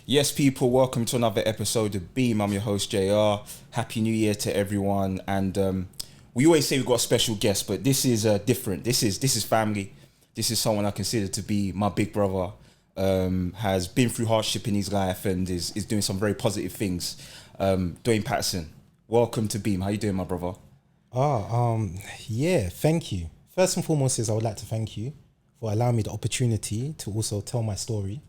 Yes, people, welcome to another episode of Beam. I'm your host, JR. Happy New Year to everyone. And we always say we've got a special guest, but this is different. This is family. This is someone I consider to be my big brother. Has been through hardship in his life and is doing some very positive things. Dwaine Patterson, welcome to Beam. How you doing, my brother? Yeah, thank you. First and foremost is I would like to thank you for allowing me the opportunity to also tell my story.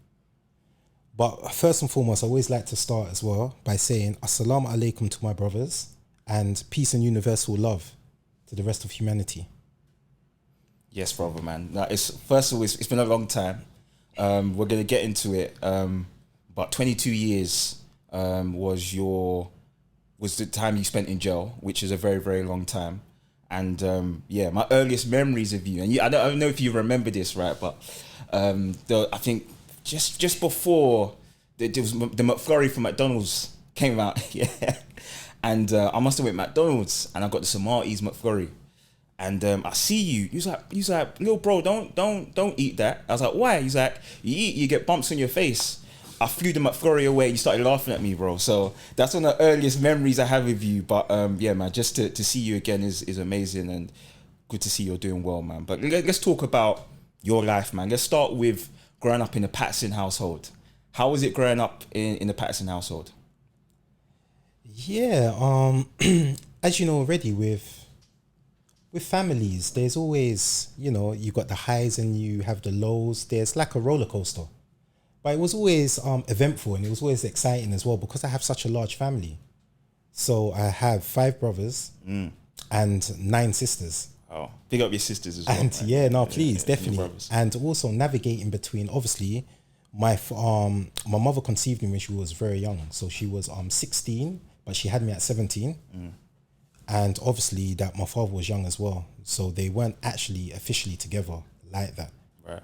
But first and foremost, I always like to start as well by saying Assalamu alaikum to my brothers and peace and universal love to the rest of humanity. Yes, brother, man. Now, it's been a long time. We're gonna get into it. But 22 years was the time you spent in jail, which is a very, very long time. And my earliest memories of you, and I don't know if you remember this, right? But I think just before the McFlurry from McDonald's came out, yeah, and I must have went McDonald's and I got the Smarties McFlurry, and I see you. He's like, little bro, don't eat that. I was like, why? He's like, you eat, you get bumps on your face. I threw the McFlurry away. You started laughing at me, bro. So that's one of the earliest memories I have with you. But yeah, man, just to see you again is amazing, and good to see you're doing well, man. But let's talk about your life, man. Let's start with growing up in the Patterson household. How was it growing up in the Patterson household? Yeah, as you know already, with families, there's always, you got the highs and you have the lows. There's like a roller coaster. But it was always eventful and it was always exciting as well because I have such a large family. So I have 5 brothers and 9 sisters. Oh, big up your sisters as well. And man. yeah, no, please, definitely. And also navigating between, obviously, my mother conceived me when she was very young. So she was 16, but she had me at 17. And obviously that my father was young as well. So they weren't actually officially together like that. Right.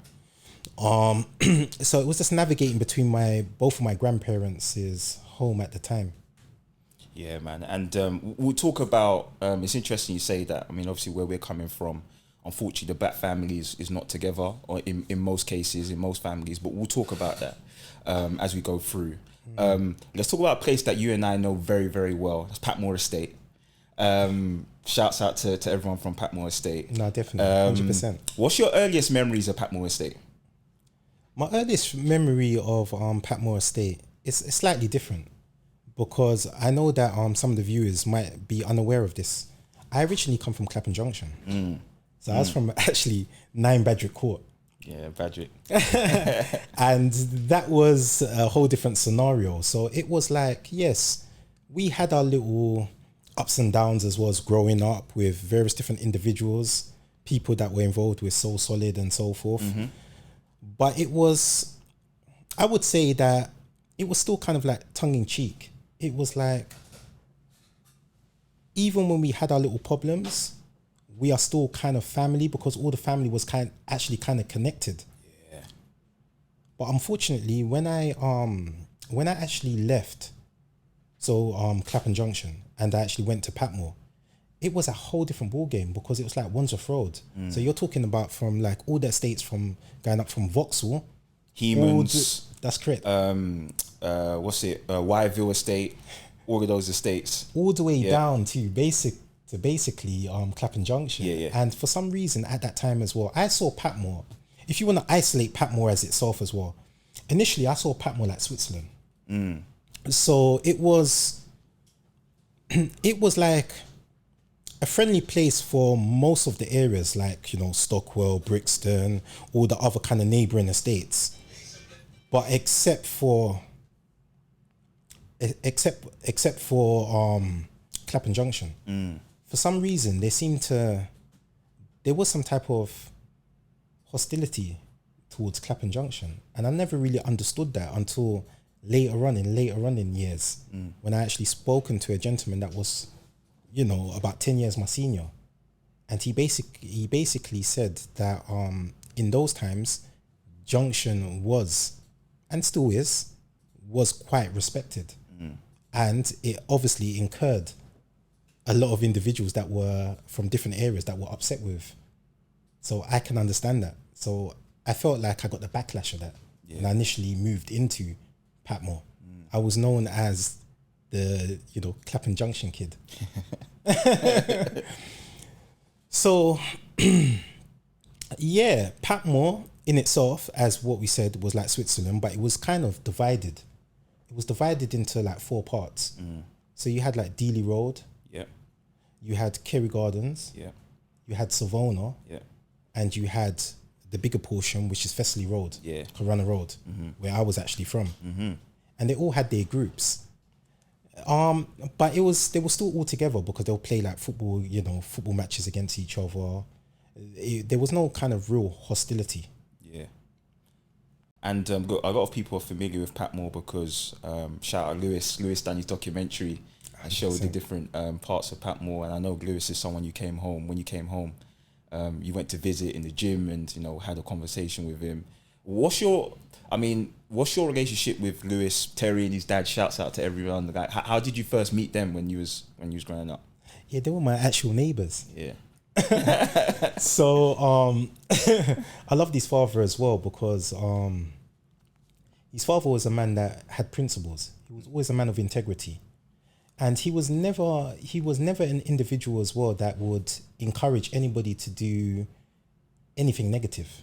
So it was just navigating between both of my grandparents' home at the time. Yeah, man. And we'll talk about, it's interesting you say that. I mean, obviously where we're coming from, unfortunately the Bat family is not together, or in most cases, in most families, but we'll talk about that as we go through. Let's talk about a place that you and I know very, very well. That's Patmore Estate. Shouts out to everyone from Patmore Estate. No, definitely, 100%. What's your earliest memories of Patmore Estate? My earliest memory of Patmore Estate is slightly different because I know that some of the viewers might be unaware of this. I originally come from Clapham Junction. So I was from actually 9 Badrick Court. Yeah, Badrick. And that was a whole different scenario. So it was like, yes, we had our little ups and downs as well as growing up with various different individuals, people that were involved with Soul Solid and so forth. But it was, I would say that it was still kind of like tongue in cheek. It was like, even when we had our little problems, we are still kind of family because all the family was actually kind of connected. Yeah. But unfortunately, when I actually left, so Clapham Junction, and I actually went to Patmore, it was a whole different ball game because it was like Wandsworth Road. So you're talking about from like all the estates from going up from Vauxhall. Hemans. That's correct. Wyville Estate, all of those estates. All the way down to basically Clapham Junction. Yeah. And for some reason at that time as well, I saw Patmore. If you want to isolate Patmore as itself as well, initially I saw Patmore like Switzerland. So it was like a friendly place for most of the areas, like Stockwell, Brixton, all the other kind of neighbouring estates, but except for Clapham Junction. For some reason, there was some type of hostility towards Clapham Junction, and I never really understood that until later on in years, when I actually spoken to a gentleman that was, about 10 years my senior, and he basically said that in those times, Junction was, and still was quite respected, and it obviously incurred a lot of individuals that were from different areas that were upset with. So I can understand that. So I felt like I got the backlash of that when I initially moved into Patmore. I was known as the, Clapham Junction kid. So, yeah, Patmore in itself, as what we said, was like Switzerland, but it was kind of divided. It was divided into like 4 parts. So you had like Dealey Road. Yeah. You had Kerry Gardens. Yeah. You had Savona. Yeah. And you had the bigger portion, which is Fessley Road. Yeah. Corunna Road, where I was actually from. And they all had their groups. But they were still all together because they'll play like football, football matches against each other. There was no kind of real hostility. Yeah. And a lot of people are familiar with Patmore because shout out Lewis done his documentary and showed the different parts of Patmore. And I know Lewis is someone when you came home, you went to visit in the gym and had a conversation with him. What's your relationship with Lewis, Terry, and his dad? Shouts out to everyone. Like, how did you first meet them when you was growing up? Yeah, they were my actual neighbors. Yeah. So I loved his father as well because his father was a man that had principles. He was always a man of integrity, and he was never an individual as well that would encourage anybody to do anything negative.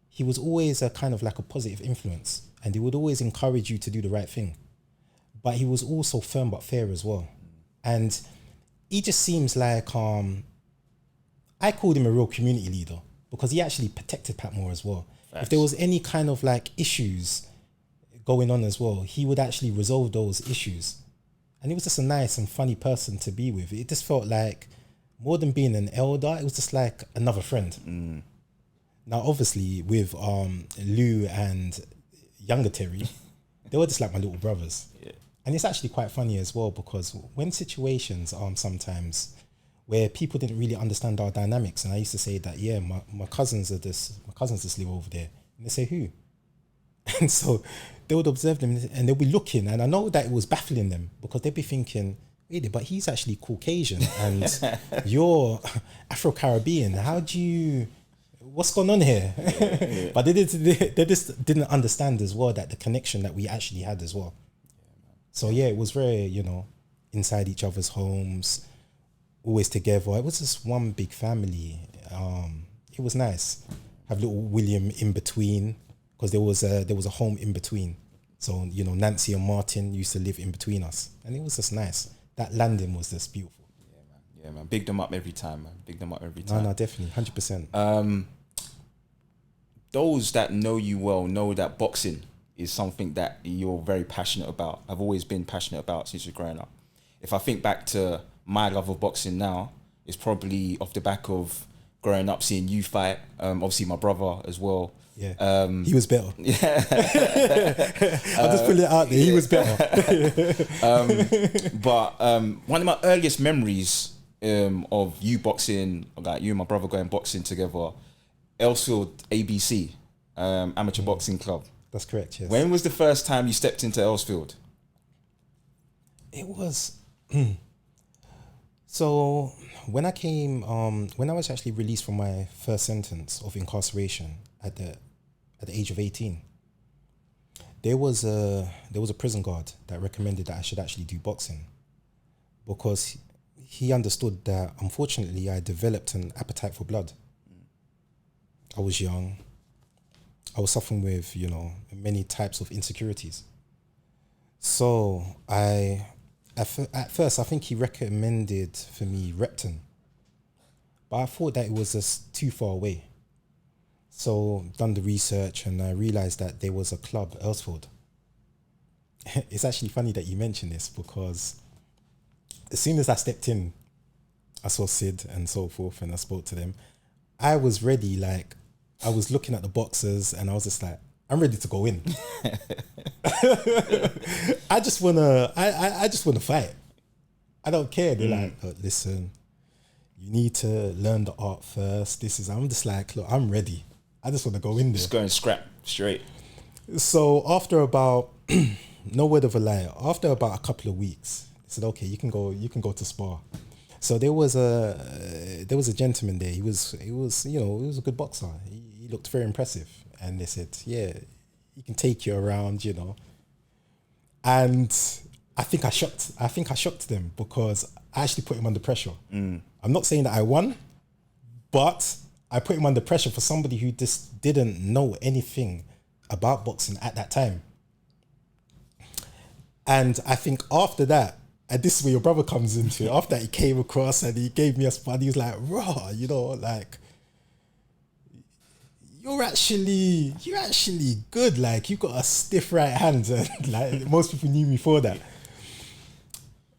He was always a kind of like a positive influence, and he would always encourage you to do the right thing. But he was also firm but fair as well. And he just seems like, I called him a real community leader because he actually protected Patmore as well. Facts. If there was any kind of like issues going on as well, he would actually resolve those issues. And he was just a nice and funny person to be with. It just felt like, more than being an elder, it was just like another friend. Now, obviously, with Lou and younger Terry, they were just like my little brothers. Yeah. And it's actually quite funny as well because when situations sometimes where people didn't really understand our dynamics, and I used to say that, yeah, my cousins just live over there. And they say, who? And so they would observe them and they'll be looking, and I know that it was baffling them because they'd be thinking, really, but he's actually Caucasian and you're Afro-Caribbean. What's going on here? Yeah. But they just didn't understand as well that the connection that we actually had as well. So yeah, it was very, inside each other's homes, always together. It was just one big family. It was nice. Have little William in between because there was a home in between. So, Nancy and Martin used to live in between us, and it was just nice. That landing was just beautiful. Yeah, man. Big them up every time, man. No, definitely, 100%. Those that know you well know that boxing is something that you're very passionate about. I've always been passionate about since you're growing up. If I think back to my love of boxing now, it's probably off the back of growing up, seeing you fight. Obviously, my brother as well. Yeah, he was better. Yeah, I'll just put it out there. He was better. But one of my earliest memories of you boxing, like you and my brother going boxing together, Elsfield ABC, Amateur Boxing Club. That's correct, yes. When was the first time you stepped into Elsfield? It was... So when I came, when I was actually released from my first sentence of incarceration at the age of 18, there was a prison guard that recommended that I should actually do boxing because he understood that unfortunately I developed an appetite for blood. I was young. I was suffering with, many types of insecurities. So at first, I think he recommended for me Repton. But I thought that it was just too far away. So done the research and I realized that there was a club, Elsfield. It's actually funny that you mentioned this because as soon as I stepped in, I saw Sid and so forth and I spoke to them. I was ready, I was looking at the boxers and I was just like, I'm ready to go in. I just wanna fight. I don't care. They're like, look, listen, you need to learn the art first. I'm just like, look, I'm ready. I just want to go in there. Just go and scrap straight. So after about, no word of a lie, after about a couple of weeks, they said, okay, you can go to spar. So there was a gentleman there. He was a good boxer. He looked very impressive. And they said, yeah, he can take you around, And I think I shocked them because I actually put him under pressure. I'm not saying that I won, but I put him under pressure for somebody who just didn't know anything about boxing at that time. And I think after that, and this is where your brother comes into it, after that he came across and he gave me a spot, he was like, raw, you know, like, you're actually good. Like, you got a stiff right hand. And like, most people knew me for that.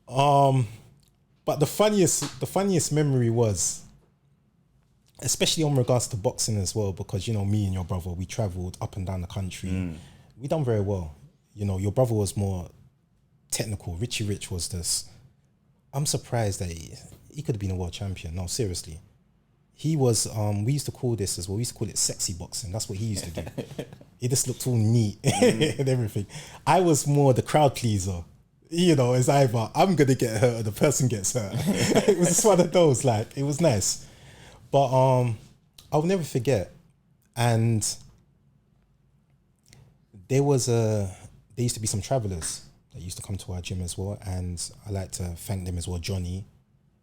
But the funniest memory was, especially on regards to boxing as well, because, you know, me and your brother, we traveled up and down the country. We done very well. You know, your brother was more technical. Richie Rich was this. I'm surprised that he could have been a world champion. No, seriously. He was, we used to call this as well, we used to call it sexy boxing. That's what he used to do. He just looked all neat and everything. I was more the crowd pleaser. You know, it's either I'm going to get hurt or the person gets hurt. It was just one of those, like, it was nice. But I'll never forget. And there used to be some travelers that used to come to our gym as well. And I like to thank them as well, Johnny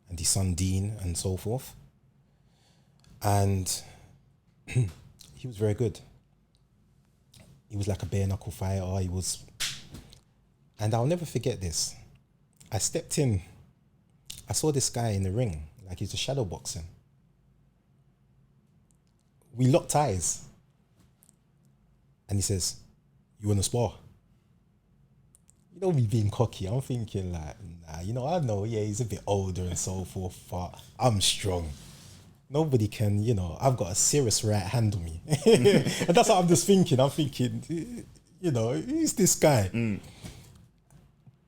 and his son Dean and so forth. And he was very good. He was like a bare knuckle fighter. And I'll never forget this. I stepped in. I saw this guy in the ring, like he's a shadow boxing. We locked eyes. And he says, "You want to spar?" You know me being cocky. I'm thinking like, nah, you know, I know, yeah, he's a bit older and so forth, but I'm strong. Nobody can, you know, I've got a serious right hand on me. And that's what I'm just thinking. I'm thinking, you know, who's this guy?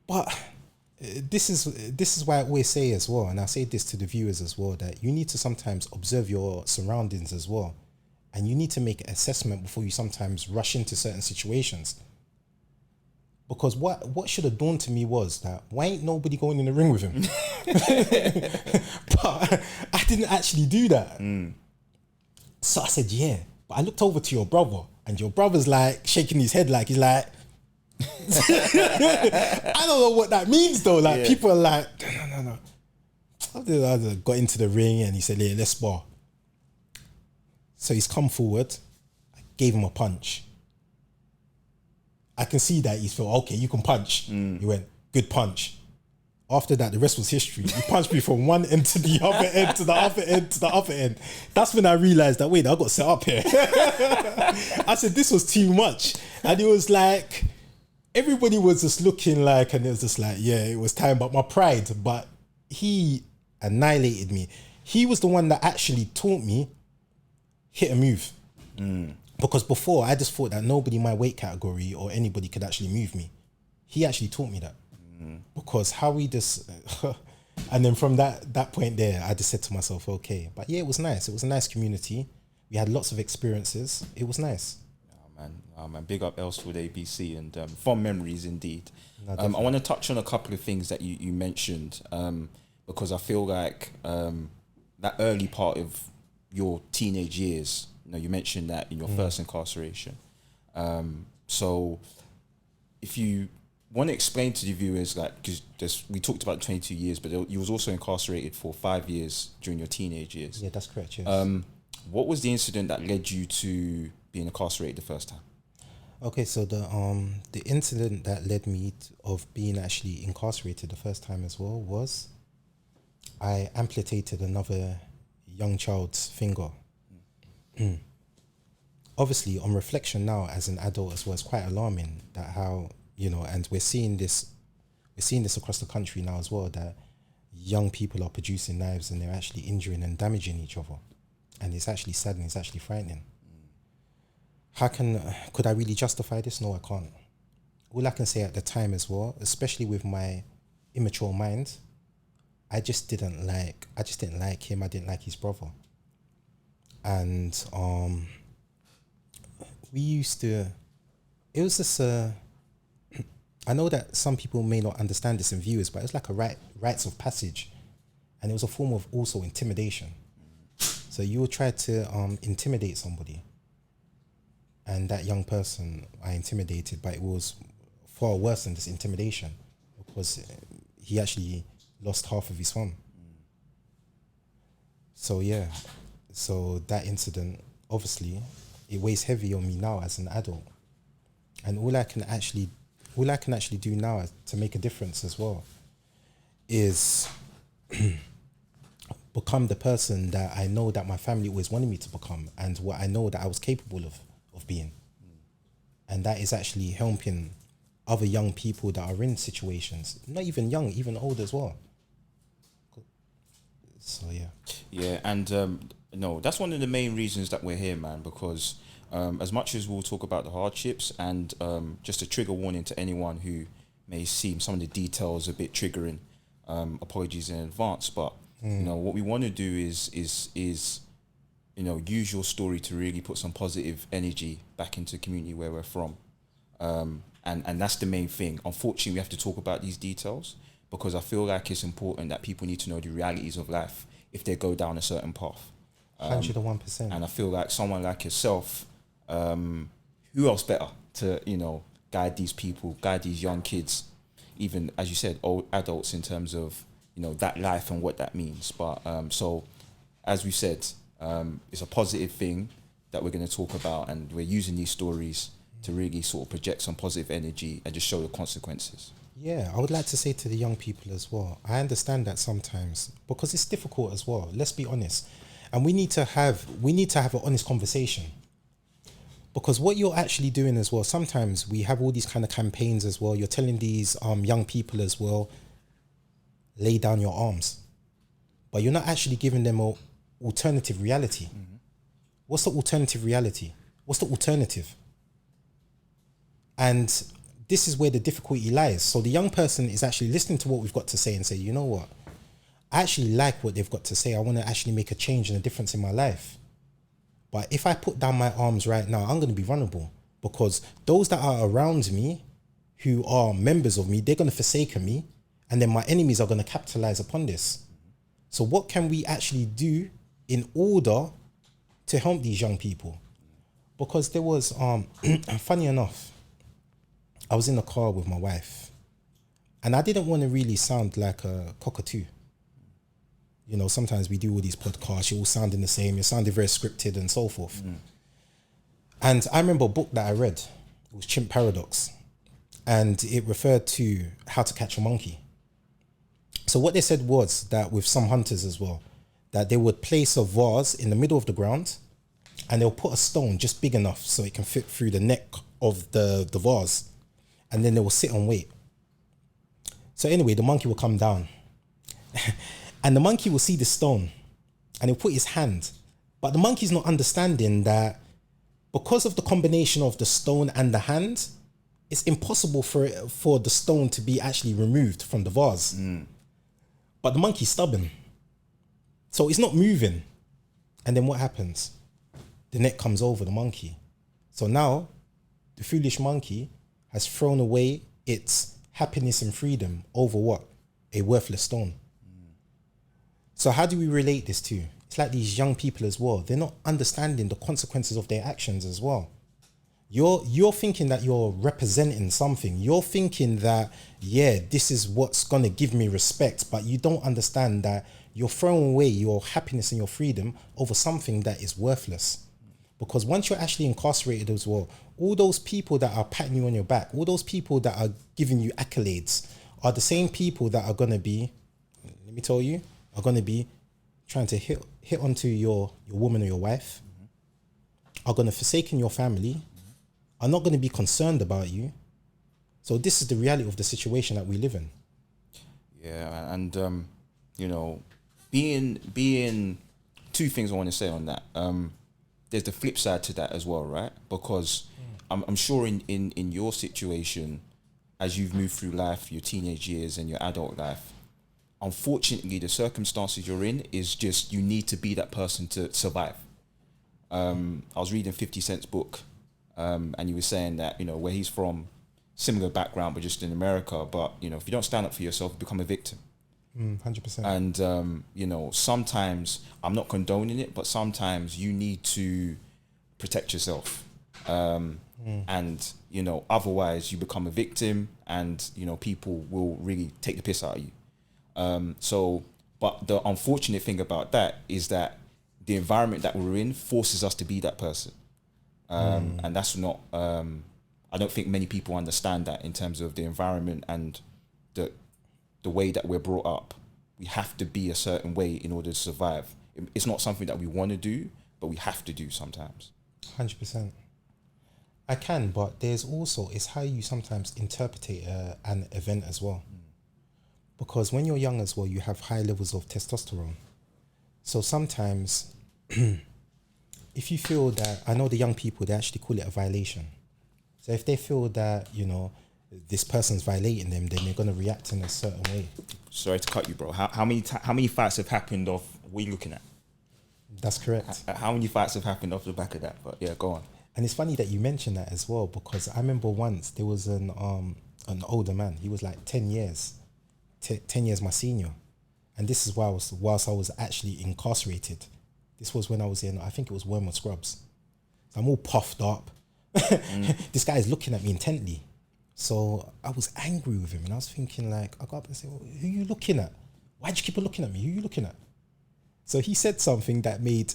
But this is why I always say as well, and I say this to the viewers as well, that you need to sometimes observe your surroundings as well. And you need to make an assessment before you sometimes rush into certain situations. Because what should have dawned to me was that why ain't nobody going in the ring with him? But I didn't actually do that. So I said, yeah. But I looked over to your brother, and your brother's like shaking his head like he's like, I don't know what that means though. Like people are like, no. I got into the ring and he said, yeah, let's spar. So he's come forward, I gave him a punch. I can see that he's felt, okay, you can punch. He went, good punch. After that, the rest was history. He punched me from one end to the other end, to the other end, to the other end. That's when I realized that, wait, I got set up here. I said, this was too much. And it was like, everybody was just looking like, and it was just like, yeah, it was time, but my pride. But he annihilated me. He was the one that actually taught me hit a move. Because before, I just thought that nobody in my weight category or anybody could actually move me. He actually taught me that. Because how we just... and then from that point there, I just said to myself, okay. But yeah, it was nice. It was a nice community. We had lots of experiences. It was nice. Oh man, big up Elswood ABC and fond memories indeed. No, I want to touch on a couple of things that you mentioned because I feel like that early part of your teenage years, you know, you mentioned that in your first incarceration. So if you want to explain to the viewers, like, because we talked about 22 years, but you was also incarcerated for 5 years during your teenage years. Yeah, that's correct, yes. What was the incident that led you to being incarcerated the first time? Okay, so the incident that led me of being actually incarcerated the first time as well was I amputated another young child's finger. Obviously, on reflection now as an adult as well, it's quite alarming that how, you know, and we're seeing this across the country now as well, that young people are producing knives and they're actually injuring and damaging each other. And it's actually sad and it's actually frightening. Could I really justify this? No, I can't. All I can say at the time as well, especially with my immature mind, I just didn't like him. I didn't like his brother. And it was just I know that some people may not understand this in viewers, but it was like a rites of passage. And it was a form of also intimidation. So you would try to intimidate somebody. And that young person I intimidated, but it was far worse than this intimidation, because he actually lost half of his thumb. So yeah, so that incident, obviously, it weighs heavy on me now as an adult, and all I can actually do now to make a difference as well is become the person that I know that my family always wanted me to become, and what I know that I was capable of being. And that is actually helping other young people that are in situations, not even young, even old as well. So yeah. Yeah, and no, that's one of the main reasons that we're here, man, because as much as we'll talk about the hardships, and just a trigger warning to anyone who may seem some of the details a bit triggering, apologies in advance, but you know, what we want to do is you know, use your story to really put some positive energy back into the community where we're from. And that's the main thing. Unfortunately, we have to talk about these details because I feel like it's important that people need to know the realities of life if they go down a certain path. 101%. And I feel like someone like yourself, who else better to, you know, guide these people, guide these young kids, even, as you said, old adults, in terms of, you know, that life and what that means. But so, as we said, it's a positive thing that we're going to talk about, and we're using these stories to really sort of project some positive energy and just show the consequences. Yeah, I would like to say to the young people as well, I understand that sometimes because it's difficult as well. Let's be honest, and we need to have an honest conversation, because what you're actually doing as well, sometimes we have all these kind of campaigns as well. You're telling these young people as well, lay down your arms, but you're not actually giving them a alternative reality. What's the alternative reality? What's the alternative? And this is where the difficulty lies. So the young person is actually listening to what we've got to say and say, you know what? I actually like what they've got to say. I want to actually make a change and a difference in my life. But if I put down my arms right now, I'm going to be vulnerable, because those that are around me, who are members of me, they're going to forsake me, and then my enemies are going to capitalize upon this. So what can we actually do in order to help these young people? Because there was, funny enough, I was in the car with my wife, and I didn't want to really sound like a cockatoo. You know, sometimes we do all these podcasts, you're all sounding the same, you're sounding very scripted and so forth. And I remember a book that I read, it was Chimp Paradox, and it referred to how to catch a monkey. So what they said was that with some hunters as well, that they would place a vase in the middle of the ground, and they'll put a stone just big enough so it can fit through the neck of the vase, and then they will sit and wait. So anyway, the monkey will come down and the monkey will see the stone and he'll put his hand, but the monkey's not understanding that because of the combination of the stone and the hand, it's impossible for the stone to be actually removed from the vase. But the monkey's stubborn, so it's not moving. And then what happens? The net comes over the monkey. So now the foolish monkey has thrown away its happiness and freedom over what? A worthless stone. So how do we relate this to? It's like these young people as well. They're not understanding the consequences of their actions as well. You're thinking that you're representing something. You're thinking that, yeah, this is what's going to give me respect, but you don't understand that you're throwing away your happiness and your freedom over something that is worthless. Because once you're actually incarcerated as well, all those people that are patting you on your back, all those people that are giving you accolades are the same people that are going to be, let me tell you, are going to be trying to hit onto your woman or your wife, are going to forsaken your family, are not going to be concerned about you. So this is the reality of the situation that we live in. Yeah, and you know, being two things I want to say on that. There's the flip side to that as well, right? Because I'm sure in your situation, as you've moved through life, your teenage years and your adult life, unfortunately, the circumstances you're in is just, you need to be that person to survive. I was reading 50 Cent's book, and he was saying that, you know, where he's from, similar background, but just in America. But, you know, if you don't stand up for yourself, you become a victim. 100%. And, you know, sometimes, I'm not condoning it, but sometimes you need to protect yourself. And otherwise you become a victim, and people will really take the piss out of you. But the unfortunate thing about that is that the environment that we're in forces us to be that person, and that's not. I don't think many people understand that in terms of the environment and the way that we're brought up. We have to be a certain way in order to survive. It's not something that we want to do, but we have to do sometimes. 100%. I can, but there's also, it's how you sometimes interpret an event as well. Because when you're young as well, you have high levels of testosterone. So sometimes, if you feel that, I know the young people, they actually call it a violation. So if they feel that, this person's violating them, then they're going to react in a certain way. Sorry to cut you, bro. How many fights have happened off, what are you looking at? That's correct. How many fights have happened off the back of that? But yeah, go on. And it's funny that you mentioned that as well, because I remember once there was an older man. He was like 10 years my senior. And this is whilst I was actually incarcerated. This was when I was in, I think it was Wormwood Scrubs. So I'm all puffed up. This guy is looking at me intently. So I was angry with him, and I was thinking, like, I got up and said, well, who are you looking at? Why'd you keep on looking at me? Who are you looking at? So he said something that made,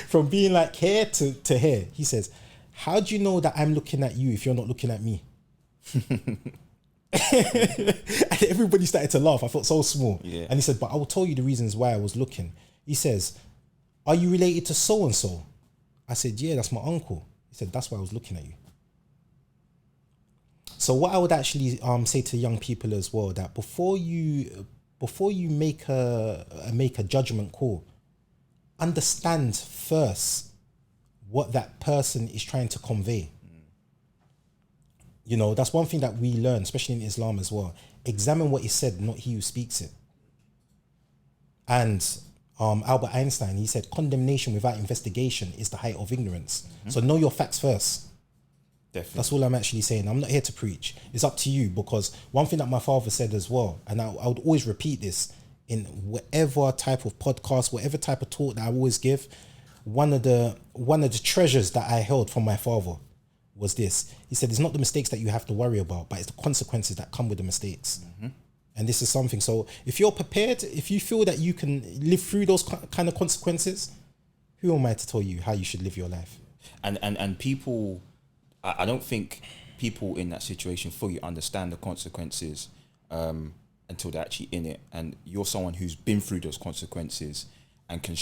from being like here to here, he says, how do you know that I'm looking at you if you're not looking at me? And everybody started to laugh. I felt so small. Yeah. And he said, but I will tell you the reasons why I was looking. He says, are you related to so-and-so? I said, yeah, that's my uncle. He said, that's why I was looking at you. So what I would actually say to young people as well, that before you make a judgment call, understand first what that person is trying to convey. That's one thing that we learn, especially in Islam as well. Examine what is said, not he who speaks it. And Albert Einstein, he said, condemnation without investigation is the height of ignorance. So know your facts first. Definitely. That's all I'm actually saying. I'm not here to preach. It's up to you, because one thing that my father said as well, and I would always repeat this in whatever type of podcast, whatever type of talk that I always give, one of the treasures that I held from my father was this. He said, it's not the mistakes that you have to worry about, but it's the consequences that come with the mistakes. And this is something. So if you're prepared, if you feel that you can live through those kind of consequences, who am I to tell you how you should live your life? And people, I don't think people in that situation fully understand the consequences until they're actually in it. And you're someone who's been through those consequences and can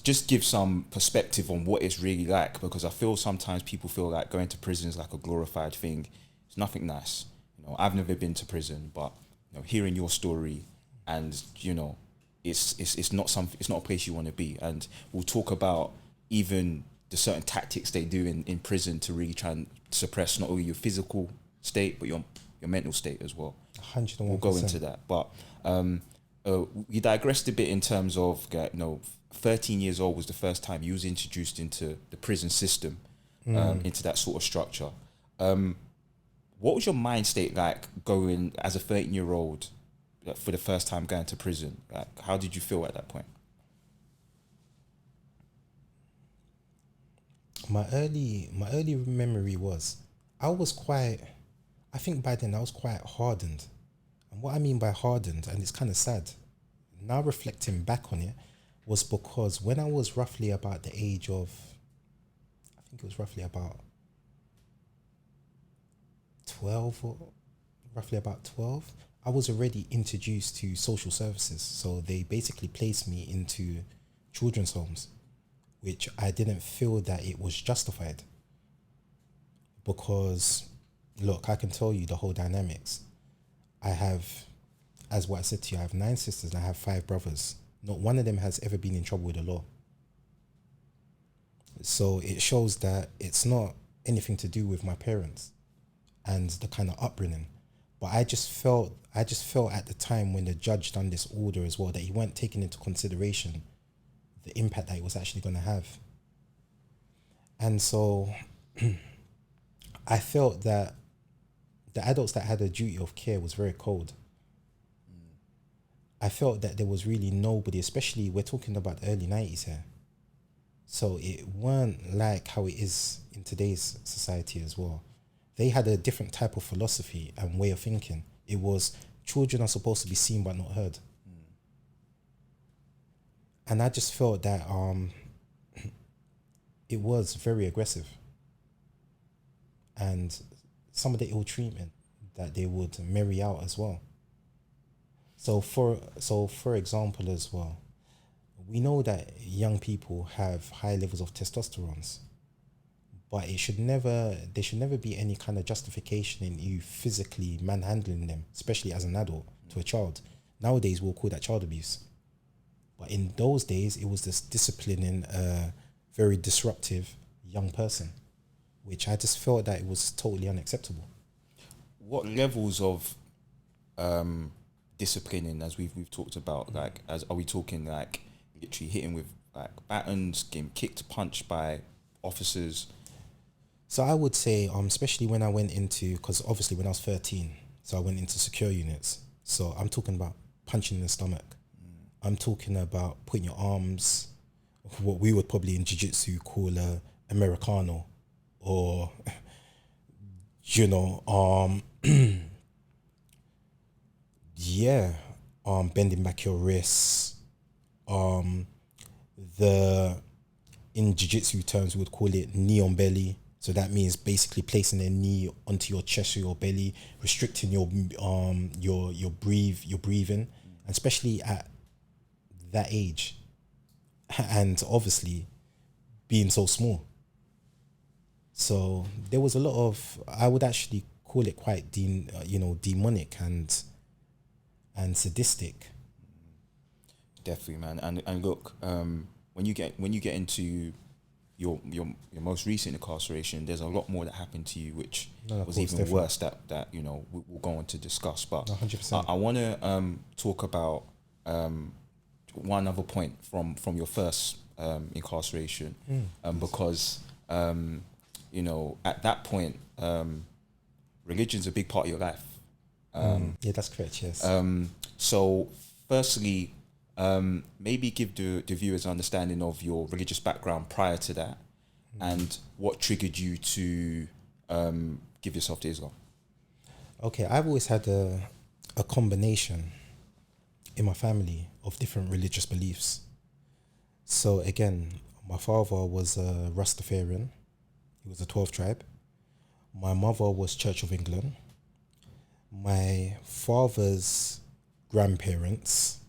just give some perspective on what it's really like, because I feel sometimes people feel like going to prison is like a glorified thing. It's nothing nice. I've never been to prison, but hearing your story, and it's not a place you want to be. And we'll talk about even the certain tactics they do in prison to really try and suppress not only your physical state but your mental state as well. 101%. We'll go into that, but we digressed a bit in terms of 13 years old was the first time you was introduced into the prison system, into that sort of structure. What was your mind state like going as a 13-year-old for the first time going to prison? Like, how did you feel at that point? My early memory was, I think by then I was quite hardened. And what I mean by hardened, and it's kind of sad, now reflecting back on it, was because when I was roughly about the age of, I think it was roughly about 12, I was already introduced to social services. So they basically placed me into children's homes, which I didn't feel that it was justified. Because, look, I can tell you the whole dynamics. I have, as what I said to you, I have 9 sisters and I have 5 brothers. Not one of them has ever been in trouble with the law. So it shows that it's not anything to do with my parents and the kind of upbringing. But I just felt at the time when the judge done this order as well, that he weren't taking into consideration the impact that it was actually going to have. And so I felt that the adults that had a duty of care was very cold. I felt that there was really nobody, especially we're talking about the early 90s here. So it weren't like how it is in today's society as well. They had a different type of philosophy and way of thinking. It was children are supposed to be seen but not heard. And I just felt that it was very aggressive. And some of the ill treatment that they would marry out as well. So for example as well, we know that young people have high levels of testosterone, but there should never be any kind of justification in you physically manhandling them, especially as an adult to a child. Nowadays we'll call that child abuse. But in those days it was just disciplining a very disruptive young person, which I just felt that it was totally unacceptable. What levels of disciplining, as we've talked about, like, as are we talking like literally hitting with like batons, getting kicked, punched by officers? So I would say, especially when I went into, because obviously when I was 13, so I went into secure units. So I'm talking about punching in the stomach. I'm talking about putting your arms, what we would probably in jiu-jitsu call a Americano, or, you know, yeah, bending back your wrists. In jiu-jitsu terms, we would call it knee on belly. So that means basically placing their knee onto your chest or your belly, restricting your breathing, and especially at that age, and obviously being so small. So there was a lot of, I would actually call it quite demonic and sadistic. Definitely, man. And look, when you get into your most recent incarceration, there's a lot more that happened to you, which was even different. Worse. That we'll go on to discuss. But 100%. I want to talk about one other point from your first incarceration, because at that point, religion's a big part of your life. Yeah, that's correct. Yes. So, firstly, maybe give the viewers an understanding of your religious background prior to that, and what triggered you to give yourself to Islam. Okay, I've always had a combination in my family of different religious beliefs. So again, my father was a Rastafarian. He was a 12th tribe. My mother was Church of England. My father's grandparents,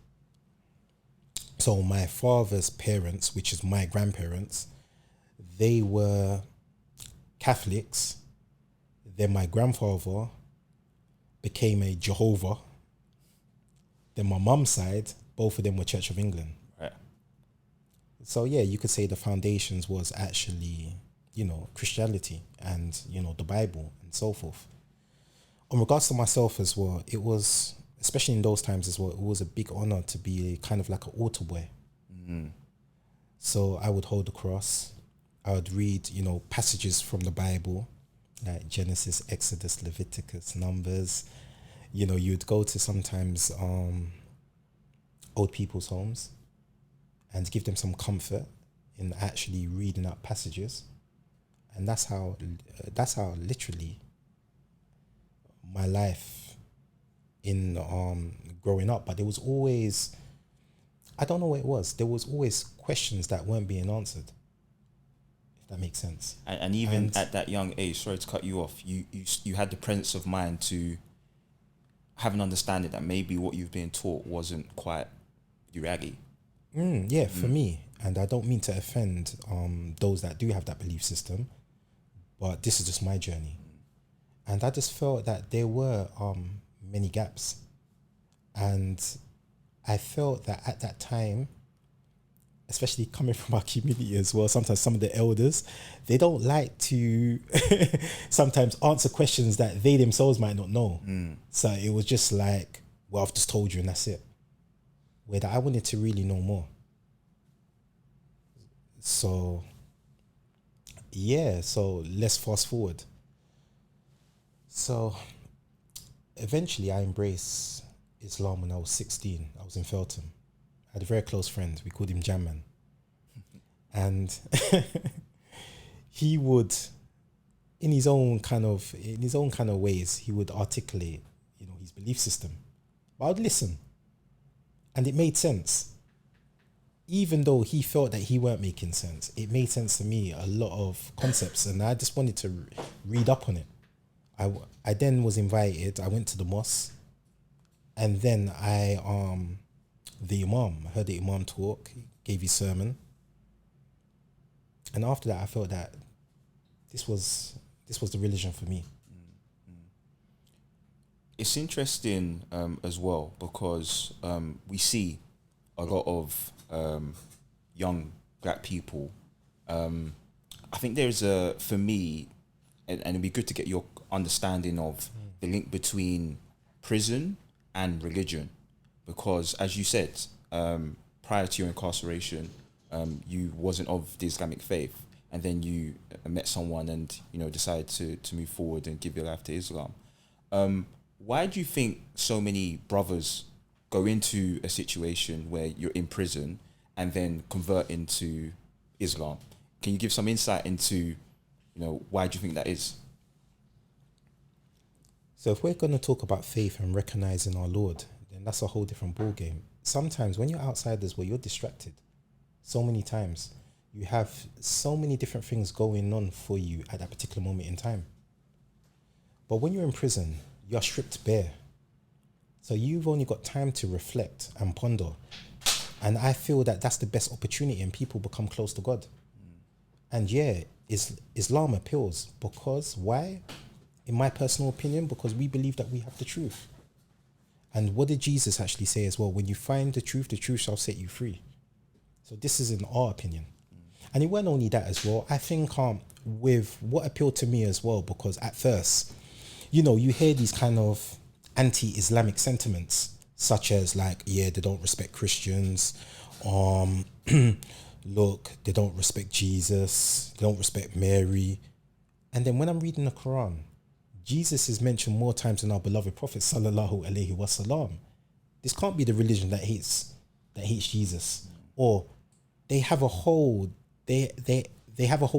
so my father's parents, which is my grandparents, they were Catholics. Then my grandfather became a Jehovah. Then my mum's side, both of them were Church of England. Right. So yeah, you could say the foundations was actually, Christianity and, the Bible and so forth. In regards to myself as well, it was, especially in those times as well, it was a big honor to be kind of like an altar boy. So I would hold the cross. I would read, passages from the Bible, like Genesis, Exodus, Leviticus, Numbers. You'd go to sometimes old people's homes and give them some comfort in actually reading out passages. And that's how literally my life in growing up. But there was always, I don't know what it was, there was always questions that weren't being answered, if that makes sense. And even at that young age, sorry to cut you off, you had the presence of mind to have an understanding that maybe what you've been taught wasn't quite Uragi. For me, and I don't mean to offend those that do have that belief system, but this is just my journey. And I just felt that there were many gaps. And I felt that at that time, especially coming from our community as well, sometimes some of the elders, they don't like to sometimes answer questions that they themselves might not know. So it was just like, well, I've just told you and that's it. Where I wanted to really know more. So, yeah, so let's fast forward. So eventually I embraced Islam when I was 16. I was in Feltham. I had a very close friend. We called him Jamman. and he would, in his own kind of ways, he would articulate, his belief system. But I'd listen, and it made sense. Even though he felt that he weren't making sense, it made sense to me, a lot of concepts, and I just wanted to read up on it. I then was invited. I went to the mosque, and then I heard the Imam talk, gave his sermon, and after that I felt that this was the religion for me. It's interesting as well, because we see a lot of young black people. I think there's for me, and it'd be good to get your understanding of the link between prison and religion, because as you said, prior to your incarceration, you wasn't of the Islamic faith, and then you met someone and decided to move forward and give your life to Islam. Why do you think so many brothers go into a situation where you're in prison and then convert into Islam? Can you give some insight into, why do you think that is? So if we're going to talk about faith and recognizing our Lord, then that's a whole different ballgame. Sometimes when you're outside as well, you're distracted. So many times you have so many different things going on for you at that particular moment in time. But when you're in prison, you're stripped bare. So you've only got time to reflect and ponder. And I feel that that's the best opportunity, and people become close to God. And yeah, Islam appeals, because why? In my personal opinion, because we believe that we have the truth. And what did Jesus actually say as well? When you find the truth shall set you free. So this is in our opinion. And it wasn't only that as well. I think with what appealed to me as well, because at first, you hear these kind of anti-Islamic sentiments, such as they don't respect Christians. Look, they don't respect Jesus. They don't respect Mary. And then when I'm reading the Quran, Jesus is mentioned more times than our beloved Prophet sallallahu alaihi wasallam. This can't be the religion that hates Jesus. Or they have a whole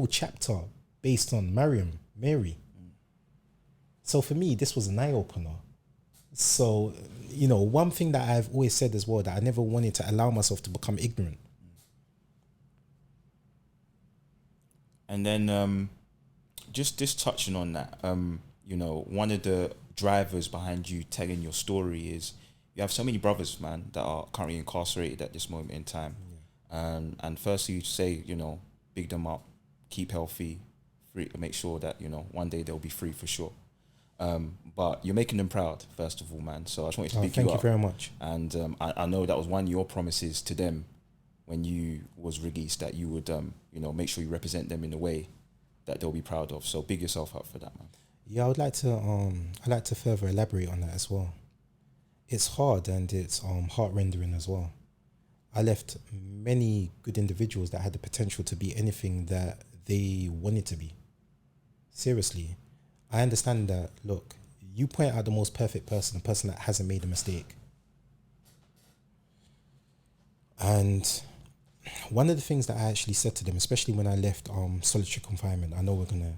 chapter based on Mary. So for me, this was an eye opener. So, one thing that I've always said as well, that I never wanted to allow myself to become ignorant. And then just touching on that, one of the drivers behind you telling your story is you have so many brothers, man, that are currently incarcerated at this moment in time. And firstly, you say, big them up, keep healthy, free, make sure that, one day they'll be free for sure. But you're making them proud, first of all, man. So I just wanted to pick you up. Thank you very much. And I know that was one of your promises to them when you was released, that you would, make sure you represent them in a way that they'll be proud of. So big yourself up for that, man. Yeah, I'd like to further elaborate on that as well. It's hard and it's heart-rendering as well. I left many good individuals that had the potential to be anything that they wanted to be. Seriously. I understand that, look, you point out the most perfect person, the person that hasn't made a mistake. And one of the things that I actually said to them, especially when I left Solitary Confinement, I know we're going to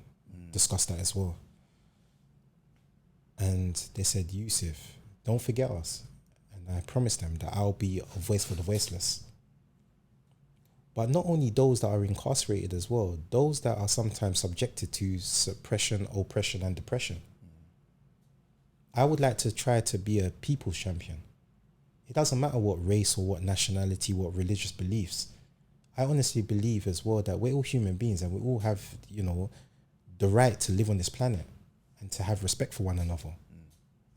discuss that as well. And they said, Yusuf, don't forget us. And I promised them that I'll be a voice for the voiceless. But not only those that are incarcerated as well, those that are sometimes subjected to suppression, oppression, and depression. I would like to try to be a people's champion. It doesn't matter what race or what nationality, what religious beliefs. I honestly believe as well that we're all human beings and we all have, the right to live on this planet and to have respect for one another.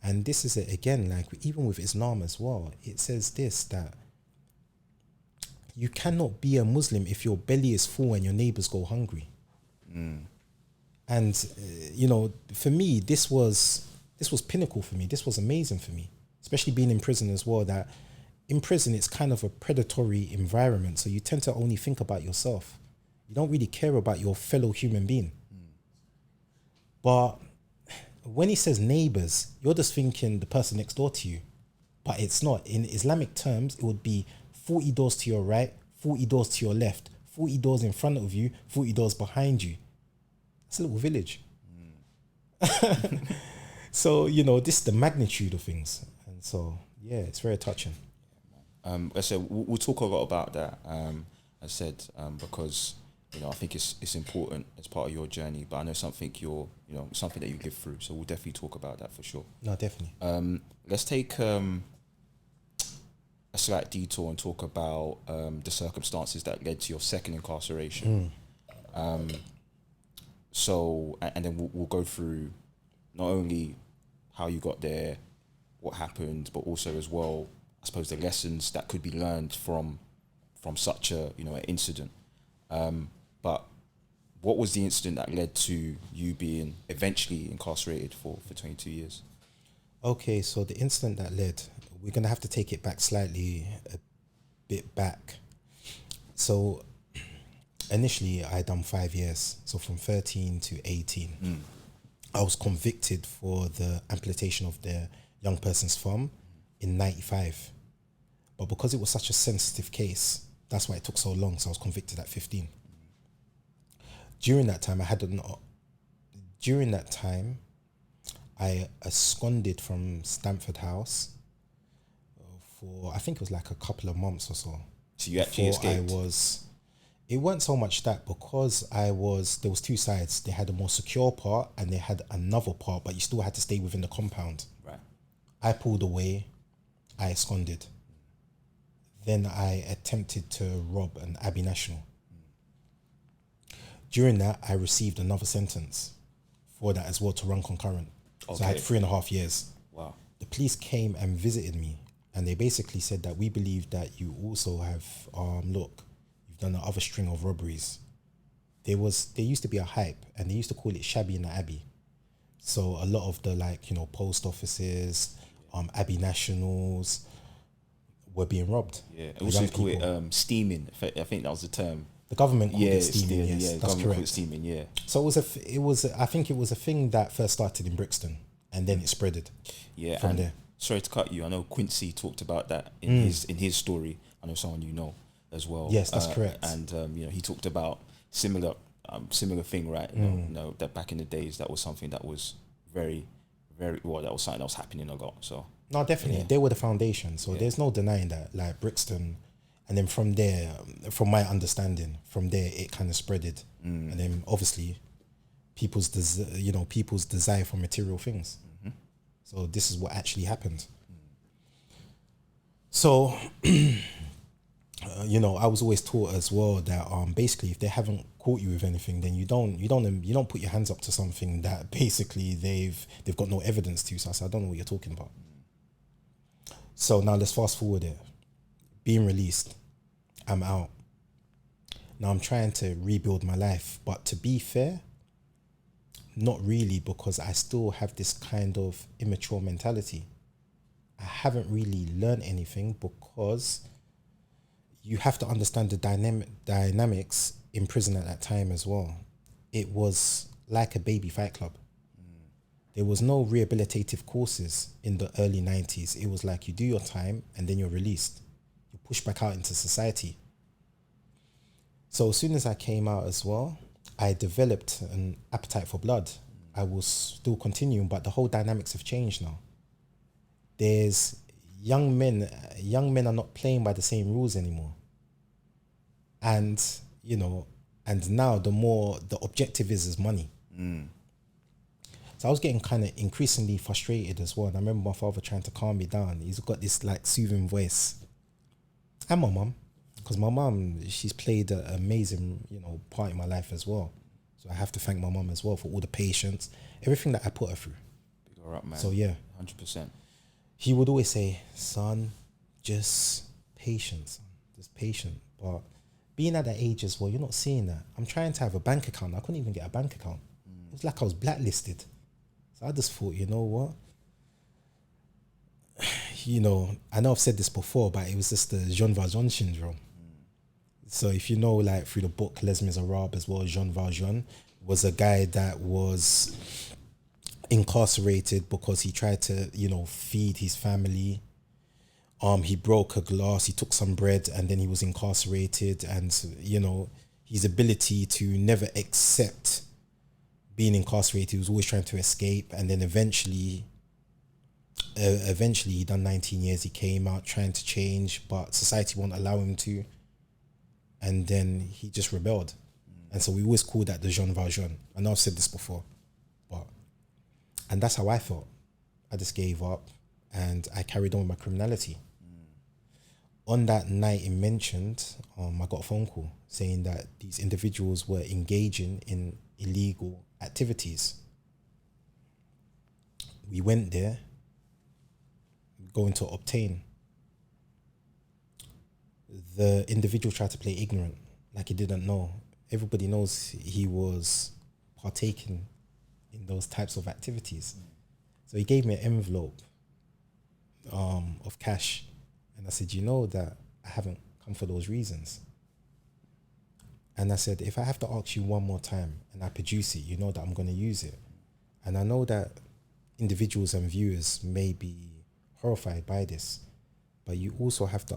And this is it again, even with Islam as well, it says this, that you cannot be a Muslim if your belly is full and your neighbors go hungry. And, for me, this was pinnacle for me. This was amazing for me, especially being in prison as well, that in prison, it's kind of a predatory environment. So you tend to only think about yourself. You don't really care about your fellow human being. But when he says neighbors, you're just thinking the person next door to you. But it's not. In Islamic terms, it would be 40 doors to your right, 40 doors to your left, 40 doors in front of you, 40 doors behind you. It's a little village. So, you know, this is the magnitude of things. And so, yeah, it's very touching. I said we'll talk a lot about that. I said because you know I think it's important as part of your journey. But I know something something that you live through. So we'll definitely talk about that for sure. No, definitely. Let's take a slight detour and talk about the circumstances that led to your second incarceration. So and then we'll go through not only how you got there, what happened, but also as well, I suppose, the lessons that could be learned from such a an incident. But what was the incident that led to you being eventually incarcerated for 22 years? Okay, so the incident that led, we're going to have to take it back slightly, a bit back. So initially I done 5 years. So from 13 to 18, I was convicted for the amputation of the young person's thumb in 95. But because it was such a sensitive case, that's why it took so long. So I was convicted at 15. During that time, I absconded from Stamford House for, I think it was like a couple of months or so. So you actually escaped? It weren't so much that, because there was two sides. They had a more secure part and they had another part, but you still had to stay within the compound. Right. I pulled away, I absconded. Then I attempted to rob an Abbey National. During that, I received another sentence for that as well, to run concurrent. Okay. So I had 3.5 years. Wow. The police came and visited me, and they basically said that we believe that you also have, you've done another string of robberies. There used to be a hype, and they used to call it Shabby in the Abbey. So a lot of the post offices, Abbey Nationals were being robbed. Yeah, also call it steaming. I think that was the term. The government called it steaming. Yes, yeah, that's correct. Called it steaming. Yeah. So I think it was a thing that first started in Brixton, and then it spreaded. Yeah, from and there. Sorry to cut you. I know Quincy talked about that in his story. I know someone you know as well. Yes, that's correct. And he talked about similar thing, right? That back in the days, that was something that was very, very well. That was something that was happening a lot. So no, definitely, they were the foundation. So there's no denying that. Like Brixton, and then from there, from my understanding, from there it kind of spreaded, and then obviously, people's desire for material things. So this is what actually happened. So, I was always taught as well that basically, if they haven't caught you with anything, then you don't put your hands up to something that basically they've got no evidence to. So I said, I don't know what you're talking about. So now let's fast forward it. Being released, I'm out. Now I'm trying to rebuild my life, but to be fair, not really, because I still have this kind of immature mentality. I haven't really learned anything, because you have to understand the dynamics in prison at that time as well. It was like a baby fight club. There was no rehabilitative courses in the early 90s. It was like you do your time and then you're released. You're pushed back out into society. So as soon as I came out as well, I developed an appetite for blood. I was still continuing, but the whole dynamics have changed now. There's young men are not playing by the same rules anymore. And, and now the objective is money. So I was getting kind of increasingly frustrated as well. And I remember my father trying to calm me down. He's got this like soothing voice. And my mum, because my mum, she's played an amazing, part in my life as well. So I have to thank my mum as well for all the patience, everything that I put her through. Big all right, man. So yeah. 100%. He would always say, son, just patience, just patient. But being at that age as well, you're not seeing that. I'm trying to have a bank account. I couldn't even get a bank account. It was like I was blacklisted. So I just thought, you know what? I know I've said this before, but it was just the Jean Valjean syndrome. So if you know, like through the book Les Miserables as well, Jean Valjean was a guy that was incarcerated because he tried to, feed his family. He broke a glass, he took some bread, and then he was incarcerated. And, his ability to never accept being incarcerated. He was always trying to escape, and then eventually he done 19 years. He came out trying to change, but society won't allow him to, and then he just rebelled. And so we always call that the Jean Valjean. I know I've said this before, and that's how I felt. I just gave up and I carried on with my criminality. On that night it mentioned, I got a phone call saying that these individuals were engaging in illegal activities. We went there, going to obtain. The individual tried to play ignorant, like he didn't know. Everybody knows he was partaking in those types of activities. So he gave me an envelope of cash, and I said, you know that I haven't come for those reasons. And I said, if I have to ask you one more time and I produce it, you know that I'm going to use it. And I know that individuals and viewers may be horrified by this, but you also have to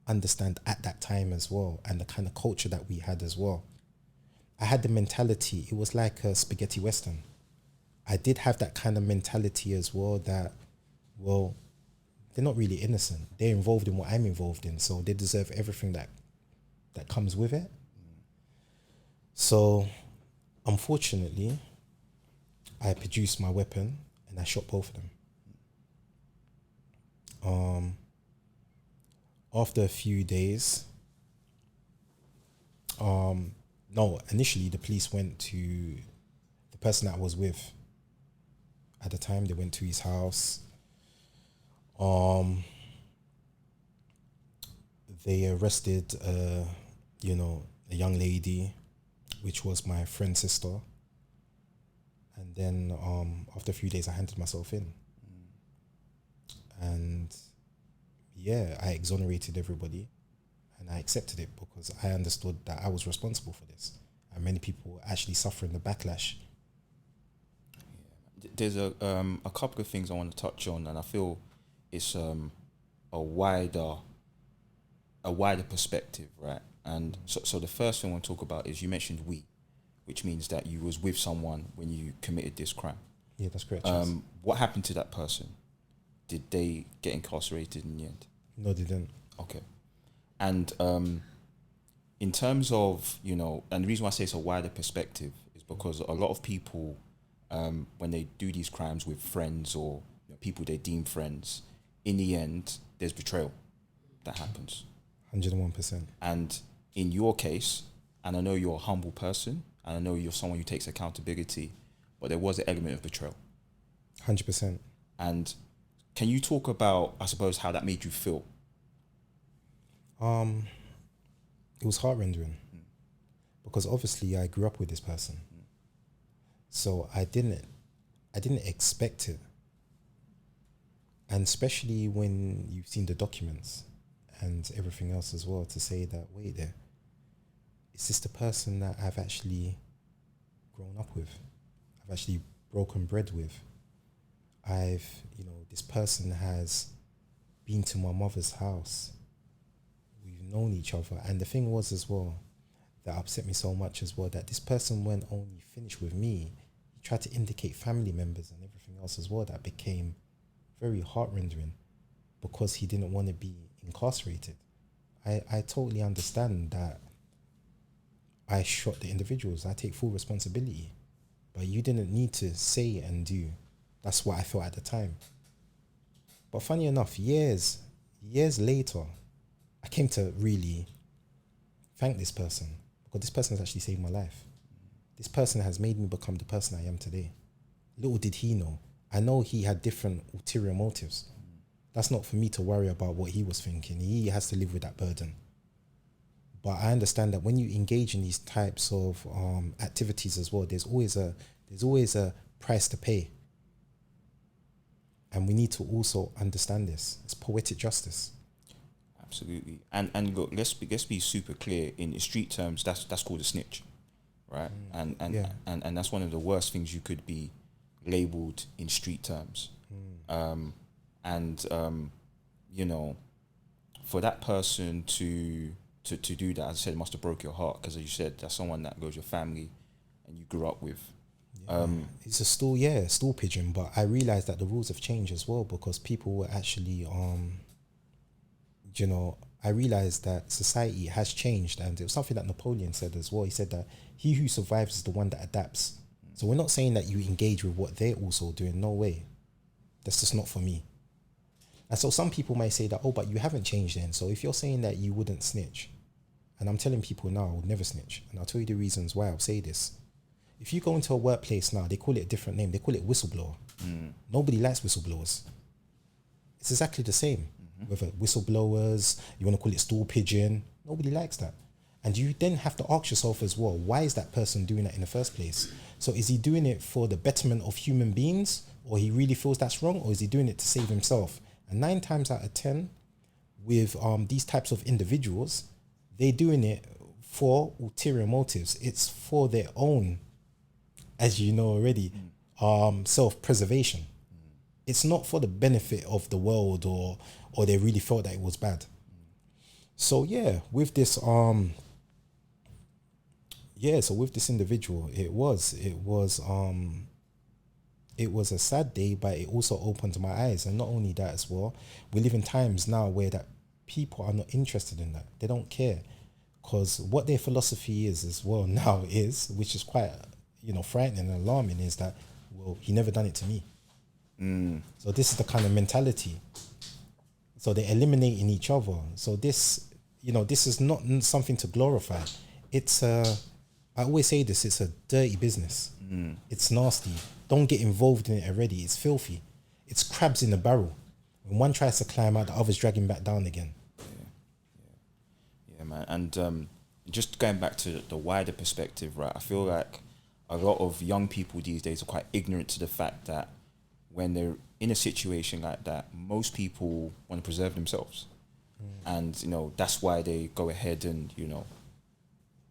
understand at that time as well, and the kind of culture that we had as well. I had the mentality, it was like a spaghetti western. I did have that kind of mentality as well that, well, they're not really innocent. They're involved in what I'm involved in, so they deserve everything that comes with it. So, unfortunately, I produced my weapon and I shot both of them. After a few days, initially the police went to the person that I was with at the time. They went to his house. They arrested, a young lady, which was my friend's sister. And then after a few days, I handed myself in. And yeah, I exonerated everybody and I accepted it because I understood that I was responsible for this. And many people were actually suffering the backlash. There's a couple of things I want to touch on, and I feel it's a wider perspective, right? And so the first thing I want to talk about is you mentioned we, which means that you was with someone when you committed this crime. Yeah, that's correct. What happened to that person? Did they get incarcerated in the end? No, they didn't. Okay. And in terms of, and the reason why I say it's a wider perspective is because a lot of people, when they do these crimes with friends or people they deem friends, in the end, there's betrayal that happens. 101%. And in your case, and I know you're a humble person, and I know you're someone who takes accountability, but there was an element of betrayal. 100%. And can you talk about, I suppose, how that made you feel? It was heart-rending because obviously I grew up with this person. So I didn't expect it. And especially when you've seen the documents and everything else as well, to say that, wait there, is this the person that I've actually grown up with? I've actually broken bread with? This person has been to my mother's house. We've known each other. And the thing was as well, that upset me so much as well, that this person went only finished with me. He tried to indicate family members and everything else as well. That became very heart-rending because he didn't want to be incarcerated. I totally understand that I shot the individuals. I take full responsibility. But you didn't need to say and do. That's what I felt at the time. But funny enough, years later, I came to really thank this person because this person has actually saved my life. This person has made me become the person I am today. Little did he know. I know he had different ulterior motives. That's not for me to worry about what he was thinking. He has to live with that burden. But I understand that when you engage in these types of activities as well, there's always a price to pay. And we need to also understand this. It's poetic justice. Absolutely. And look, let's be super clear. In street terms, that's called a snitch, right? And that's one of the worst things you could be labeled in street terms. For that person to to do that. As I said, it must have broke your heart because, as you said, that's someone that goes your family and you grew up with. It's a stool pigeon. But I realized that the rules have changed as well because people were actually, I realized that society has changed, and it was something that Napoleon said as well. He said that he who survives is the one that adapts. So we're not saying that you engage with what they're also doing. No way. That's just not for me. And so some people might say that, oh, but you haven't changed then. So if you're saying that you wouldn't snitch, and I'm telling people now I would never snitch, and I'll tell you the reasons why I'll say this. If you go into a workplace now, they call it a different name. They call it whistleblower. Nobody likes whistleblowers. It's exactly the same. Whether whistleblowers, you want to call it stool pigeon, nobody likes that. And you then have to ask yourself as well, why is that person doing that in the first place? So is he doing it for the betterment of human beings, or he really feels that's wrong, or is he doing it to save himself? And 9 times out of 10, with these types of individuals, they're doing it for ulterior motives. It's for their own, as you know already, self-preservation. It's not for the benefit of the world, or they really felt that it was bad. So yeah, with this with this individual, it was a sad day, but it also opened my eyes. And not only that as well, we live in times now where that people are not interested in that. They don't care, because what their philosophy is as well now is, which is quite frightening and alarming, is that, well, he never done it to me. So this is the kind of mentality. So they're eliminating each other. So this is not something to glorify. It's I always say this, it's a dirty business. It's nasty. Don't get involved in it already. It's filthy. It's crabs in the barrel. When one tries to climb out, the other's dragging back down again. Yeah, man. And just going back to the wider perspective, right? I feel like a lot of young people these days are quite ignorant to the fact that when they're in a situation like that, most people want to preserve themselves. And, that's why they go ahead and,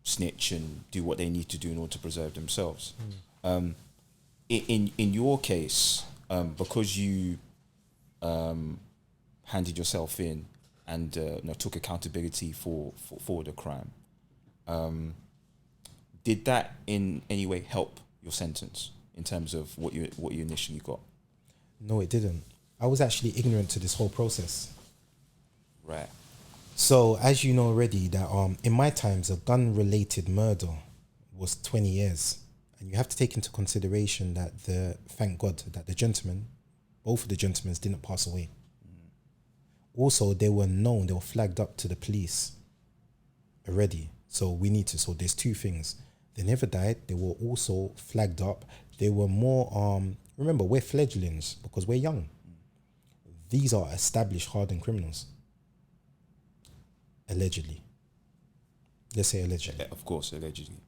snitch and do what they need to do in order to preserve themselves. In your case, because you handed yourself in and took accountability for the crime, did that in any way help your sentence in terms of what you initially got? No, it didn't. I was actually ignorant to this whole process. Right. So, as you know already, that in my times, a gun-related murder was 20 years. And you have to take into consideration that thank God that both of the gentlemen didn't pass away. Also, they were flagged up to the police already. So there's 2 things. They never died. They were also flagged up. They were more, remember, we're fledglings because we're young. These are established hardened criminals. Allegedly. Let's say allegedly. Yeah, of course, allegedly.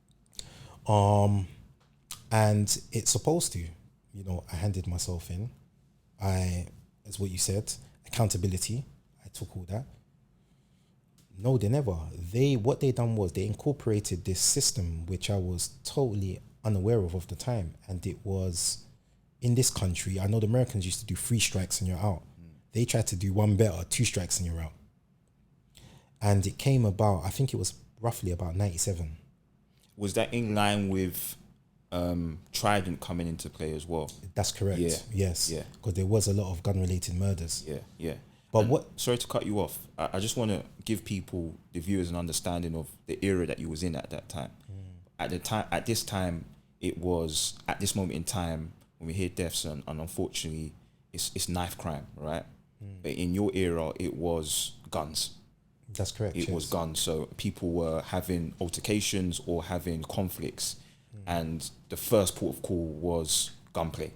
And it's supposed to, I handed myself in. As what you said, accountability. I took all that. No, they never. What they done was they incorporated this system, which I was totally unaware of the time. And it was in this country. I know the Americans used to do 3 strikes and you're out. They tried to do one better, 2 strikes and you're out. And it came about, I think it was roughly about 97. Was that in line with Trident coming into play as well? That's correct. Yeah. Yes. Yeah. Because there was a lot of gun-related murders. Yeah. But and sorry to cut you off. I just want to give people, the viewers, an understanding of the era that you was in at that time. At this moment in time, when we hear deaths, and unfortunately, it's knife crime, right? But in your era, it was guns. That's correct. It was guns. So people were having altercations or having conflicts, and the first port of call was gunplay.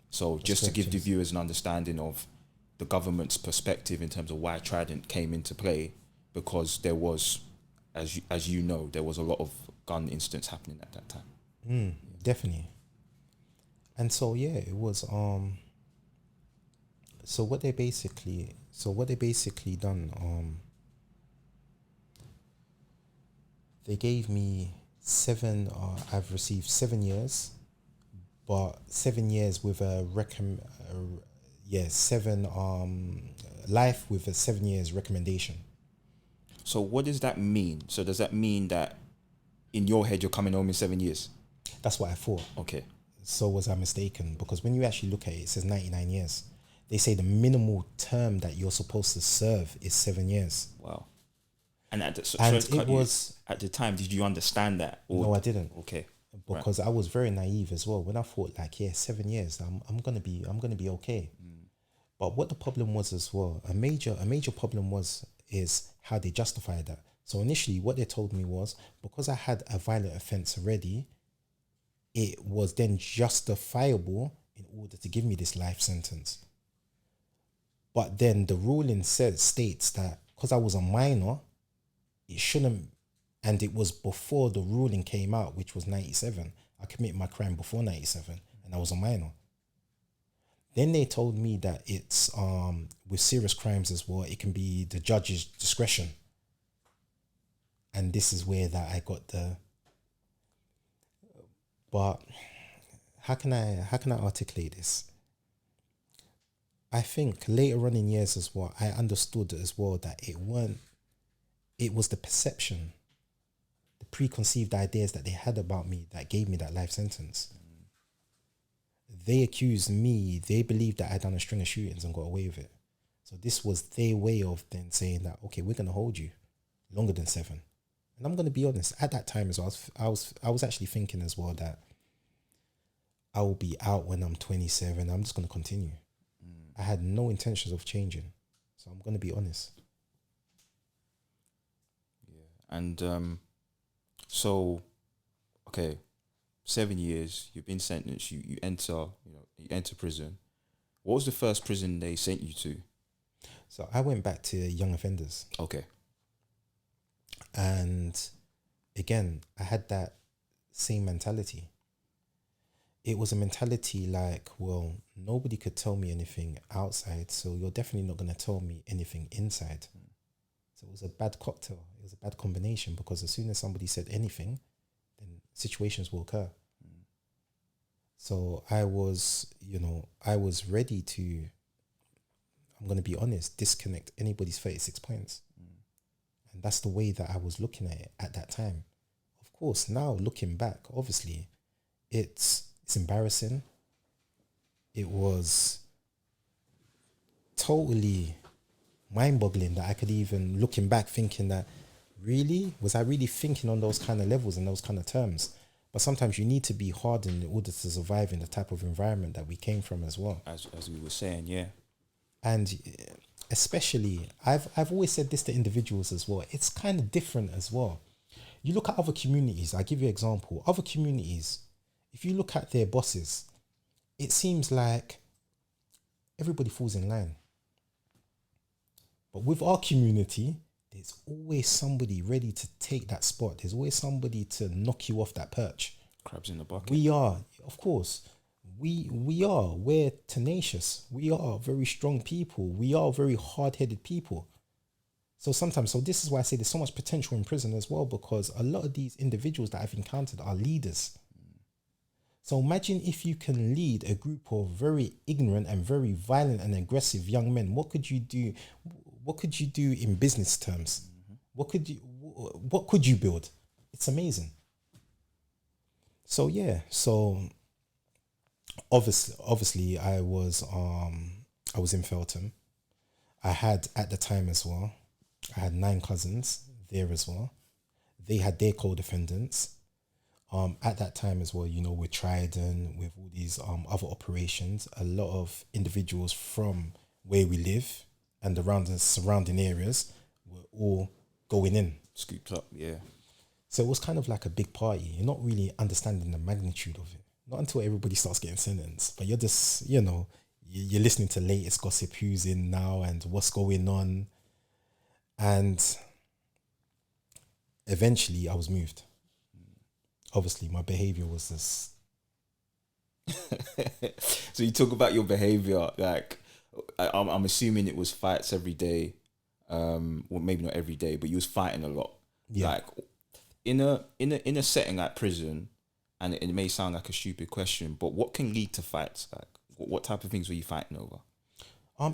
So just to give the viewers an understanding of the government's perspective in terms of why Trident came into play, because there was, as you know, there was a lot of gun incidents happening at that time. Definitely. And so it was so what they basically done, they gave me 7, I've received 7 years, but 7 years with a life with a 7 years recommendation. So what does that mean? So does that mean that in your head you're coming home in 7 years? That's what I thought. Okay. So was I mistaken? Because when you actually look at it, it says 99 years. They say the minimal term that you're supposed to serve is 7 years. Wow. And at the, at the time, did you understand that? Or no, I didn't. Okay. Because I was very naive as well. When I thought like, yeah, 7 years, I'm gonna be okay. But what the problem was as well, a major problem is how they justified that. So initially, what they told me was because I had a violent offence already, it was then justifiable in order to give me this life sentence. But then the ruling states that because I was a minor, it shouldn't, and it was before the ruling came out, which was 97. I committed my crime before 97 and I was a minor. Then they told me that it's with serious crimes as well, it can be the judge's discretion. And this is where that I got the, but how can I articulate this? I think later on in years as well, I understood as well that it was the perception, the preconceived ideas that they had about me that gave me that life sentence. They accused me, they believed that I'd done a string of shootings and got away with it. So this was their way of then saying that, okay, we're going to hold you longer than 7. And I'm going to be honest, at that time as well, I was actually thinking as well that I will be out when I'm 27. I'm just going to continue. I had no intentions of changing. So I'm going to be honest. Yeah. And so, okay, 7 years, you've been sentenced, you enter prison. What was the first prison they sent you to? So I went back to young offenders. Okay. And again, I had that same mentality. It was a mentality like, well, nobody could tell me anything outside, so you're definitely not going to tell me anything inside. So it was a bad cocktail. It was a bad combination because as soon as somebody said anything, then situations will occur. So I was ready to, I'm going to be honest, disconnect anybody's 36 points. And that's the way that I was looking at it at that time. Of course, now looking back, obviously, it's embarrassing. It was totally mind-boggling that I could even, looking back, thinking that, really? Was I really thinking on those kind of levels and those kind of terms? But sometimes you need to be hardened in order to survive in the type of environment that we came from as well. As we were saying, yeah. And especially, I've always said this to individuals as well. It's kind of different as well. You look at other communities. I'll give you an example. Other communities, if you look at their bosses, it seems like everybody falls in line. But with our community, there's always somebody ready to take that spot. There's always somebody to knock you off that perch. Crabs in the bucket. We are, of course. We're tenacious. We are very strong people. We are very hard-headed people. So this is why I say there's so much potential in prison as well, because a lot of these individuals that I've encountered are leaders. So imagine if you can lead a group of very ignorant and very violent and aggressive young men. What could you do? What could you do in business terms? What could you build? It's amazing. So yeah, obviously I was in Feltham. I had at the time as well, I had 9 cousins there as well. They had their co-defendants. At that time as well, with Trident, with all these other operations, a lot of individuals from where we live and around the surrounding areas were all going in. Scooped up, yeah. So it was kind of like a big party. You're not really understanding the magnitude of it. Not until everybody starts getting sentenced. But you're just, you're listening to latest gossip, who's in now and what's going on. And eventually I was moved. Obviously, my behavior was this. So you talk about your behavior, like I'm assuming it was fights every day. Well, maybe not every day, but you was fighting a lot. Yeah. Like in a setting like prison, and it may sound like a stupid question, but what can lead to fights? Like what type of things were you fighting over?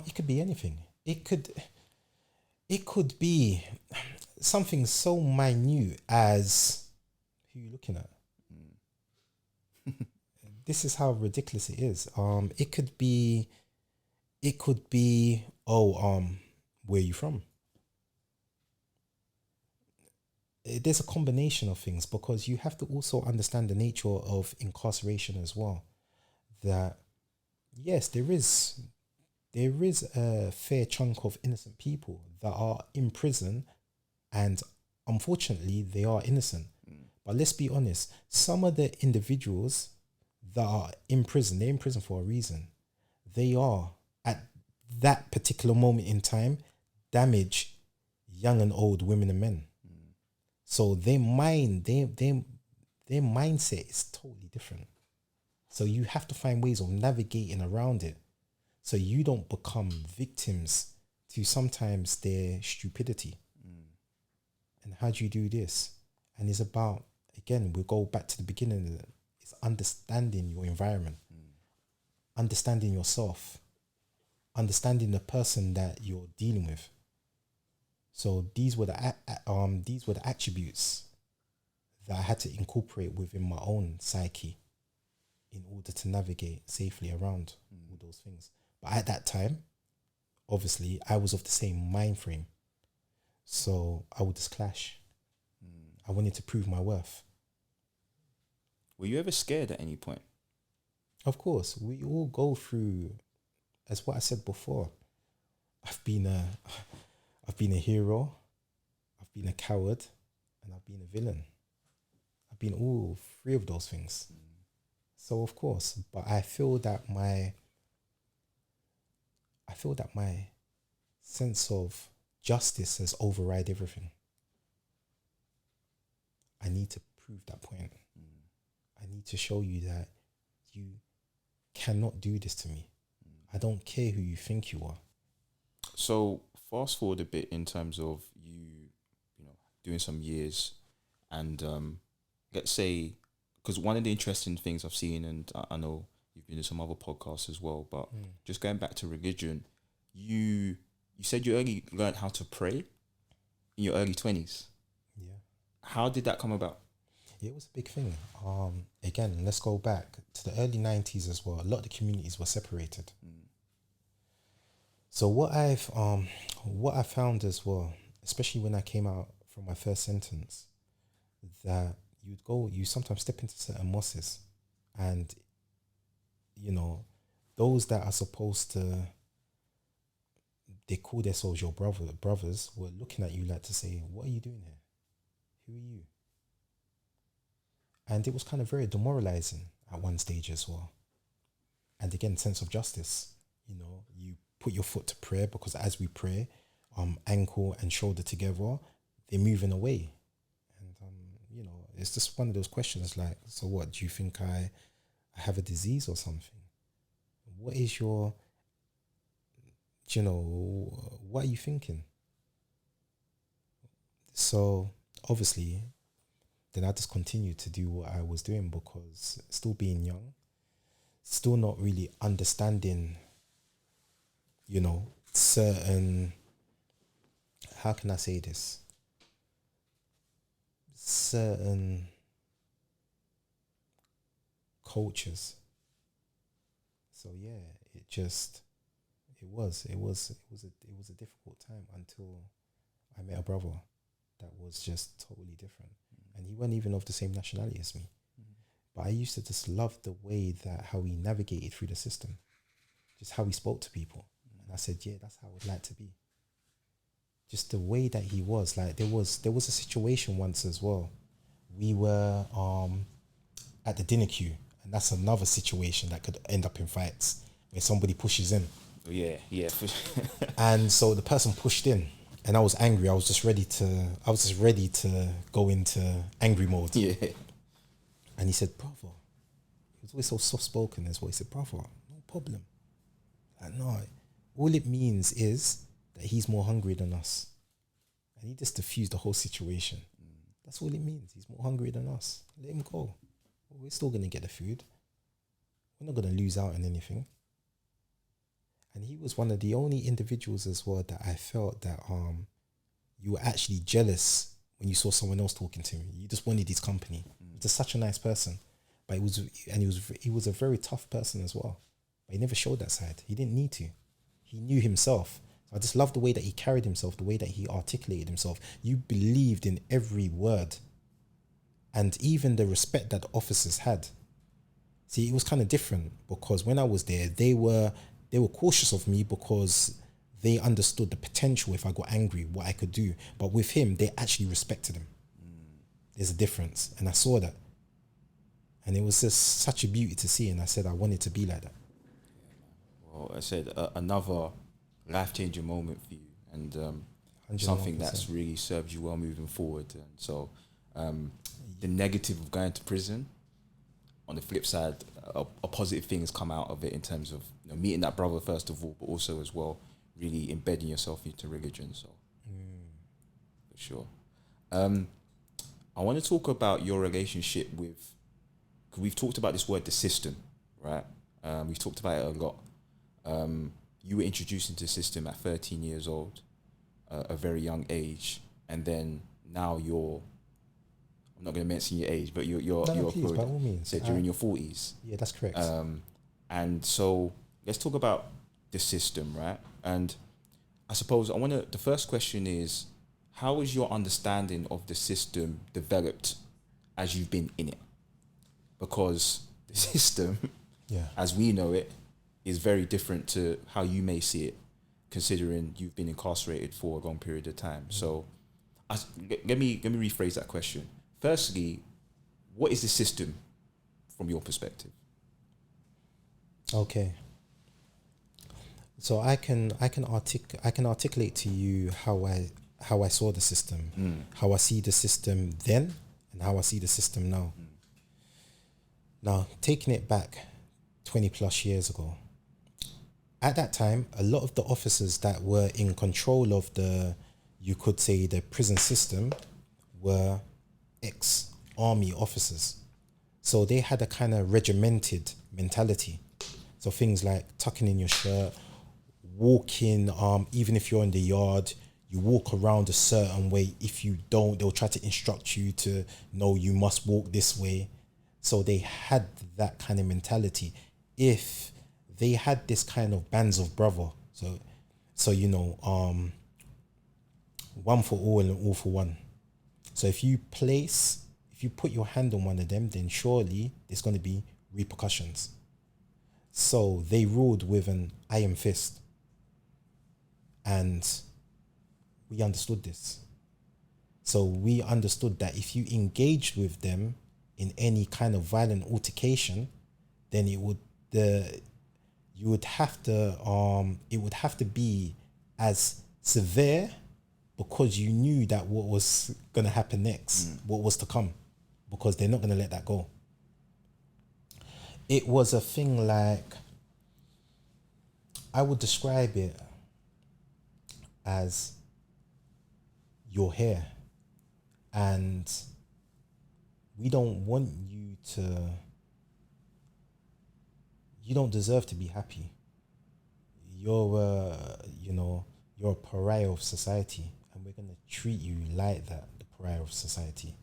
It could be anything. It could be. something so minute as who you looking at. This is how ridiculous it is. It could be, where are you from? There's a combination of things, because you have to also understand the nature of incarceration as well. That yes, there is a fair chunk of innocent people that are in prison, and unfortunately they are innocent. But let's be honest, some of the individuals that are in prison, they're in prison for a reason. They are at that particular moment in time damage young and old women and men. So their mindset is totally different. So you have to find ways of navigating around it, so you don't become victims to sometimes their stupidity. And how do you do this? And it's about, again, we'll go back to the beginning. It's understanding your environment, understanding yourself, understanding the person that you're dealing with. So these were the attributes that I had to incorporate within my own psyche in order to navigate safely around all those things. But at that time, obviously, I was of the same mind frame, so I would just clash. I wanted to prove my worth. Were you ever scared at any point? Of course, we all go through, as what I said before. I've been a hero, I've been a coward, and I've been a villain. I've been all three of those things. So of course, but I feel that my sense of justice has override everything. I need to prove that point. I need to show you that you cannot do this to me. I don't care who you think you are. So fast forward a bit in terms of you know, doing some years, and let's say, because one of the interesting things I've seen, and I know you've been in some other podcasts as well, but just going back to religion, you said you only learned how to pray in your early 20s. Yeah. How did that come about? It was a big thing. Again, let's go back to the early 90s as well. A lot of the communities were separated. So what I found as well, especially when I came out from my first sentence, that you sometimes step into certain mosques, and you know, those that are supposed to, they call themselves your brothers, were looking at you like to say, what are you doing here? Who are you? And it was kind of very demoralizing at one stage as well. And again, sense of justice. You know, you put your foot to prayer, because as we pray, ankle and shoulder together, they're moving away. And, you know, it's just one of those questions like, so what, do you think I have a disease or something? What is your, you know, what are you thinking? So obviously, then I just continued to do what I was doing, because still being young, still not really understanding, you know, certain, how can I say this? Certain cultures. So yeah, it was a difficult time until I met a brother that was just totally different. And he wasn't even of the same nationality as me. But I used to just love the way that how he navigated through the system, just how he spoke to people. And I said, yeah, that's how I would like to be. Just the way that he was. Like there was a situation once as well. We were at the dinner queue, and that's another situation that could end up in fights where somebody pushes in. Yeah. And so the person pushed in, and I was angry. I was just ready to go into angry mode. Yeah. And he said, brother, he was always so soft spoken as well. He said, brother, no problem. Like, no, all it means is that he's more hungry than us. And he just diffused the whole situation. That's all it means. He's more hungry than us. Let him go. We're still going to get the food. We're not going to lose out on anything. And he was one of the only individuals as well that I felt that you were actually jealous when you saw someone else talking to him. You just wanted his company. He's just such a nice person, but he was a very tough person as well. But he never showed that side. He didn't need to. He knew himself. So I just love the way that he carried himself, the way that he articulated himself. You believed in every word, and even the respect that the officers had. See, it was kind of different because when I was there, they were cautious of me because they understood the potential if I got angry, what I could do. But with him, they actually respected him. There's a difference. And I saw that. And it was just such a beauty to see. And I said, I wanted to be like that. Well, I said another life-changing moment for you, and something 101%. that's really served you well moving forward. And so the negative of going to prison, on the flip side, a positive thing has come out of it in terms of meeting that brother first of all, but also as well really embedding yourself into religion. So for sure. I want to talk about your relationship with, because we've talked about this word, the system, right? We've talked about it a lot. You were introduced into the system at 13 years old, a very young age, and then now you're, I'm not going to mention your age, but you're please, by all means. Said you're in your 40s. Yeah, that's correct. And so let's talk about the system, right? And I suppose the first question is, how is your understanding of the system developed as you've been in it? Because the system, as we know it, is very different to how you may see it, considering you've been incarcerated for a long period of time. So let me rephrase that question. Firstly, what is the system from your perspective? Okay. So I can articulate to you how I saw the system, how I see the system then, and how I see the system now. Now, taking it back 20 plus years ago, at that time, a lot of the officers that were in control of you could say the prison system, were ex-army officers. So they had a kind of regimented mentality. So things like tucking in your shirt, walking, even if you're in the yard, you walk around a certain way. If you don't, they'll try to instruct you to, no, you must walk this way. So they had that kind of mentality. If they had this kind of bands of brother, so one for all and all for one. So if you put your hand on one of them, then surely there's going to be repercussions. So they ruled with an iron fist. And we understood this. So we understood that if you engaged with them in any kind of violent altercation, then it would have to be as severe, because you knew that what was going to happen next, what was to come, because they're not going to let that go. It was a thing like, I would describe it as your hair, and we don't want you don't deserve to be happy. You're a pariah of society, and we're going to treat you like that, the pariah of society.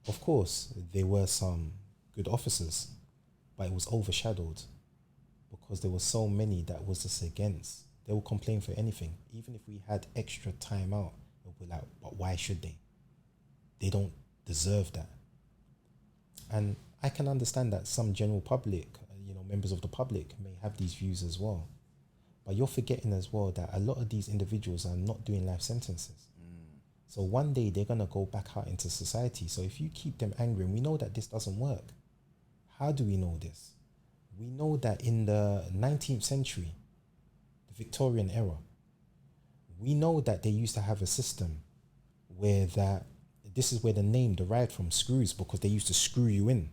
Of course, there were some good officers, but it was overshadowed because there were so many that was just against. They would complain for anything. Even if we had extra time out, they'll be like, but why should they? They don't deserve that. And I can understand that some general public, members of the public may have these views as well. But you're forgetting as well that a lot of these individuals are not doing life sentences. So one day they're going to go back out into society. So if you keep them angry, and we know that this doesn't work. How do we know this? We know that in the 19th century, the Victorian era, we know that they used to have a system where this is where the name derived from, screws, because they used to screw you in.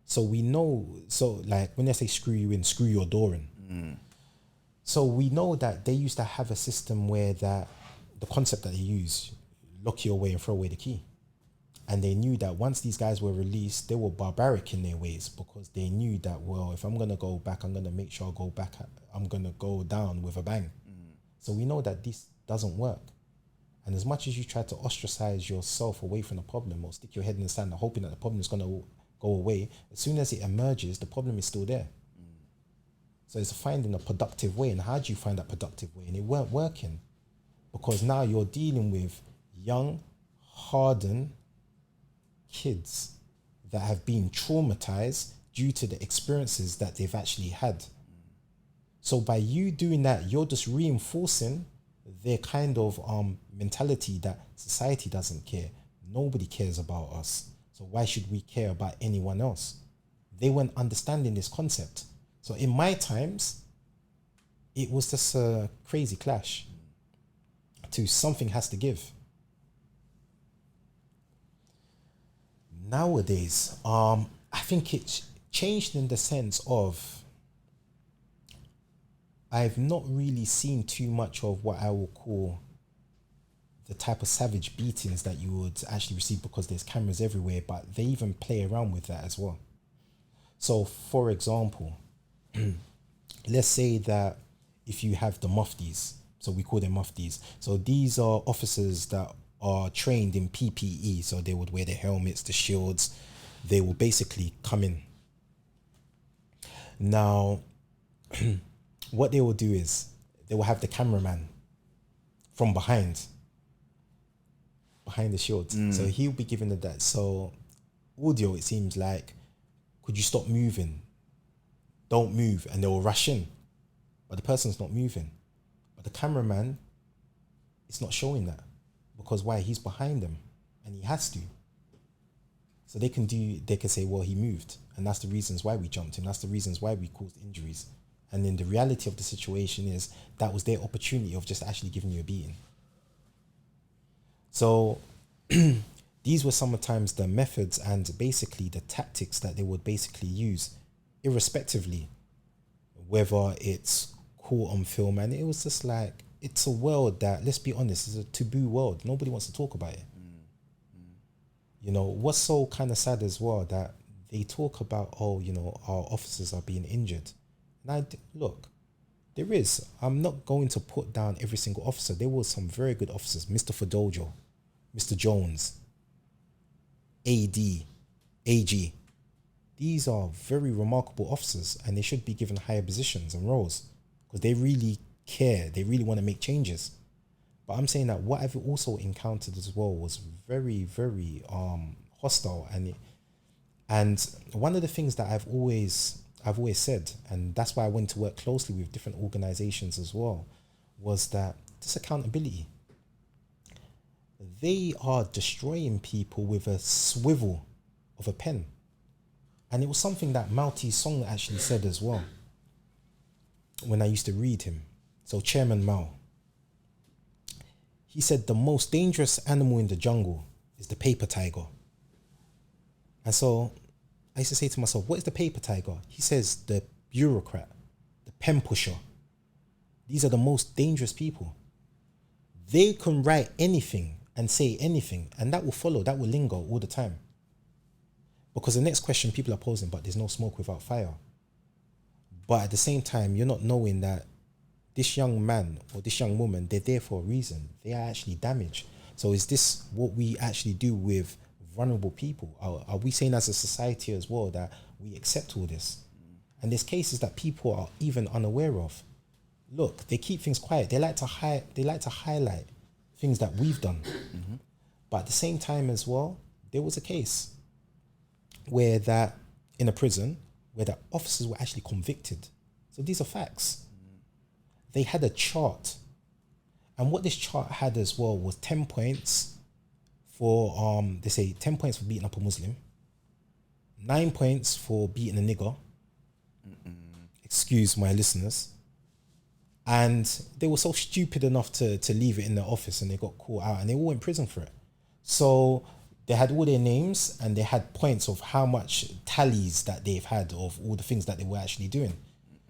So we know, like when they say screw you in, screw your door in. So we know that they used to have a system where the concept that they use, lock you away and throw away the key. And they knew that once these guys were released, they were barbaric in their ways, because they knew that, well, if I'm going to go back, I'm going to make sure I go back, I'm going to go down with a bang. So we know that this doesn't work. And as much as you try to ostracize yourself away from the problem or stick your head in the sand hoping that the problem is going to go away, as soon as it emerges, the problem is still there. So it's finding a productive way. And how do you find that productive way? And it weren't working, because now you're dealing with young, hardened kids that have been traumatized due to the experiences that they've actually had. So by you doing that, you're just reinforcing their kind of mentality that society doesn't care. Nobody cares about us. So why should we care about anyone else? They weren't understanding this concept. So in my times, it was just a crazy clash to something has to give. Nowadays, I think it's changed in the sense of I've not really seen too much of what I will call the type of savage beatings that you would actually receive, because there's cameras everywhere, but they even play around with that as well. So for example, let's say that if you have the muftis, so we call them muftis. So these are officers that are trained in PPE. So they would wear the helmets, the shields. They will basically come in. Now, what they will do is they will have the cameraman from behind the shields. So he'll be giving it that. So audio, it seems like, could you stop moving? Don't move. And they will rush in. But the person's not moving. But the cameraman, it's not showing that. Because why? He's behind them. And he has to. So they can say, well, he moved. And that's the reasons why we jumped him. That's the reasons why we caused injuries. And then the reality of the situation is that was their opportunity of just actually giving you a beating. So these were sometimes the methods and basically the tactics that they would basically use, irrespectively whether it's caught on film. And it was just like, it's a world that, let's be honest, is a taboo world. Nobody wants to talk about it. You know, what's so kind of sad as well, that they talk about, oh, you know, our officers are being injured. And look, there is. I'm not going to put down every single officer. There were some very good officers. Mr. Fadojo, Mr. Jones, AD, AG. These are very remarkable officers, and they should be given higher positions and roles because they really care. They really want to make changes. But I'm saying that what I've also encountered as well was very, very hostile. And one of the things that I've always said, and that's why I went to work closely with different organizations as well, was that this accountability. They are destroying people with a swivel of a pen. And it was something that Mauti Song actually said as well when I used to read him. So Chairman Mao, he said the most dangerous animal in the jungle is the paper tiger. And so I used to say to myself, what is the paper tiger? He says the bureaucrat, the pen pusher. These are the most dangerous people. They can write anything and say anything, and that will follow, that will linger all the time. Because the next question people are posing, but there's no smoke without fire. But at the same time, you're not knowing that this young man or this young woman, they're there for a reason. They are actually damaged. So is this what we actually do with vulnerable people? Are we saying as a society as well that we accept all this? And there's cases that people are even unaware of. Look, they keep things quiet. They like to highlight things that we've done. Mm-hmm. But at the same time as well, there was a case where that in a prison where the officers were actually convicted. So these are facts. They had a chart. And what this chart had as well was 10 points for, they say 10 points for beating up a Muslim, 9 points for beating a nigger. Excuse my listeners. And they were so stupid enough to leave it in their office, and they got caught out and they all went in prison for it. So they had all their names and they had points of how much tallies that they've had of all the things that they were actually doing.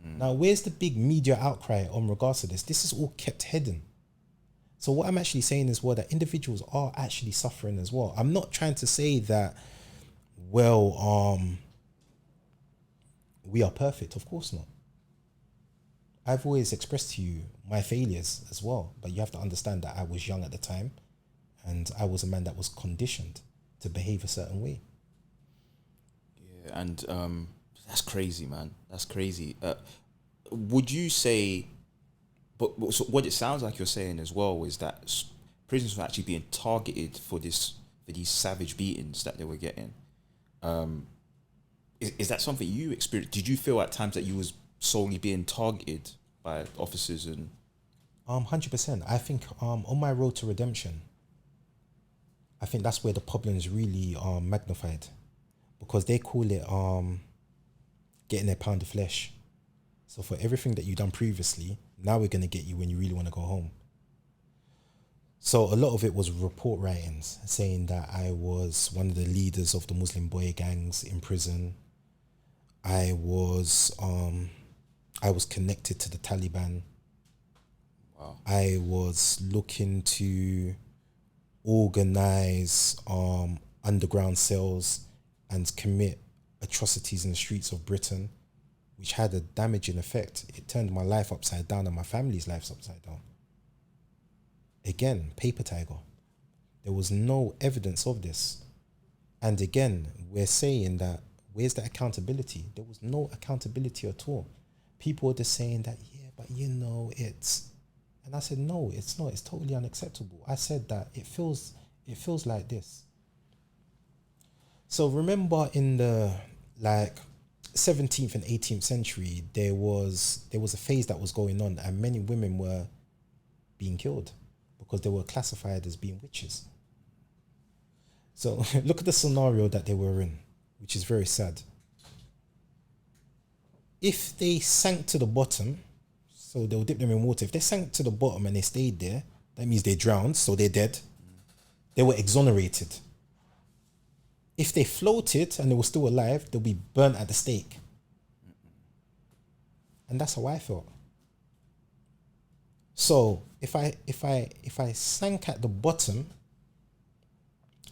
Now, where's the big media outcry on regards to this? This is all kept hidden. So what I'm actually saying is, well, that individuals are actually suffering as well. I'm not trying to say that, well, we are perfect. Of course not. I've always expressed to you my failures as well, but you have to understand that I was young at the time and I was a man that was conditioned to behave a certain way. Yeah, and that's crazy, man. That's crazy. Would you say? But so what it sounds like you're saying as well is that prisons were actually being targeted for these savage beatings that they were getting. Is that something you experienced? Did you feel at times that you was solely being targeted by officers and? 100%. I think on my road to redemption, I think that's where the problems really magnified, because they call it getting their pound of flesh. So for everything that you've done previously, now we're going to get you when you really want to go home. So a lot of it was report writings saying that I was one of the leaders of the Muslim boy gangs in prison. I was connected to the Taliban. Wow. I was looking to organize underground cells and commit atrocities in the streets of Britain, which had a damaging effect. It turned my life upside down and my family's lives upside down. Again, paper tiger. There was no evidence of this. And again, we're saying that, where's the accountability? There was no accountability at all. People were just saying that, yeah, but it's... And I said, no, it's not. It's totally unacceptable. I said that it feels like this. So remember in the 17th and 18th century, there was a phase that was going on, and many women were being killed because they were classified as being witches. So look at the scenario that they were in, which is very sad. If they sank to the bottom, so they'll dip them in water. If they sank to the bottom and they stayed there, that means they drowned, so they're dead. They were exonerated. If they floated and they were still alive, they'll be burnt at the stake. And that's how I felt. So if I sank at the bottom,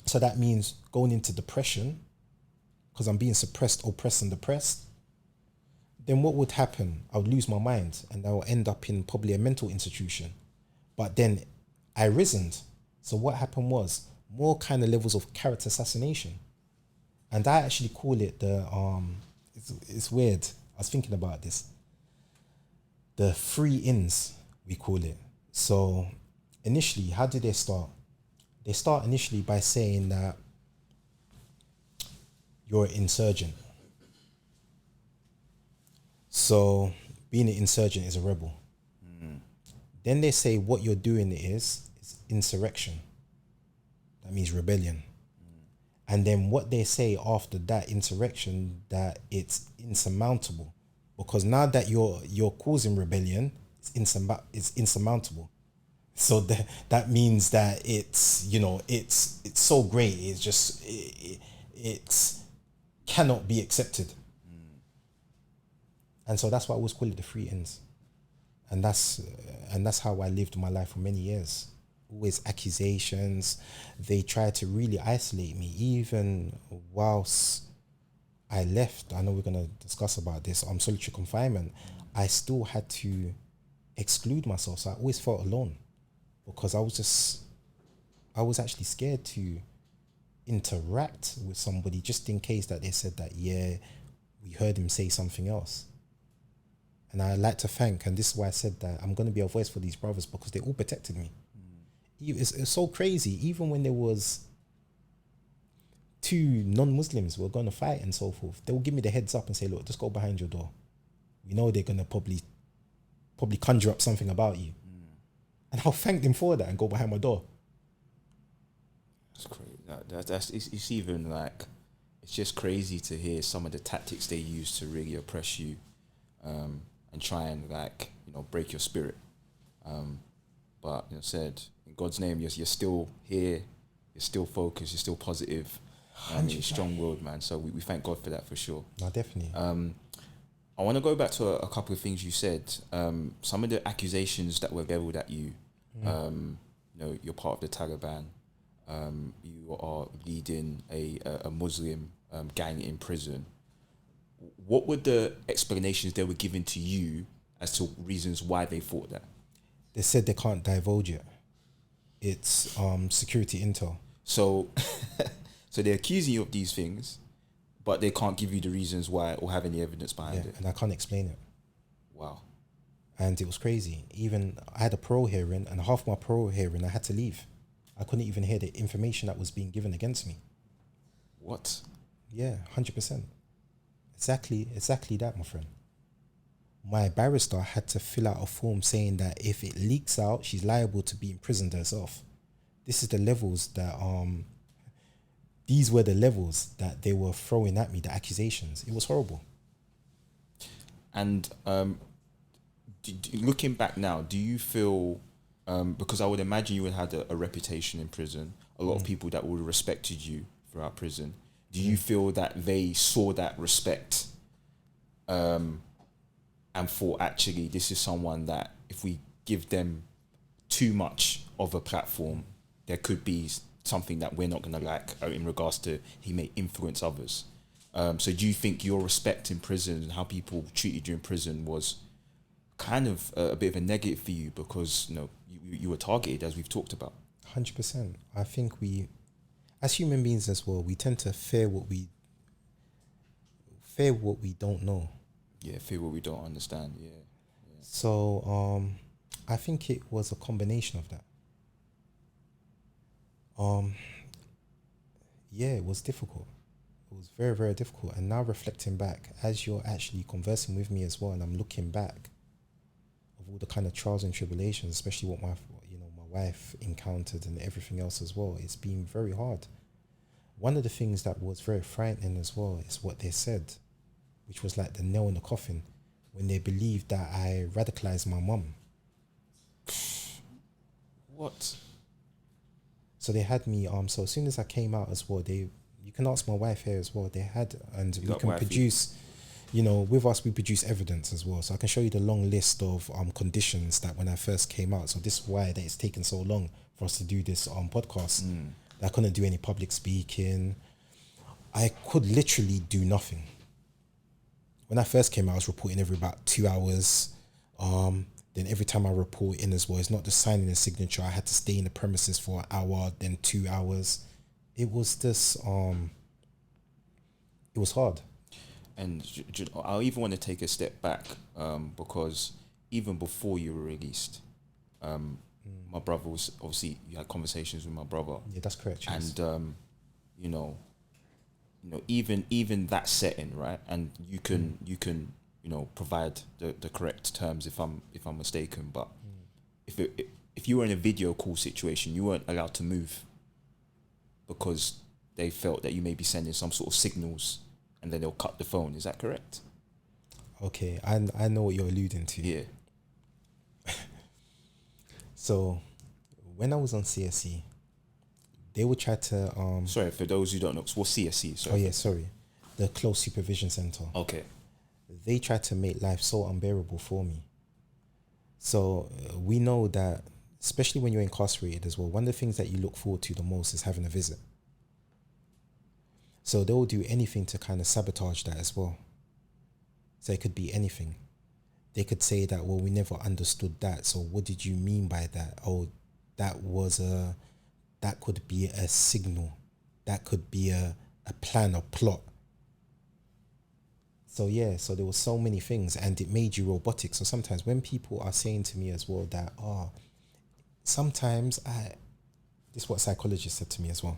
so that means going into depression, because I'm being suppressed, oppressed, and depressed, then what would happen? I would lose my mind and I will end up in probably a mental institution. But then I risen. So what happened was more kind of levels of character assassination. And I actually call it it's weird. I was thinking about this. The 3 ins, we call it. So initially, how did they start? They start initially by saying that you're an insurgent. So being an insurgent is a rebel. Then they say what you're doing is insurrection. That means rebellion. And then what they say after that insurrection, that it's insurmountable, because now that you're causing rebellion, it's insurmountable. So that means that it's so great. It's just it cannot be accepted. And so that's why I always call it the 3 ends. And that's how I lived my life for many years. Always accusations. They tried to really isolate me, even whilst I left. I know we're going to discuss about this. Solitary confinement. I still had to exclude myself. So I always felt alone, because I was actually scared to interact with somebody, just in case that they said that, yeah, we heard him say something else. And I like to thank, and this is why I said that I'm going to be a voice for these brothers, because they all protected me. It's so crazy. Even when there was 2 non-Muslims who were going to fight and so forth, they will give me the heads up and say, look, just go behind your door. We know they're going to probably conjure up something about you. And I'll thank them for that and go behind my door. That's crazy. It's even like, it's just crazy to hear some of the tactics they use to really oppress you, and try and break your spirit. But said, in God's name, you're still here, you're still focused, you're still positive, you're strong-willed, man. So we thank God for that, for sure. No, definitely. I want to go back to a couple of things you said. Some of the accusations that were leveled at you. You're part of the Taliban. You are leading a Muslim gang in prison. What were the explanations they were giving to you as to reasons why they thought that? They said they can't divulge it. It's security intel. So, so they're accusing you of these things, but they can't give you the reasons why or have any evidence behind Yeah, it. and I can't explain it. Wow. And it was crazy. Even I had a parole hearing, and half my parole hearing I had to leave. I couldn't even hear the information that was being given against me. What? Yeah, 100%. Exactly that, my friend. My barrister had to fill out a form saying that if it leaks out, she's liable to be imprisoned herself. This is the levels that these were the levels that they were throwing at me, the accusations. It was horrible. And looking back now, do you feel, because I would imagine you would have had a reputation in prison, a lot of people that would have respected you throughout prison. Do you feel that they saw that respect and thought, actually, this is someone that if we give them too much of a platform, there could be something that we're not going to like in regards to he may influence others? So do you think your respect in prison and how people treated you in prison was kind of a bit of a negative for you because you were targeted, as we've talked about? 100%. I think we, as human beings as well, we tend to fear what we don't know. Yeah, fear what we don't understand. Yeah. So I think it was a combination of that. Yeah, it was difficult. It was very, very difficult. And now reflecting back, as you're actually conversing with me as well, and I'm looking back of all the kind of trials and tribulations, especially what my wife encountered and everything else as well, it's been very hard. One of the things that was very frightening as well is what they said, which was like the nail in the coffin, when they believed that I radicalized my mum. What? So they had me, so as soon as I came out as well, you can ask my wife here as well, they had, and we can produce, with us, we produce evidence as well. So I can show you the long list of conditions that when I first came out. So this is why that it's taken so long for us to do this podcast. I couldn't do any public speaking. I could literally do nothing. When I first came out, I was reporting every about 2 hours. Then every time I report in as well, it's not just signing a signature. I had to stay in the premises for an hour, then 2 hours. It was this, it was hard. And I even want to take a step back because even before you were released, my brother was obviously, you had conversations with my brother. Yeah, that's correct. Yes. And even that setting, right? And you can provide the correct terms if I'm mistaken, but if you were in a video call situation, you weren't allowed to move because they felt that you may be sending some sort of signals, and then they'll cut the phone. Is that correct? Okay, I know what you're alluding to. Yeah. So when I was on CSE, they would try to Sorry, for those who don't know, what's CSE? Sorry. The Close Supervision Center. Okay. They tried to make life so unbearable for me. So we know that, especially when you're incarcerated as well, one of the things that you look forward to the most is having a visit. So they will do anything to kind of sabotage that as well. So it could be anything. They could say that, well, we never understood that. So what did you mean by that? Oh, that could be a signal. That could be a plan or plot. So yeah, so there were so many things, and it made you robotic. So sometimes when people are saying to me as well that, sometimes this is what psychologists said to me as well.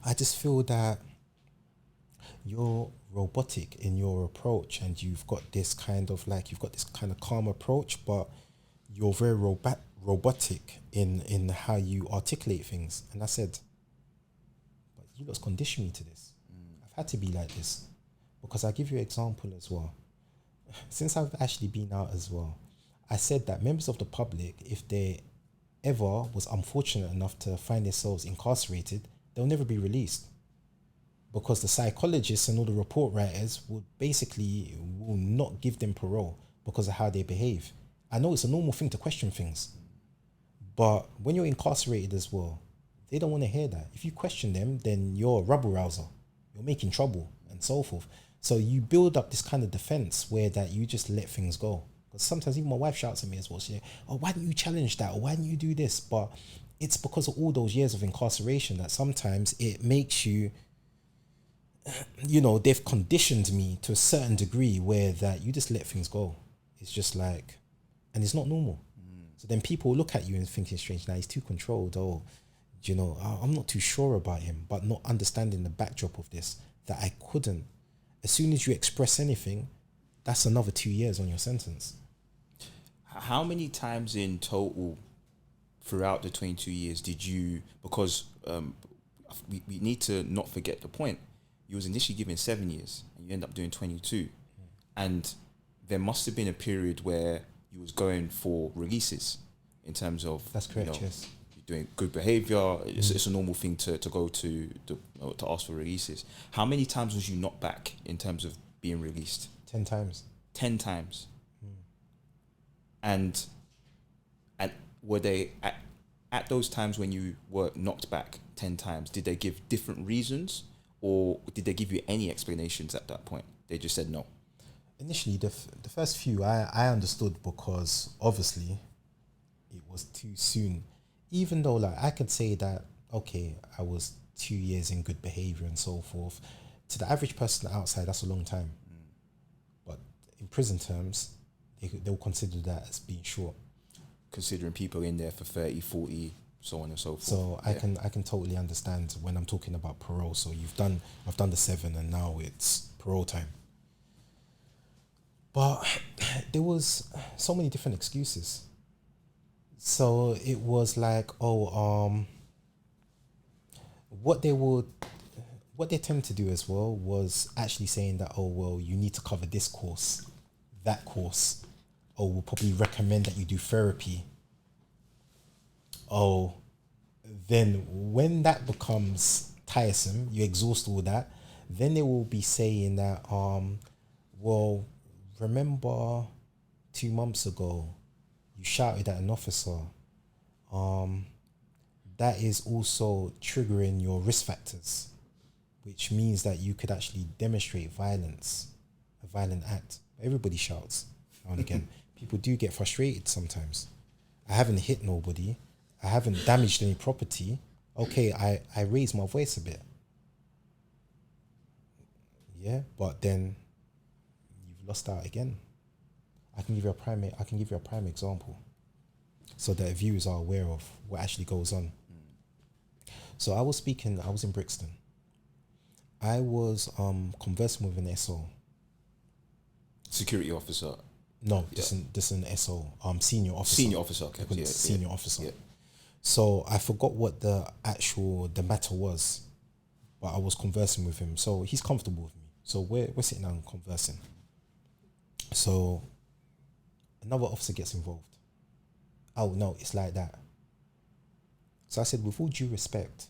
I just feel that you're robotic in your approach, and you've got this kind of calm approach, but you're very robotic in how you articulate things. And I said, but you guys condition me to this. I've had to be like this. Because I'll give you an example as well. Since I've actually been out as well, I said that members of the public, if they ever was unfortunate enough to find themselves incarcerated, they'll never be released. Because the psychologists and all the report writers will not give them parole because of how they behave. I know it's a normal thing to question things, but when you're incarcerated as well, they don't want to hear that. If you question them, then you're a rabble rouser. You're making trouble and so forth. So you build up this kind of defense where that you just let things go. Because sometimes even my wife shouts at me as well. She's like, oh, why didn't you challenge that? Or why didn't you do this? But it's because of all those years of incarceration that sometimes it makes you, they've conditioned me to a certain degree where that you just let things go. It's just like, and it's not normal. So then people look at you and thinking strange, now he's too controlled. Oh, I'm not too sure about him, but not understanding the backdrop of this, that I couldn't. As soon as you express anything, that's another 2 years on your sentence. How many times in total throughout the 22 years did you, because we need to not forget the point, you was initially given 7 years and you end up doing 22. And there must have been a period where you was going for releases in terms of... That's correct, yes. Doing good behavior. It's a normal thing to go to ask for releases. How many times was you knocked back in terms of being released? 10 times. 10 times. And were they at those times when you were knocked back 10 times, did they give different reasons, or did they give you any explanations at that point? They just said no. Initially, the first few I understood, because obviously it was too soon. Even though, like, I could say that, okay, I was 2 years in good behavior and so forth. To the average person outside, that's a long time. But in prison terms, they'll consider that as being short. Considering people in there for 30, 40, so on and so forth. So yeah. I can totally understand when I'm talking about parole. So I've done the 7 and now it's parole time. But there was so many different excuses. So it was like, what they tend to do as well was actually saying that, you need to cover this course, that course. Oh, we'll probably recommend that you do therapy. Oh, then when that becomes tiresome, you exhaust all that, then they will be saying that, remember 2 months ago, you shouted at an officer. That is also triggering your risk factors, which means that you could actually demonstrate violence, a violent act. Everybody shouts now and again. People do get frustrated sometimes. I haven't hit nobody. I haven't damaged any property. Okay, I raised my voice a bit. Yeah, but then you've lost out again. I can give you a prime example, so that viewers are aware of what actually goes on. So I was in Brixton. I was conversing with an SO. Security officer? No, this an SO, senior officer. Senior officer, okay. Yeah, senior officer. Yeah. So I forgot what the matter was, but I was conversing with him. So he's comfortable with me. So we're sitting down conversing. So another officer gets involved. Oh no, it's like that. So I said, with all due respect,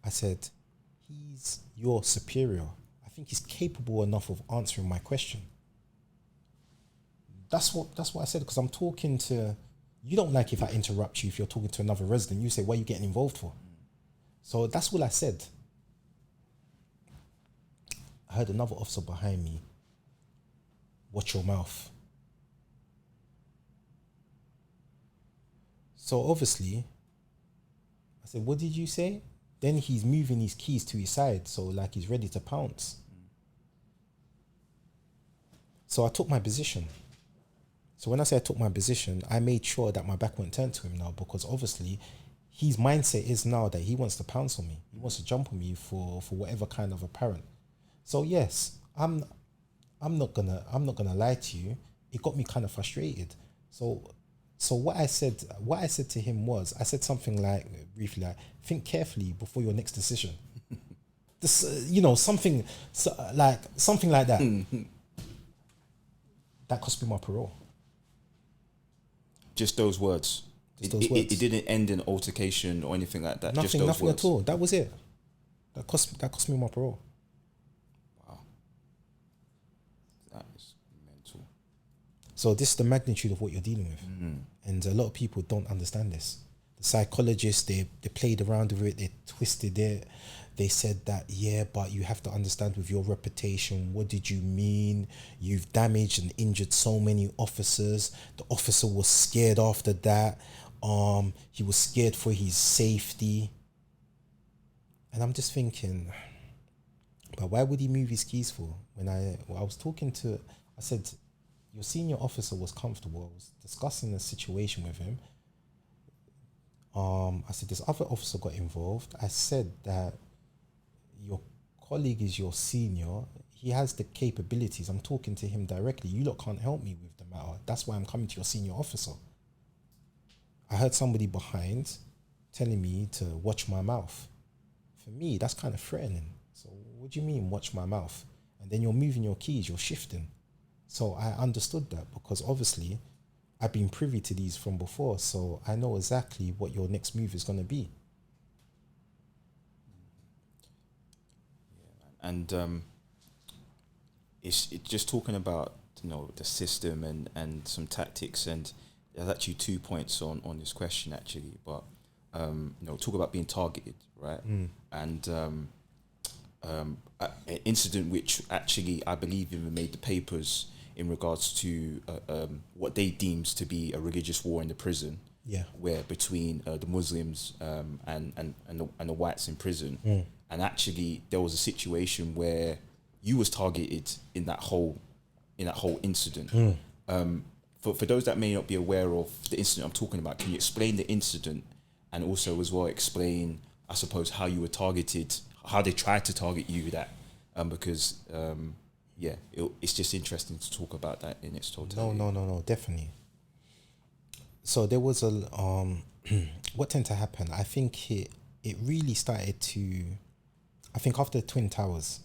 I said, he's your superior. I think he's capable enough of answering my question. That's what I said, because I'm talking to, you don't like if I interrupt you if you're talking to another resident. You say, what are you getting involved for? So that's all I said. I heard another officer behind me, watch your mouth. So obviously, I said, what did you say? Then he's moving his keys to his side, so like he's ready to pounce. So I took my position. So when I say I took my position, I made sure that my back wasn't turned to him now, because obviously his mindset is now that he wants to pounce on me. He wants to jump on me for whatever kind of apparent. So yes, I'm not gonna lie to you. It got me kind of frustrated. So what I said to him was, I said something like, briefly, like, think carefully before your next decision. This, something like that. That cost me my parole. Just those words. It didn't end in altercation or anything like that. Nothing words. At all. That was it. That cost me my parole. Wow. That is mental. So this is the magnitude of what you're dealing with. And a lot of people don't understand this. The psychologists, they played around with it, they twisted it. They said that, yeah, but you have to understand with your reputation, what did you mean? You've damaged and injured so many officers. The officer was scared after that. He was scared for his safety. And I'm just thinking, but why would he move his keys for? When I was talking to, I said, your senior officer was comfortable. I was discussing the situation with him. I said, this other officer got involved. I said that your colleague is your senior. He has the capabilities. I'm talking to him directly. You lot can't help me with the matter. That's why I'm coming to your senior officer. I heard somebody behind telling me to watch my mouth. For me, that's kind of threatening. So what do you mean, watch my mouth? And then you're moving your keys, you're shifting. So I understood that because obviously I've been privy to these from before. So I know exactly what your next move is going to be. And it's just talking about, you know, the system and some tactics, and there's actually 2 points on this question actually, but you know, talk about being targeted, right? And an incident which actually I believe even made the papers in regards to what they deemed to be a religious war in the prison, where between the Muslims and the whites in prison, and actually there was a situation where you was targeted in that whole incident. For those that may not be aware of the incident I'm talking about, can you explain the incident and also as well explain, I suppose, how you were targeted, how they tried to target you, that because it's just interesting to talk about that in its totality. No, definitely. So there was a what tended to happen, I think it really started to, I think after the Twin Towers,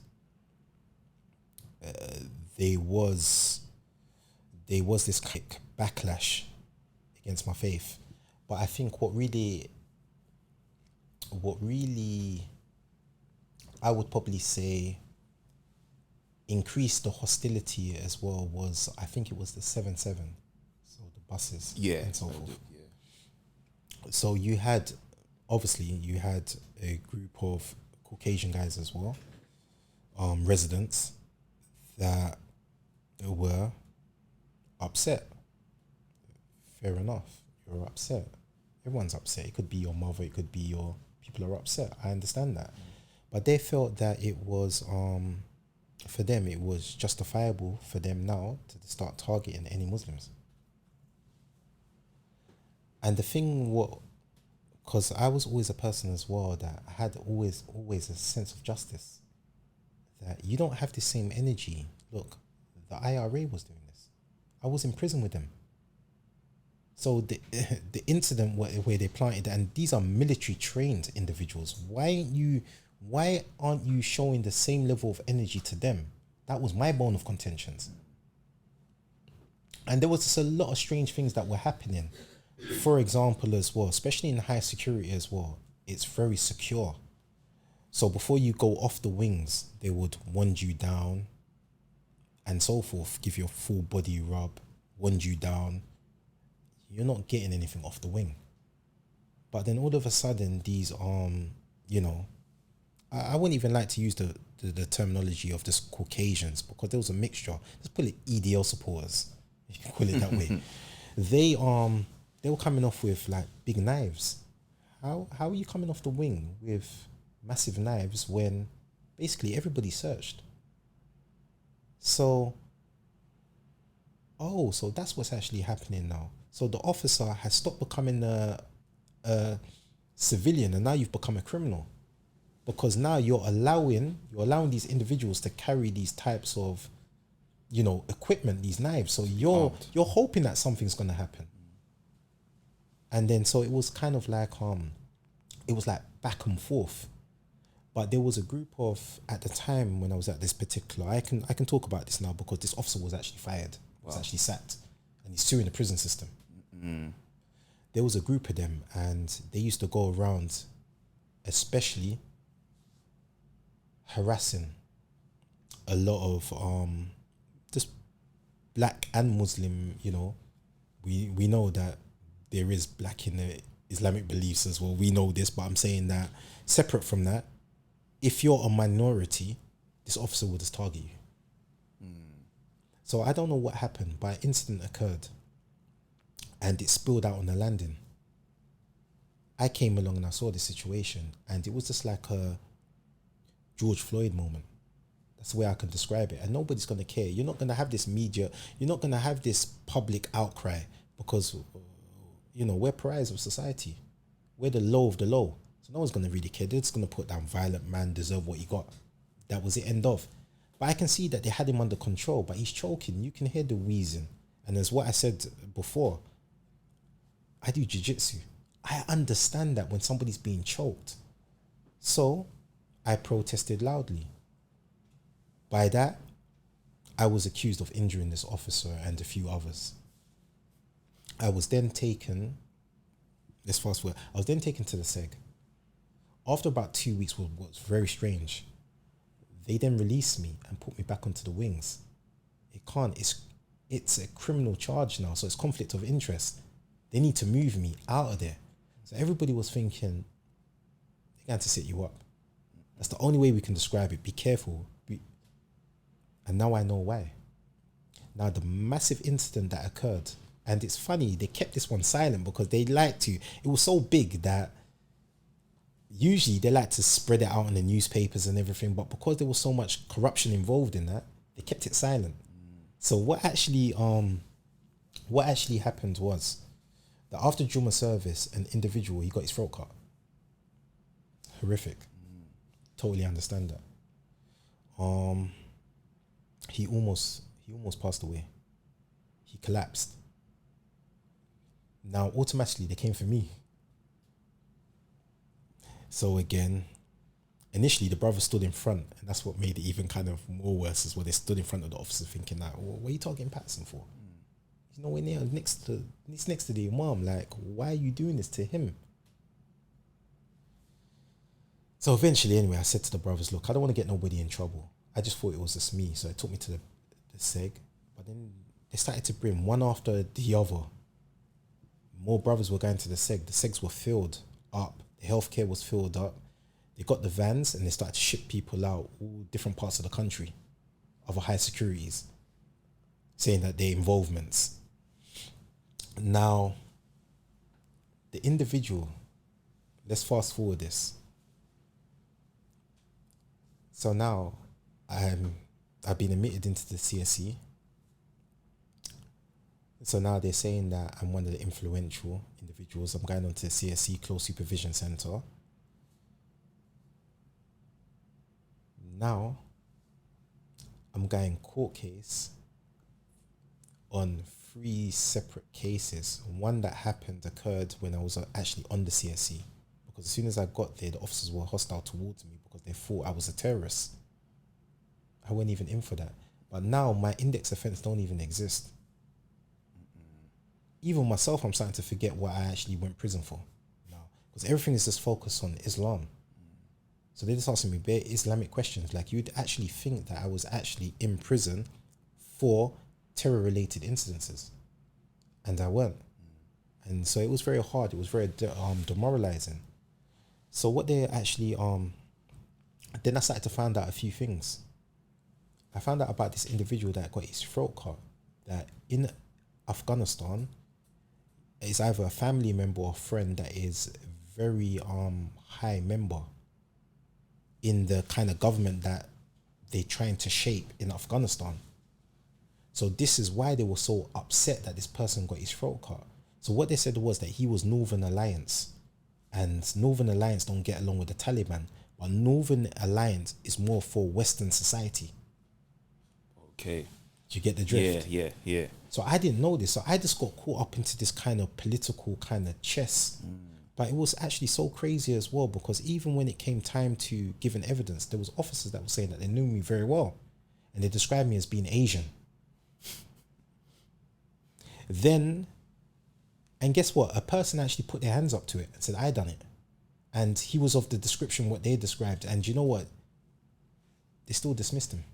there was this backlash against my faith. But I think what really I would probably say increased the hostility as well was, I think it was the 7-7, so the buses and so forth. So you had a group of Caucasian guys as well, residents that were upset. Fair enough, you're upset. Everyone's upset. It could be your mother, it could be your people are upset. I understand that. But they felt that it was, for them, it was justifiable for them now to start targeting any Muslims. And the thing, because I was always a person as well that had always a sense of justice, that you don't have the same energy. Look, the IRA was doing this. I was in prison with them. So the incident where they planted, and these are military trained individuals. Why aren't you showing the same level of energy to them? That was my bone of contentions. And there was just a lot of strange things that were happening. For example, as well, especially in high security as well, it's very secure. So before you go off the wings, they would wand you down and so forth, give you a full body rub, wand you down. You're not getting anything off the wing. But then all of a sudden, these I wouldn't even like to use the terminology of this Caucasians, because there was a mixture. Let's put it EDL supporters, if you can call it that way. They were coming off with like big knives. How are you coming off the wing with massive knives when basically everybody searched? So that's what's actually happening now. So the officer has stopped becoming a civilian, and now you've become a criminal, because now you're allowing these individuals to carry these types of, equipment, these knives. So you're hoping that something's going to happen. And then so it was kind of like it was like back and forth. But there was a group of, at the time when I was at this particular, I can talk about this now because this officer was actually fired, was actually sacked, and he's suing the prison system. There was a group of them, and they used to go around, especially harassing a lot of just black and Muslim. We know that there is black in the Islamic beliefs as well. We know this, but I'm saying that separate from that, if you're a minority, this officer will just target you. So I don't know what happened, but an incident occurred and it spilled out on the landing. I came along and I saw the situation, and it was just like a George Floyd moment. That's the way I can describe it. And nobody's going to care. You're not going to have this media. You're not going to have this public outcry because, we're pariahs of society. We're the low of the low. So no one's going to really care. They're just going to put down violent man, deserve what he got. That was the end of. But I can see that they had him under control, but he's choking. You can hear the wheezing. And as what I said before, I do jiu-jitsu. I understand that when somebody's being choked. So I protested loudly. By that, I was accused of injuring this officer and a few others. I was then taken, let's fast forward, I was then taken to the SEG. After about 2 weeks, what was very strange, they then released me and put me back onto the wings. It's a criminal charge now, so it's conflict of interest. They need to move me out of there. So everybody was thinking, they're going to set you up. That's the only way we can describe it. Be careful. And now I know why. Now the massive incident that occurred, and it's funny, they kept this one silent because they like to. It was so big that usually they like to spread it out in the newspapers and everything, but because there was so much corruption involved in that, they kept it silent. So what actually happened was that after Juma service, an individual, he got his throat cut. Horrific. Totally understand that. He almost passed away. He collapsed. Now automatically they came for me. So again, initially the brother stood in front, and that's what made it even kind of more worse, is where they stood in front of the officer thinking like, what are you targeting Patterson for? He's nowhere near next to the imam. Like, why are you doing this to him? So eventually, anyway, I said to the brothers, look, I don't want to get nobody in trouble. I just thought it was just me. So it took me to the SEG. But then they started to bring one after the other. More brothers were going to the SEG. The SEGs were filled up. The healthcare was filled up. They got the vans and they started to ship people out all different parts of the country, other high securities, saying that their involvements. Now, the individual, let's fast forward this. So now I've been admitted into the CSE. So now they're saying that I'm one of the influential individuals. I'm going on to the CSE Close Supervision Center. Now I'm going court case on 3 separate cases. One that occurred when I was actually on the CSE. Because as soon as I got there, the officers were hostile towards me because they thought I was a terrorist. I wasn't even in for that. But now my index offense don't even exist. Even myself, I'm starting to forget what I actually went to prison for now. Because everything is just focused on Islam. So they're just asking me bare Islamic questions. Like, you'd actually think that I was actually in prison for terror-related incidences. And I weren't. And so it was very hard. It was very demoralizing. So what they actually, then I started to find out a few things. I found out about this individual that got his throat cut, that in Afghanistan, is either a family member or friend that is very high member in the kind of government that they're trying to shape in Afghanistan. So this is why they were so upset that this person got his throat cut. So what they said was that he was Northern Alliance, and Northern Alliance don't get along with the Taliban, but Northern Alliance is more for Western society. Okay. Do you get the drift? Yeah. So I didn't know this. So I just got caught up into this kind of political kind of chess. But it was actually so crazy as well, because even when it came time to giving evidence, there was officers that were saying that they knew me very well. And they described me as being Asian. Then, and guess what? A person actually put their hands up to it and said, I done it. And he was of the description what they described. And you know what? They still dismissed him.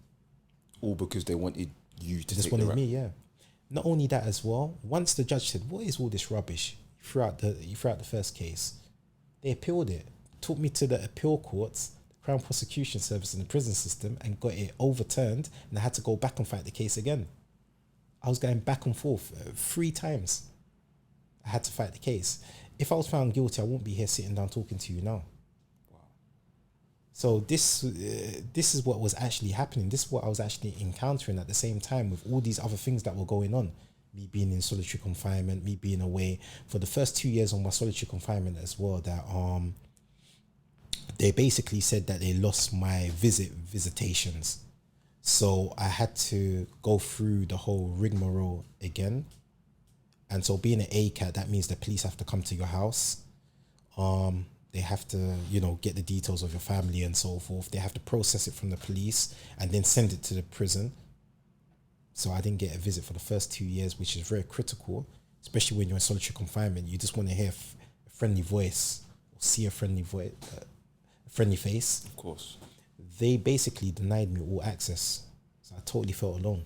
All because they wanted you to just wanted me, yeah. Not only that as well, once the judge said, what is all this rubbish? Throughout the first case, they appealed it, took me to the appeal courts, the Crown Prosecution Service and the prison system, and got it overturned, and I had to go back and fight the case again. I was going back and forth 3 times. I had to fight the case. if I was found guilty, I wouldn't be here sitting down talking to you now. So this is what was actually happening. This is what I was actually encountering at the same time with all these other things that were going on. Me being in solitary confinement, me being away for the first 2 years on my solitary confinement as well. That they basically said that they lost my visitations. So I had to go through the whole rigmarole again. And so being an ACAT, that means the police have to come to your house. They have to, get the details of your family and so forth. They have to process it from the police and then send it to the prison. So I didn't get a visit for the first 2 years, which is very critical, especially when you're in solitary confinement. You just want to hear a friendly voice or see a friendly voice, friendly face. Of course. They basically denied me all access. So I totally felt alone.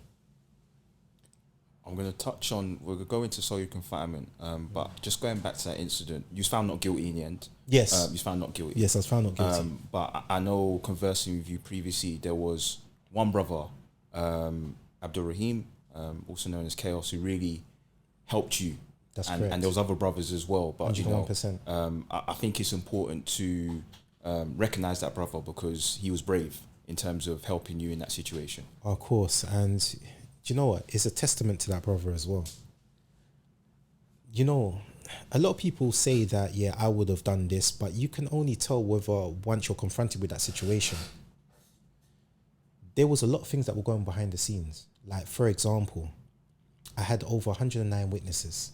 I'm going to touch on, we're going to go into solitary confinement, but just going back to that incident, you was found not guilty in the end. Yes. You was found not guilty. Yes, I was found not guilty. But I know, conversing with you previously, there was one brother, Abdul Rahim, also known as Chaos, who really helped you. That's correct. And there was other brothers as well. But 101%. I think it's important to recognise that brother because he was brave in terms of helping you in that situation. Of course. And do you know what? It's a testament to that brother as well. A lot of people say that, yeah, I would have done this, but you can only tell whether once you're confronted with that situation. There was a lot of things that were going behind the scenes. Like, for example, I had over 109 witnesses.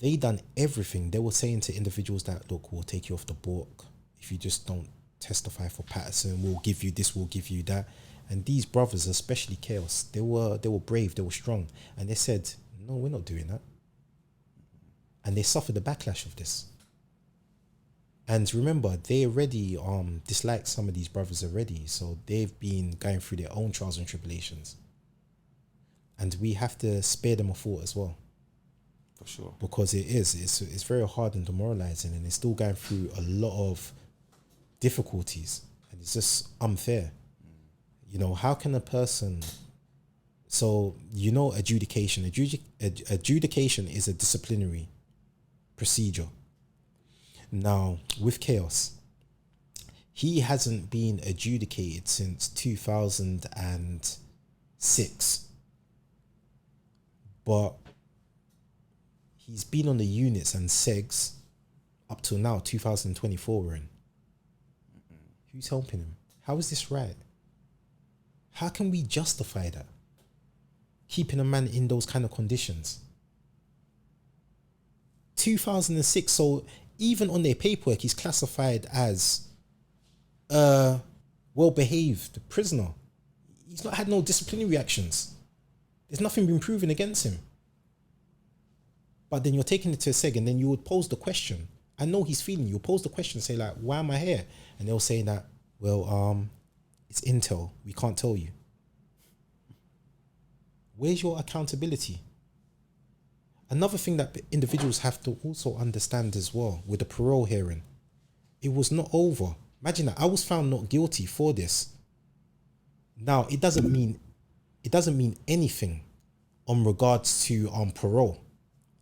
They done everything. They were saying to individuals that, look, we'll take you off the book. If you just don't testify for Patterson, we'll give you this, we'll give you that. And these brothers, especially Chaos, they were brave, they were strong. And they said, no, we're not doing that. And they suffered the backlash of this. And remember, they already disliked some of these brothers already. So they've been going through their own trials and tribulations. And we have to spare them a thought as well. For sure. Because it's very hard and demoralizing, and they're still going through a lot of difficulties. And it's just unfair. How can a person... So, adjudication. Adjudication is a disciplinary procedure. Now, with Chaos, he hasn't been adjudicated since 2006. But he's been on the units and SEGs up till now, 2024 we're in. Who's helping him? How is this right? How can we justify that? Keeping a man in those kind of conditions. 2006, so even on their paperwork, he's classified as a well-behaved prisoner. He's not had no disciplinary actions. There's nothing been proven against him. But then you're taking it to a SEG, and then you would pose the question. I know he's feeling. You'll pose the question, say like, why am I here? And they'll say that, well, it's intel. We can't tell you. Where's your accountability? Another thing that individuals have to also understand as well with the parole hearing, it was not over. Imagine that I was found not guilty for this. Now, it doesn't mean anything on regards to parole.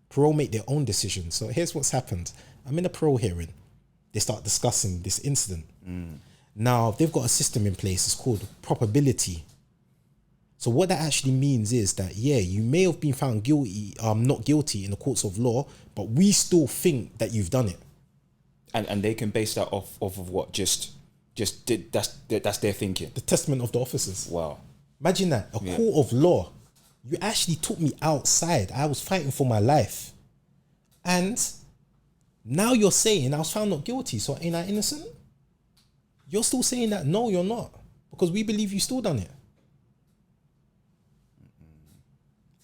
Parole make their own decisions. So here's what's happened. I'm in a parole hearing. They start discussing this incident. Now, they've got a system in place. It's called probability. So what that actually means is that, yeah, you may have been found guilty, not guilty in the courts of law, but we still think that you've done it. And they can base that off of what? Just that's their thinking. The testament of the officers. Wow. Imagine that, a court of law. You actually took me outside. I was fighting for my life. And now you're saying I was found not guilty, so ain't I innocent? You're still saying that, no, you're not. Because we believe you still done it.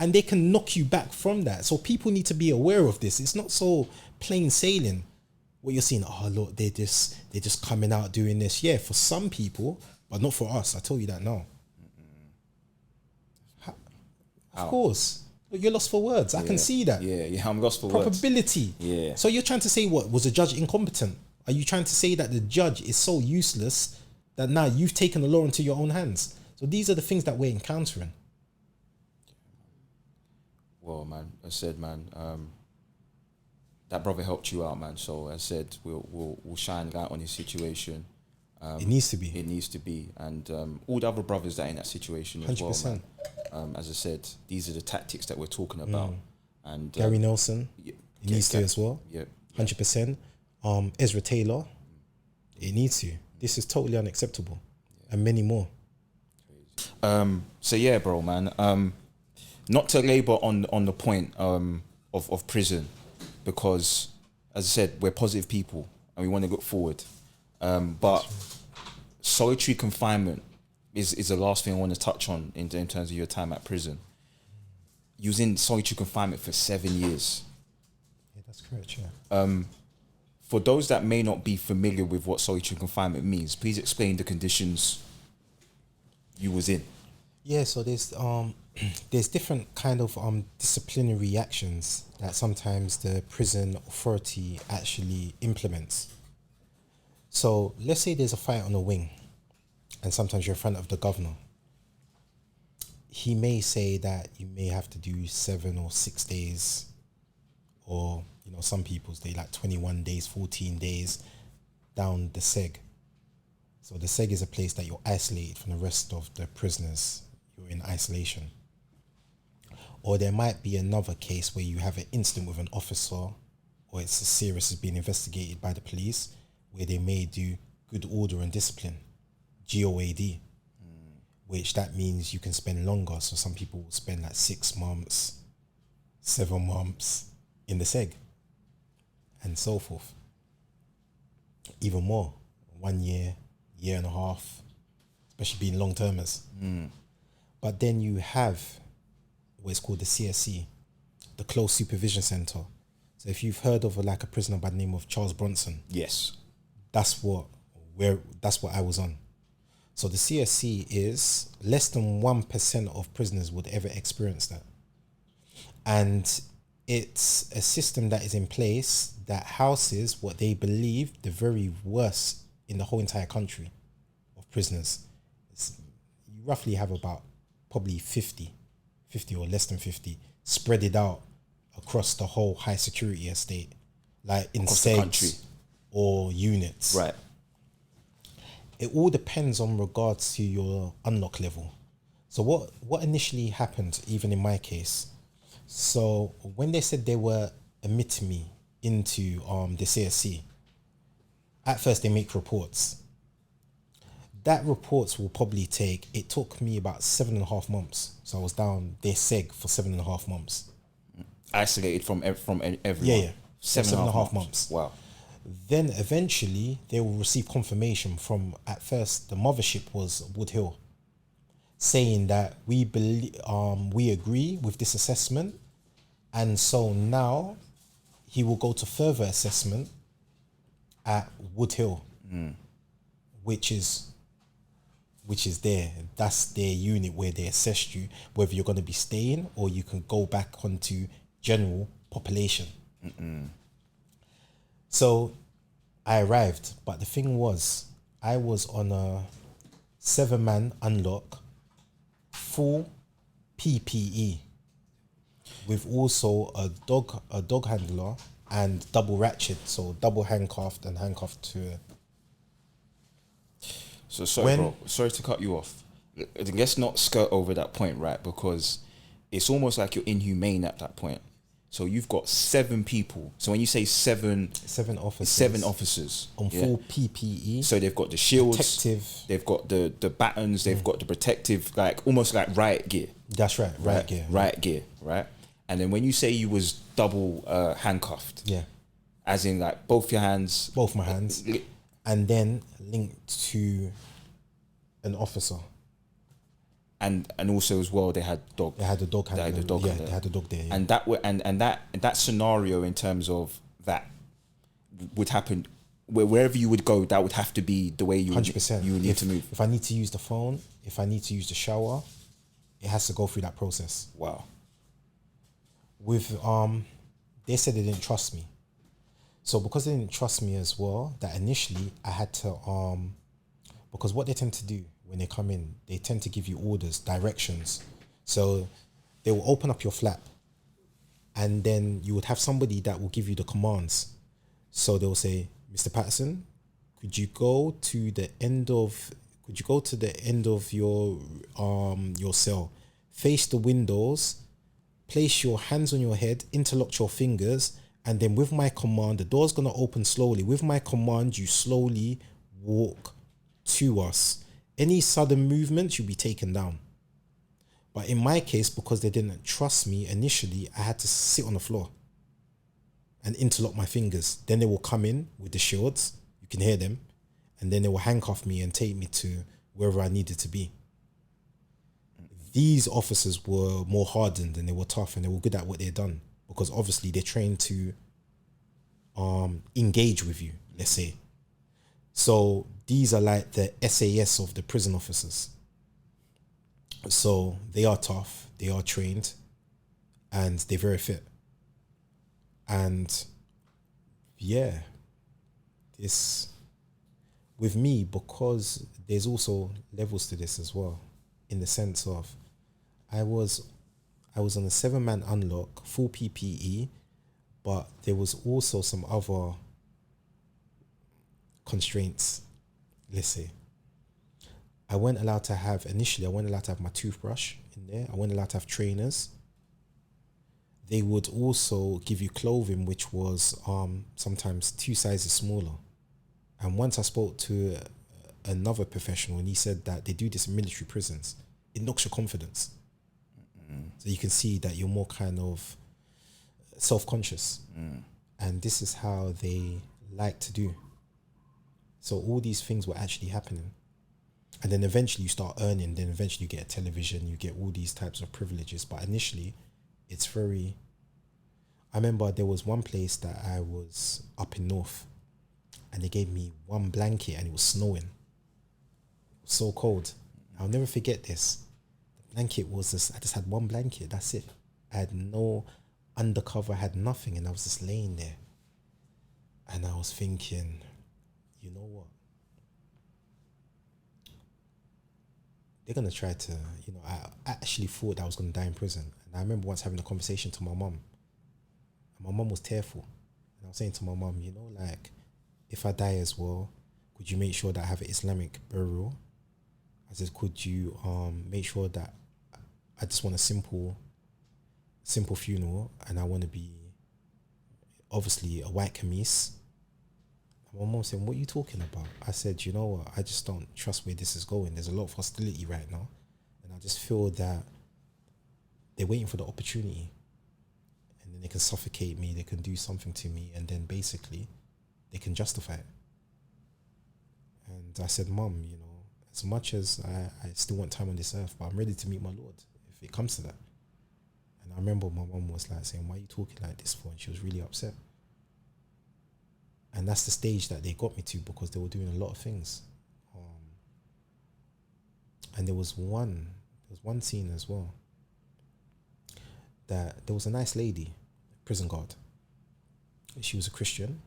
And they can knock you back from that. So people need to be aware of this. It's not so plain sailing. What you're seeing, oh look, they're just coming out doing this. Yeah, for some people, but not for us. I tell you that now. Of course. But you're lost for words. I can see that. Yeah, I'm lost for probability. words. Yeah. So you're trying to say what? Was the judge incompetent? Are you trying to say that the judge is so useless that now you've taken the law into your own hands? So these are the things that we're encountering. Well, man, I said, man, that brother helped you out, man. So as I said, we'll shine light on his situation. It needs to be. It needs to be, and all the other brothers that are in that situation as 100%. Well, man. As I said, these are the tactics that we're talking about. And Gary Nelson, it needs to as well. Yeah, 100%. Ezra Taylor, it needs to. This is totally unacceptable, and many more. So yeah, bro, man. Not to labour on the point of prison, because as I said, we're positive people and we want to look forward. But solitary confinement is the last thing I want to touch on in terms of your time at prison. You was in solitary confinement for 7 years. Yeah, that's correct, yeah. For those that may not be familiar with what solitary confinement means, please explain the conditions you was in. Yeah, so there's different kind of disciplinary actions that sometimes the prison authority actually implements. So let's say there's a fight on a wing, and sometimes you're in front of the governor. He may say that you may have to do 7 or 6 days, or some people stay like 21 days, 14 days down the seg. So the seg is a place that you're isolated from the rest of the prisoners. You're in isolation. Or there might be another case where you have an incident with an officer, or it's as serious as being investigated by the police, where they may do good order and discipline, GOAD, which that means you can spend longer. So some people will spend like 6 months, 7 months in the seg, and so forth. Even more, 1 year, year and a half, especially being long-termers. But then you have what is called the CSC, the Close Supervision Center. So if you've heard of a prisoner by the name of Charles Bronson, yes, that's what I was on. So the CSC is less than 1% of prisoners would ever experience that. And it's a system that is in place that houses what they believe the very worst in the whole entire country of prisoners. You roughly have about probably 50 or less than 50 spread it out across the whole high security estate, like in segs or units. Right. It all depends on regards to your unlock level. So what initially happened, even in my case, so when they said they were admitting me into the CSC, at first they make reports. That reports will probably it took me about 7.5 months. So I was down their seg for 7.5 months. Isolated from everyone. Yeah. 7.5 months. Wow. Then eventually they will receive confirmation from, at first the mothership was Wood Hill, saying that we agree with this assessment, and so now he will go to further assessment at Wood Hill, which is that's their unit where they assess you whether you're going to be staying or you can go back onto general population. So I arrived, but the thing was, I was on a 7-man unlock, full PPE, with also a dog handler and double ratchet, so double handcuffed and handcuffed to. So sorry to cut you off. Let's not skirt over that point, right? Because it's almost like you're inhumane at that point. So you've got 7 people. So when you say seven officers on full PPE. So they've got the shields, protective. They've got the batons, they've got the protective, almost like riot gear. That's right, riot gear, right? And then when you say you was double handcuffed, yeah, as in both your hands, both my hands, and then linked to an officer. And also as well, they had dog. They had a dog handler. They had a dog. Yeah, they had a dog there. Yeah. And that scenario in terms of that would happen wherever you would go. That would have to be the way you 100%. You would need to move. If I need to use the phone, if I need to use the shower, it has to go through that process. Wow. With they said they didn't trust me. So because they didn't trust me as well, that initially I had to because what they tend to do when they come in, they tend to give you orders, directions. So they will open up your flap And then you would have somebody that will give you the commands. So they'll say, Mr. Patterson, could you go to the end of your cell, face the windows, place your hands on your head, interlock your fingers, and then with my command, the door's gonna open slowly. With my command, you slowly walk to us. Any sudden movements, you'll be taken down. But in my case, because they didn't trust me initially, I had to sit on the floor and interlock my fingers. Then they will come in with the shields, you can hear them, and then they will handcuff me and take me to wherever I needed to be. These officers were more hardened and they were tough and they were good at what they'd done, because obviously they're trained to engage with you, let's say. So these are like the SAS of the prison officers. So they are tough, they are trained, and they're very fit. And yeah, this with me, because there's also levels to this as well, in the sense of I was on a 7-man unlock, full PPE, but there was also some other constraints, let's say. I wasn't allowed to have my toothbrush in there. I wasn't allowed to have trainers. They would also give you clothing which was sometimes 2 sizes smaller. And once I spoke to another professional and he said that they do this in military prisons, it knocks your confidence. So you can see that you're more kind of self-conscious. And this is how they like to do. So all these things were actually happening. And then eventually you start earning, then eventually you get a television, you get all these types of privileges. But initially, it's very... I remember there was one place that I was up in North and they gave me one blanket and it was snowing. It was so cold. I'll never forget this. The blanket was just, I just had one blanket, that's it. I had no undercover, I had nothing, and I was just laying there. And I was thinking, you know what? They're going to try to, I actually thought that I was going to die in prison. And I remember once having a conversation to my mum. And my mum was tearful. And I was saying to my mum, if I die as well, could you make sure that I have an Islamic burial? I said, could you make sure that I just want a simple funeral, and I want to be obviously a white camise. My mom said, what are you talking about? I said, you know what, I just don't trust where this is going. There's a lot of hostility right now. And I just feel that they're waiting for the opportunity. And then they can suffocate me, they can do something to me, and then basically they can justify it. And I said, Mom, as much as I still want time on this earth, but I'm ready to meet my Lord if it comes to that. And I remember my mom was like saying, why are you talking like this for? And she was really upset. And that's the stage that they got me to, because they were doing a lot of things. And there was one scene as well, that there was a nice lady, prison guard. She was a Christian,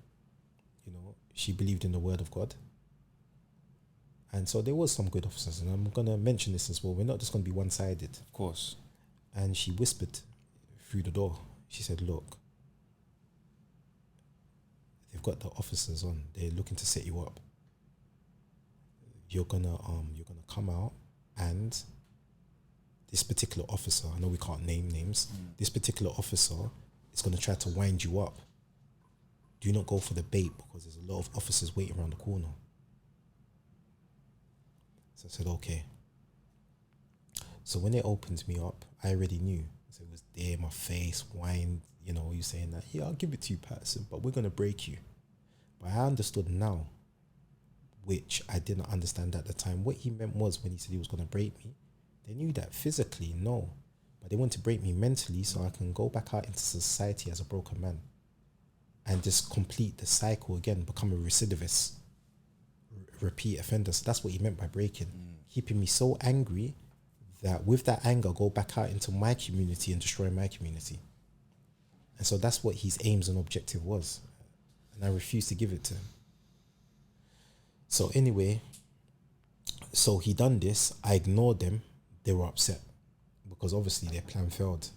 she believed in the word of God. And so there was some good officers, and I'm going to mention this as well. We're not just going to be one-sided. Of course. And she whispered through the door. She said, look, they've got the officers on. They're looking to set you up. You're gonna come out, and this particular officer, I know we can't name names, this particular officer is going to try to wind you up. Do not go for the bait, because there's a lot of officers waiting around the corner. So I said, okay. So when they opened me up, I already knew. So it was there, my face, wine, you saying that, yeah, I'll give it to you, Patterson, but we're going to break you. But I understood now, which I didn't understand at the time. What he meant was, when he said he was going to break me, they knew that physically, no. But they want to break me mentally so I can go back out into society as a broken man and just complete the cycle again, become a recidivist, repeat offender. So that's what he meant by breaking. Keeping me so angry that with that anger, go back out into my community and destroy my community. And so that's what his aims and objective was. And I refused to give it to him. So anyway, so he done this. I ignored them. They were upset because obviously their plan failed.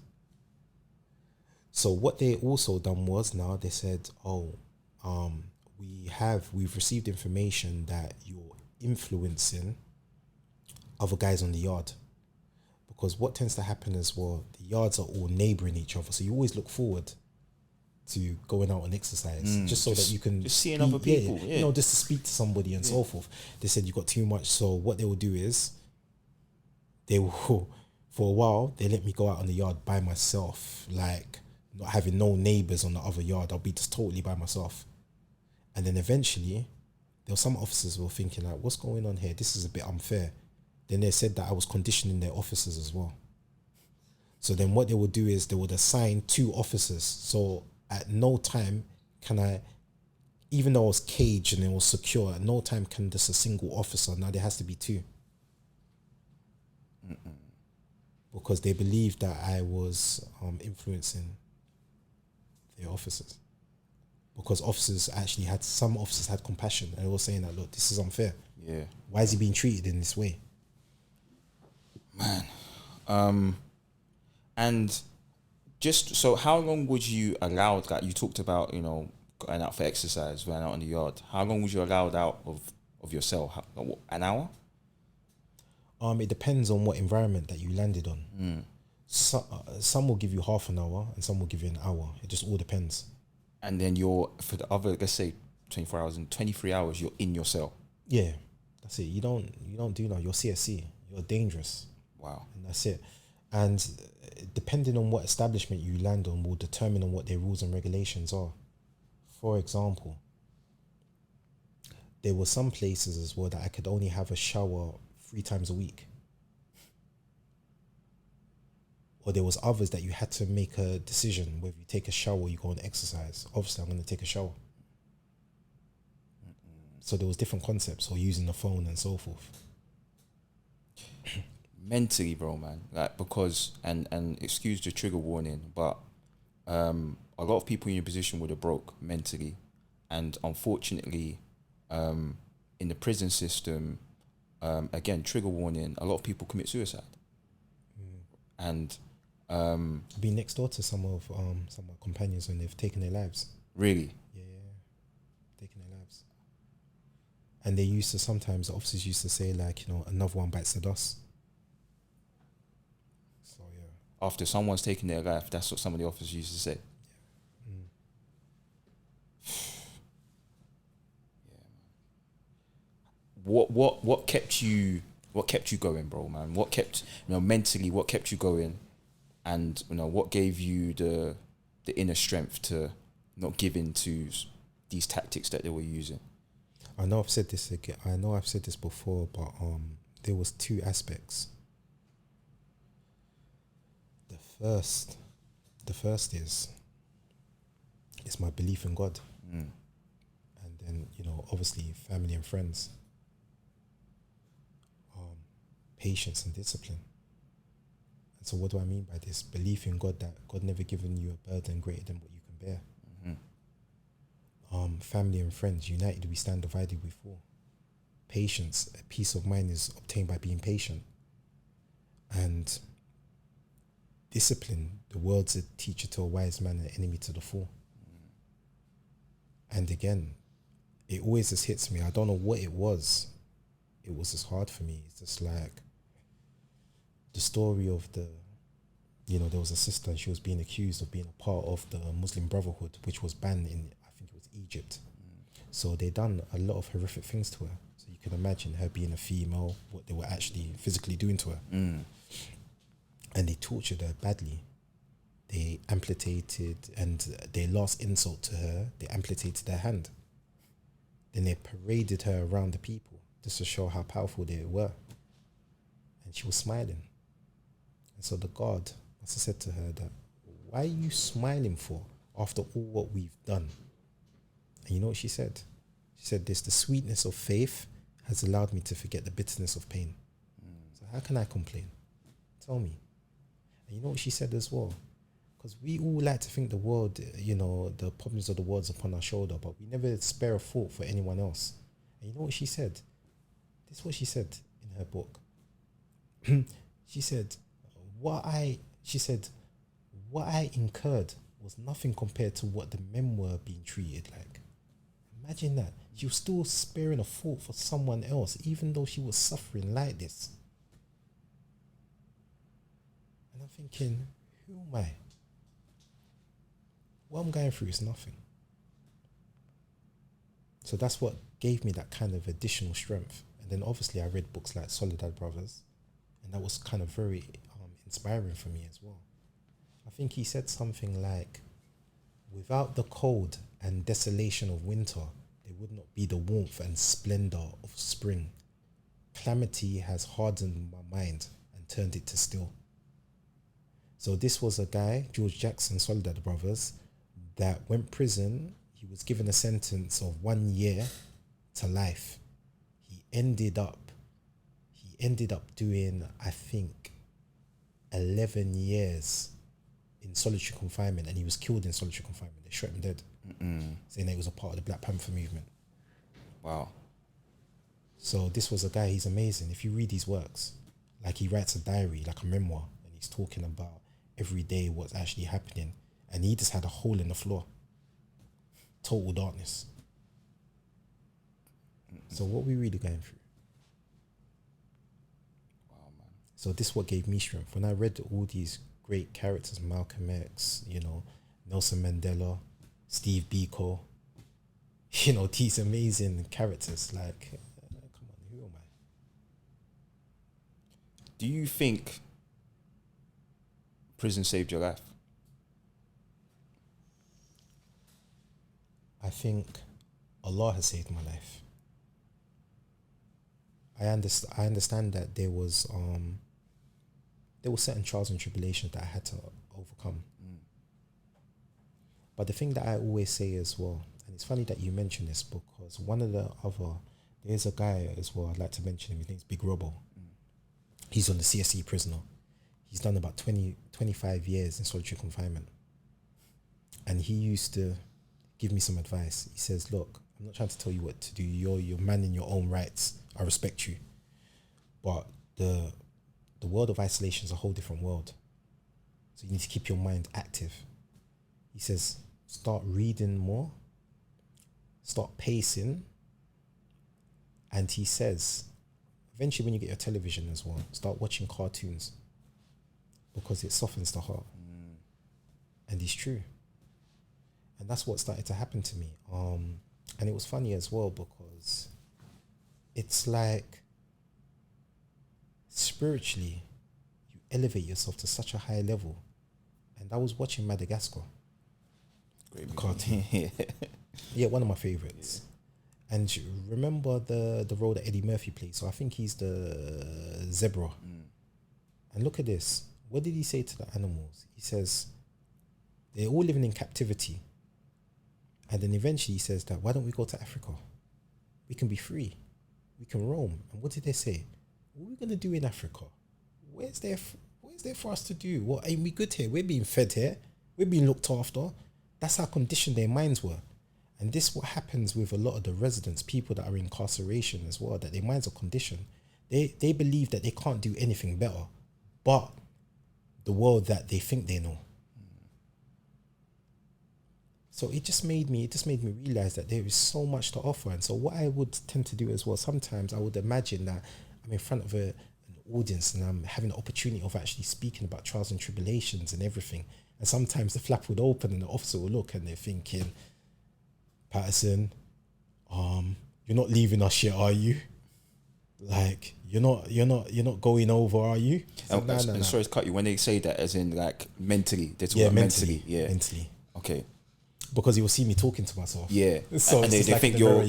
So what they also done was, now they said, oh, we've received information that you're influencing other guys on the yard. Because what tends to happen as well, the yards are all neighbouring each other, so you always look forward to going out and exercise, just so that you can just seeing other people, you know, just to speak to somebody and so forth. They said you got too much, so what they will do is they will, for a while, they let me go out on the yard by myself, like not having no neighbours on the other yard. I'll be just totally by myself. And then eventually, there were some officers who were thinking like, what's going on here? This is a bit unfair. Then they said that I was conditioning their officers as well. So then what they would do is they would assign 2 officers. So at no time can I, even though I was caged and it was secure, at no time can just a single officer. Now there has to be 2. Because they believed that I was influencing their officers. Because some officers had compassion and they were saying that, look, this is unfair. Yeah. Why is he being treated in this way? Man. And just so, how long would you allowed? Like you talked about, you know, going out for exercise, going out in the yard. How long was you allowed out of your cell? An hour? It depends on what environment that you landed on. Some will give you half an hour, and some will give you an hour. It just all depends. And then you're, for the other, let's say 24 hours and 23 hours, you're in your cell. Yeah, that's it. You don't do that. You're CSC. You're dangerous. Wow. And that's it. And depending on what establishment you land on will determine on what their rules and regulations are. For example, there were some places as well that I could only have a shower 3 times a week. Or there was others that you had to make a decision whether you take a shower or you go and exercise. Obviously, I'm going to take a shower. So there was different concepts, or using the phone and so forth. Mentally, bro, man, like, because and excuse the trigger warning, but a lot of people in your position would have broke mentally, and unfortunately, in the prison system, again, trigger warning, a lot of people commit suicide. And I've been next door to some of my companions when they've taken their lives. Really? Yeah, taking their lives. And they used to, sometimes the officers used to say, like, you know, another one bites the dust. So yeah. After someone's taken their life, that's what some of the officers used to say. What kept you going, bro, man? What kept, you know, mentally, what kept you going, and, you know, what gave you the inner strength to not give in to these tactics that they were using? I know I've said this again. I know I've said this before, but there was 2 aspects. The first is my belief in God, and then, you know, obviously family and friends, patience and discipline. And so, what do I mean by this? Belief in God, that God never given you a burden greater than what you can bear. Family and friends, united we stand, divided we fall. Patience, a peace of mind is obtained by being patient. And discipline, the world's a teacher to a wise man, an enemy to the fool. And again, it always just hits me. I don't know what it was. It was just hard for me. It's just like the story of you know, there was a sister and she was being accused of being a part of the Muslim Brotherhood, which was banned in, I think it was Egypt. So they done a lot of horrific things to her. So you can imagine her being a female, what they were actually physically doing to her. And they tortured her badly. They amputated, and their last insult to her, they amputated her hand. Then they paraded her around the people just to show how powerful they were. And she was smiling. And so the guard must have said to her that, why are you smiling for after all what we've done? And you know what she said? She said, this, the sweetness of faith has allowed me to forget the bitterness of pain. So how can I complain? Tell me. And you know what she said as well? Because we all like to think the world, you know, the problems of the world's upon our shoulder, but we never spare a thought for anyone else. And you know what she said? This is what she said in her book. She said, what I incurred was nothing compared to what the men were being treated like. Imagine that. She was still sparing a thought for someone else, even though she was suffering like this. And I'm thinking, who am I? What I'm going through is nothing. So that's what gave me that kind of additional strength. And then obviously I read books like Solitary Brothers, and that was kind of very inspiring for me as well. I think he said something like, without the cold and desolation of winter, there would not be the warmth and splendor of spring. Calamity has hardened my mind and turned it to steel. So this was a guy, George Jackson, Solitary Brothers, that went prison. He was given a sentence of 1 year to life. He ended up doing, I think, 11 years in solitary confinement, and he was killed in solitary confinement. They shot him dead, saying that he was a part of the Black Panther movement. Wow. So this was a guy, he's amazing. If you read his works, like he writes a diary, like a memoir, and he's talking about every day what's actually happening, and he just had a hole in the floor. Total darkness. So what we really going through? Wow, man. So this is what gave me strength. When I read all these great characters, Malcolm X, Nelson Mandela, Steve Biko, these amazing characters, like, come on, who am I? Do you think prison saved your life? I think Allah has saved my life. I understand that there was certain trials and tribulations that I had to overcome. But the thing that I always say as well, and it's funny that you mentioned this, because there's a guy as well I'd like to mention him. His name's Big Robbo. He's on the CSE prisoner. He's done about 25 years in solitary confinement. And he used to give me some advice. He says, look, I'm not trying to tell you what to do. You're man in your own rights. I respect you. But the world of isolation is a whole different world. So you need to keep your mind active. He says, start reading more, start pacing. And he says, eventually when you get your television as well, start watching cartoons, because it softens the heart. And it's true. And that's what started to happen to me. And it was funny as well, because it's like spiritually you elevate yourself to such a high level. And I was watching Madagascar. Great cartoon. Yeah, one of my favorites. Yeah. And you remember the role that Eddie Murphy plays? So I think he's the zebra. And look at this. What did he say to the animals? He says, they're all living in captivity. And then eventually he says that, why don't we go to Africa? We can be free. We can roam. And what did they say? What are we going to do in Africa? Where's there for us to do? What, ain't we good here? We're being fed here. We're being looked after. That's how conditioned their minds were. And this is what happens with a lot of the residents, people that are in incarceration as well, that their minds are conditioned. They believe that they can't do anything better but the world that they think they know. So it just made me realize that there is so much to offer. And so what I would tend to do as well, sometimes I would imagine that I'm in front of an audience and I'm having the opportunity of actually speaking about trials and tribulations and everything. And sometimes the flap would open and the officer will look and they're thinking, Patterson, you're not leaving us yet, are you? Like, you're not going over, are you? So, no. Sorry to cut you. When they say that, as in like mentally, they're talking about mentally. Yeah, mentally. Okay. Because he will see me talking to myself. Yeah. So and they think you're,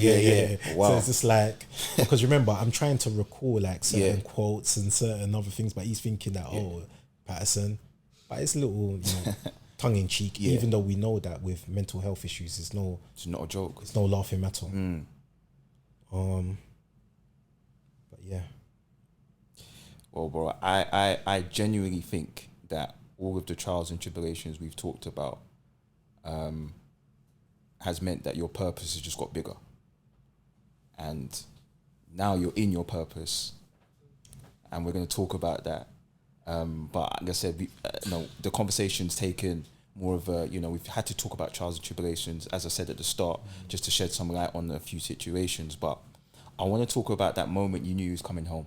Wow. So it's just like, because remember, I'm trying to recall like certain quotes and certain other things, but he's thinking that, Patterson. But it's a little, tongue in cheek, even though we know that with mental health issues, it's not a joke. It's no laughing matter. But yeah. Well, bro, I genuinely think that all of the trials and tribulations we've talked about has meant that your purpose has just got bigger. And now you're in your purpose. And we're going to talk about that. But like I said, the conversation's taken more of a, we've had to talk about trials and tribulations, as I said at the start, just to shed some light on a few situations. But I want to talk about that moment you knew you was coming home.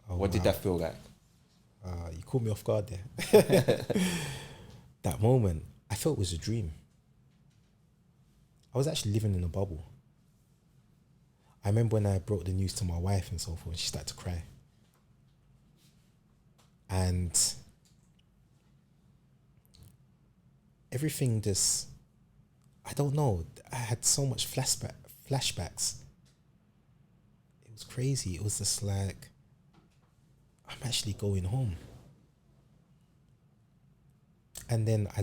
What did that feel like? You caught me off guard there. That moment, I felt it was a dream. I was actually living in a bubble. I remember when I brought the news to my wife and so forth, and she started to cry. And everything just, I don't know, I had so much flashbacks. It was crazy. It was just like, I'm actually going home. And then I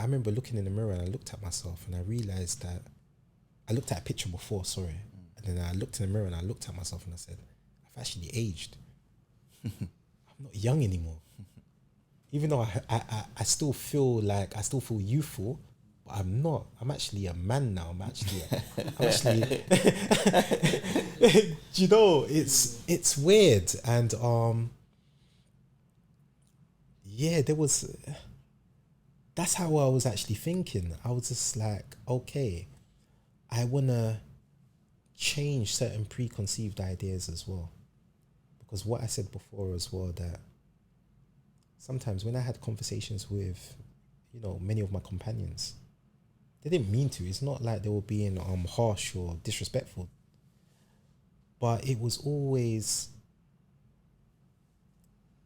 remember looking in the mirror and I looked at myself and I realized that, I looked at a picture before, sorry. And then I looked in the mirror and I looked at myself and I said, I've actually aged. I'm not young anymore. Even though I still feel youthful, but I'm not. I'm actually a man now. I'm actually you know, it's weird. And that's how I was actually thinking. I was just like, okay, I wanna change certain preconceived ideas as well. Because what I said before as well, that sometimes when I had conversations with, many of my companions, they didn't mean to. It's not like they were being harsh or disrespectful. But it was always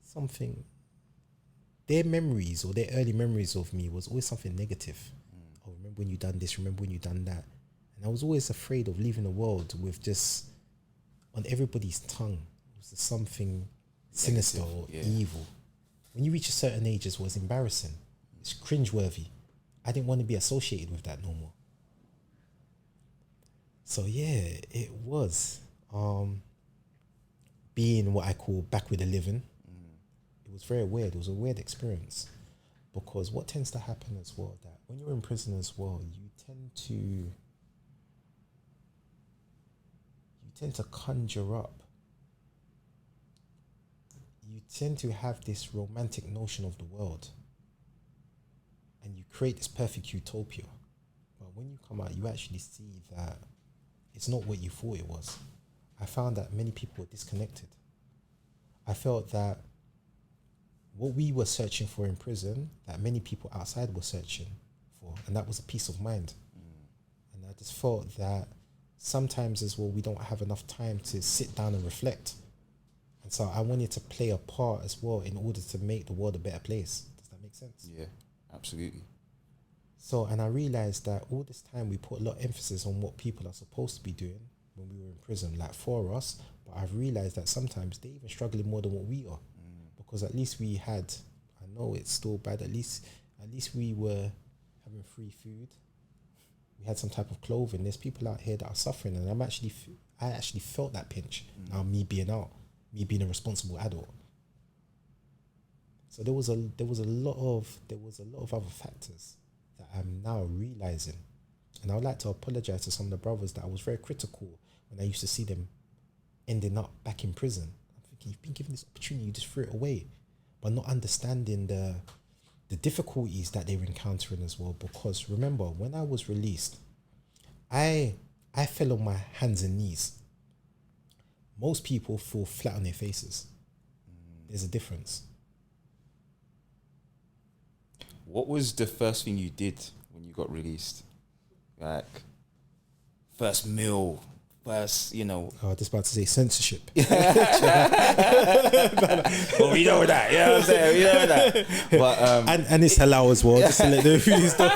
something, their memories or their early memories of me was always something negative. Oh, remember when you done this, remember when you done that. And I was always afraid of leaving the world with just, on everybody's tongue, it was just something sinister or evil. When you reach a certain age, it was embarrassing. It's cringeworthy. I didn't want to be associated with that no more. So yeah, it was being what I call back with the living. It was very weird. It was a weird experience, because what tends to happen as well, that when you're in prison as well, you tend to conjure up. You tend to have this romantic notion of the world, and you create this perfect utopia. But when you come out, you actually see that it's not what you thought it was. I found that many people were disconnected. I felt that what we were searching for in prison, that many people outside were searching for, and that was a peace of mind. And I just felt that sometimes as well, we don't have enough time to sit down and reflect. And so I wanted to play a part as well in order to make the world a better place. Does that make sense? Yeah, absolutely. So, and I realized that all this time we put a lot of emphasis on what people are supposed to be doing when we were in prison, like for us, but I've realized that sometimes they're even struggling more than what we are. Because at least we had, I know it's still bad, at least we were having free food. We had some type of clothing. There's people out here that are suffering, and I actually felt that pinch. Now me being out, me being a responsible adult. So there was a lot of other factors that I'm now realizing, and I would like to apologize to some of the brothers that I was very critical when I used to see them ending up back in prison. I'm thinking, you've been given this opportunity, you just threw it away, but not understanding the difficulties that they were encountering as well. Because remember, when I was released, I fell on my hands and knees. Most people fall flat on their faces. There's a difference. What was the first thing you did when you got released? Like, first meal, first, Oh, I was just about to say censorship. Well, we know that, you know what I'm saying? We know that. But, and it's halal as well, just to let the reviews know.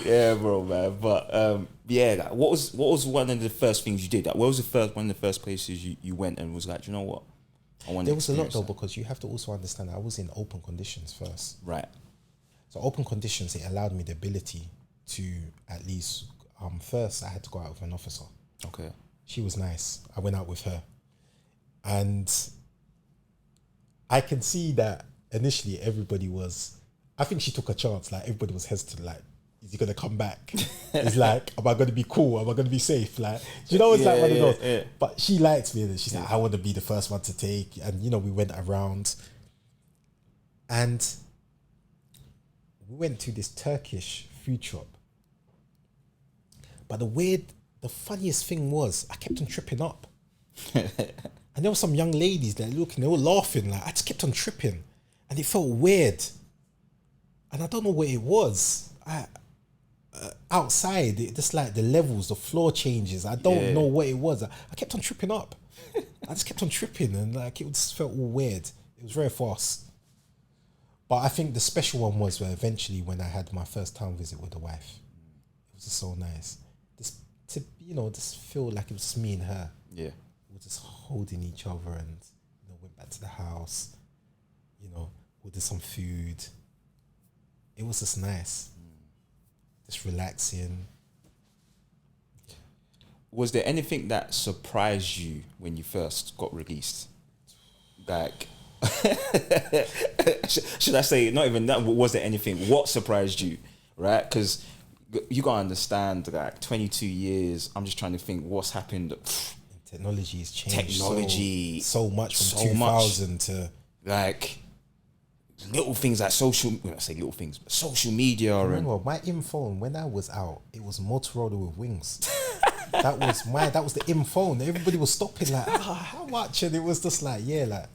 Yeah, bro, man. But like, what was one of the first things you did? Like, where was one of the first places you went and was like, you know what? There was a lot though, because you have to also understand I was in open conditions first. Right. So open conditions, it allowed me the ability to at least, first I had to go out with an officer. Okay. She was nice. I went out with her. And I can see that initially everybody was, I think she took a chance. Like, everybody was hesitant, like, is he going to come back? It's like, am I going to be cool? Am I going to be safe? Like, it's like one of those. Yeah. But she liked me. And she's like, I want to be the first one to take. And, we went around. And we went to this Turkish food shop. But the funniest thing was I kept on tripping up. And there were some young ladies that looking, they were laughing. Like I just kept on tripping. And it felt weird. And I don't know what it was. Outside, it just like the levels, the floor changes. I don't know what it was. I kept on tripping up. I just kept on tripping and like it just felt all weird. It was very fast. But I think the special one was where eventually when I had my first town visit with the wife, it was just so nice. Just to, just feel like it was just me and her. Yeah. We were just holding each other and, went back to the house, ordered some food. It was just nice. Just relaxing. Was there anything that surprised you when you first got released? Like, should I say, not even that, was there anything? What surprised you, right? Because you got to understand, like, 22 years, I'm just trying to think what's happened. Technology has changed so much from so 2000 much. To... Like, little things like social, when I say little things, but social media. Remember, my phone when I was out, it was Motorola with wings. that was the phone. Everybody was stopping like, how much? And it was just like, I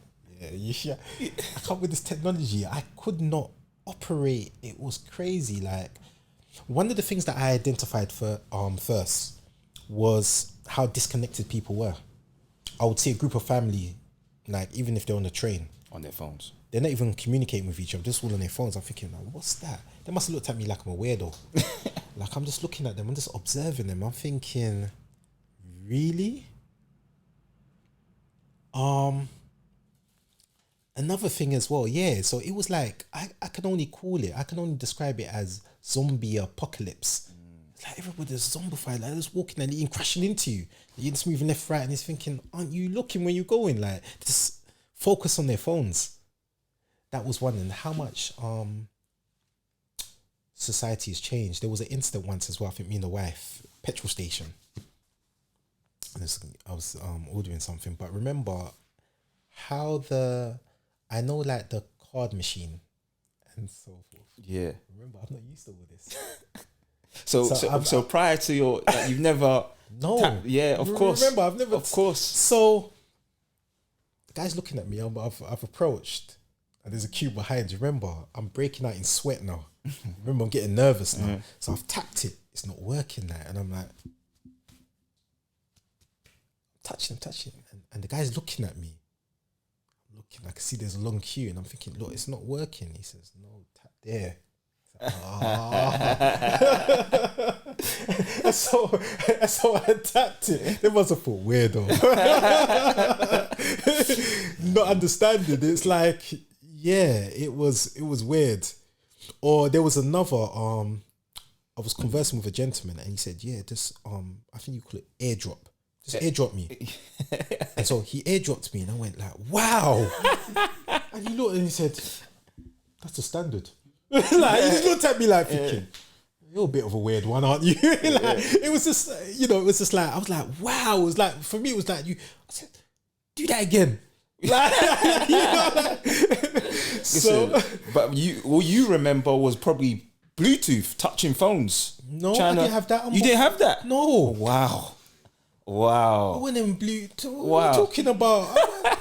come with this technology. I could not operate. It was crazy. Like, one of the things that I identified for first was how disconnected people were. I would see a group of family, like even if they're on the train, on their phones. They're not even communicating with each other, just all on their phones. I'm thinking, like, what's that? They must have looked at me like I'm a weirdo. Like, I'm just looking at them, I'm just observing them. I'm thinking, really? Another thing as well, so it was like, I can only describe it as zombie apocalypse. It's like everybody's zombified, like they're just walking and eating, crashing into you. You're just moving left, right, and he's thinking, aren't you looking where you're going? Like, just focus on their phones. That was one. And how much society has changed. There was an incident once as well, I think me and the wife, petrol station. And I was ordering something, but remember how I know like the card machine and so forth. Yeah. Remember, I'm not used to all this. So prior to your, like, you've never... No. Of course. Remember, I've never... Of course. So, the guy's looking at me, I've approached, and there's a queue behind you. Remember, I'm breaking out in sweat now. Remember, I'm getting nervous now. So I've tapped it. It's not working now. And I'm like... touching. And the guy's looking at me. I'm looking, I can see there's a long queue, and I'm thinking, look, it's not working. He says, no, tap there. So I tapped it. They must have thought weirdo. Not understanding. It's like, it was weird. Or there was another. I was conversing with a gentleman, and he said, this I think you call it airdrop. Just airdrop me. And so he airdropped me, and I went like, wow. And he looked and he said, that's the standard. Like, he just looked at me like thinking, you're a bit of a weird one, aren't you? It was just, it was just like, I was like, wow. It was like, for me, it was like, I said, do that again. Like, so, but you remember was probably Bluetooth, touching phones. No, I didn't have that. You didn't have that? No. Wow. I went in Bluetooth. What are you talking about?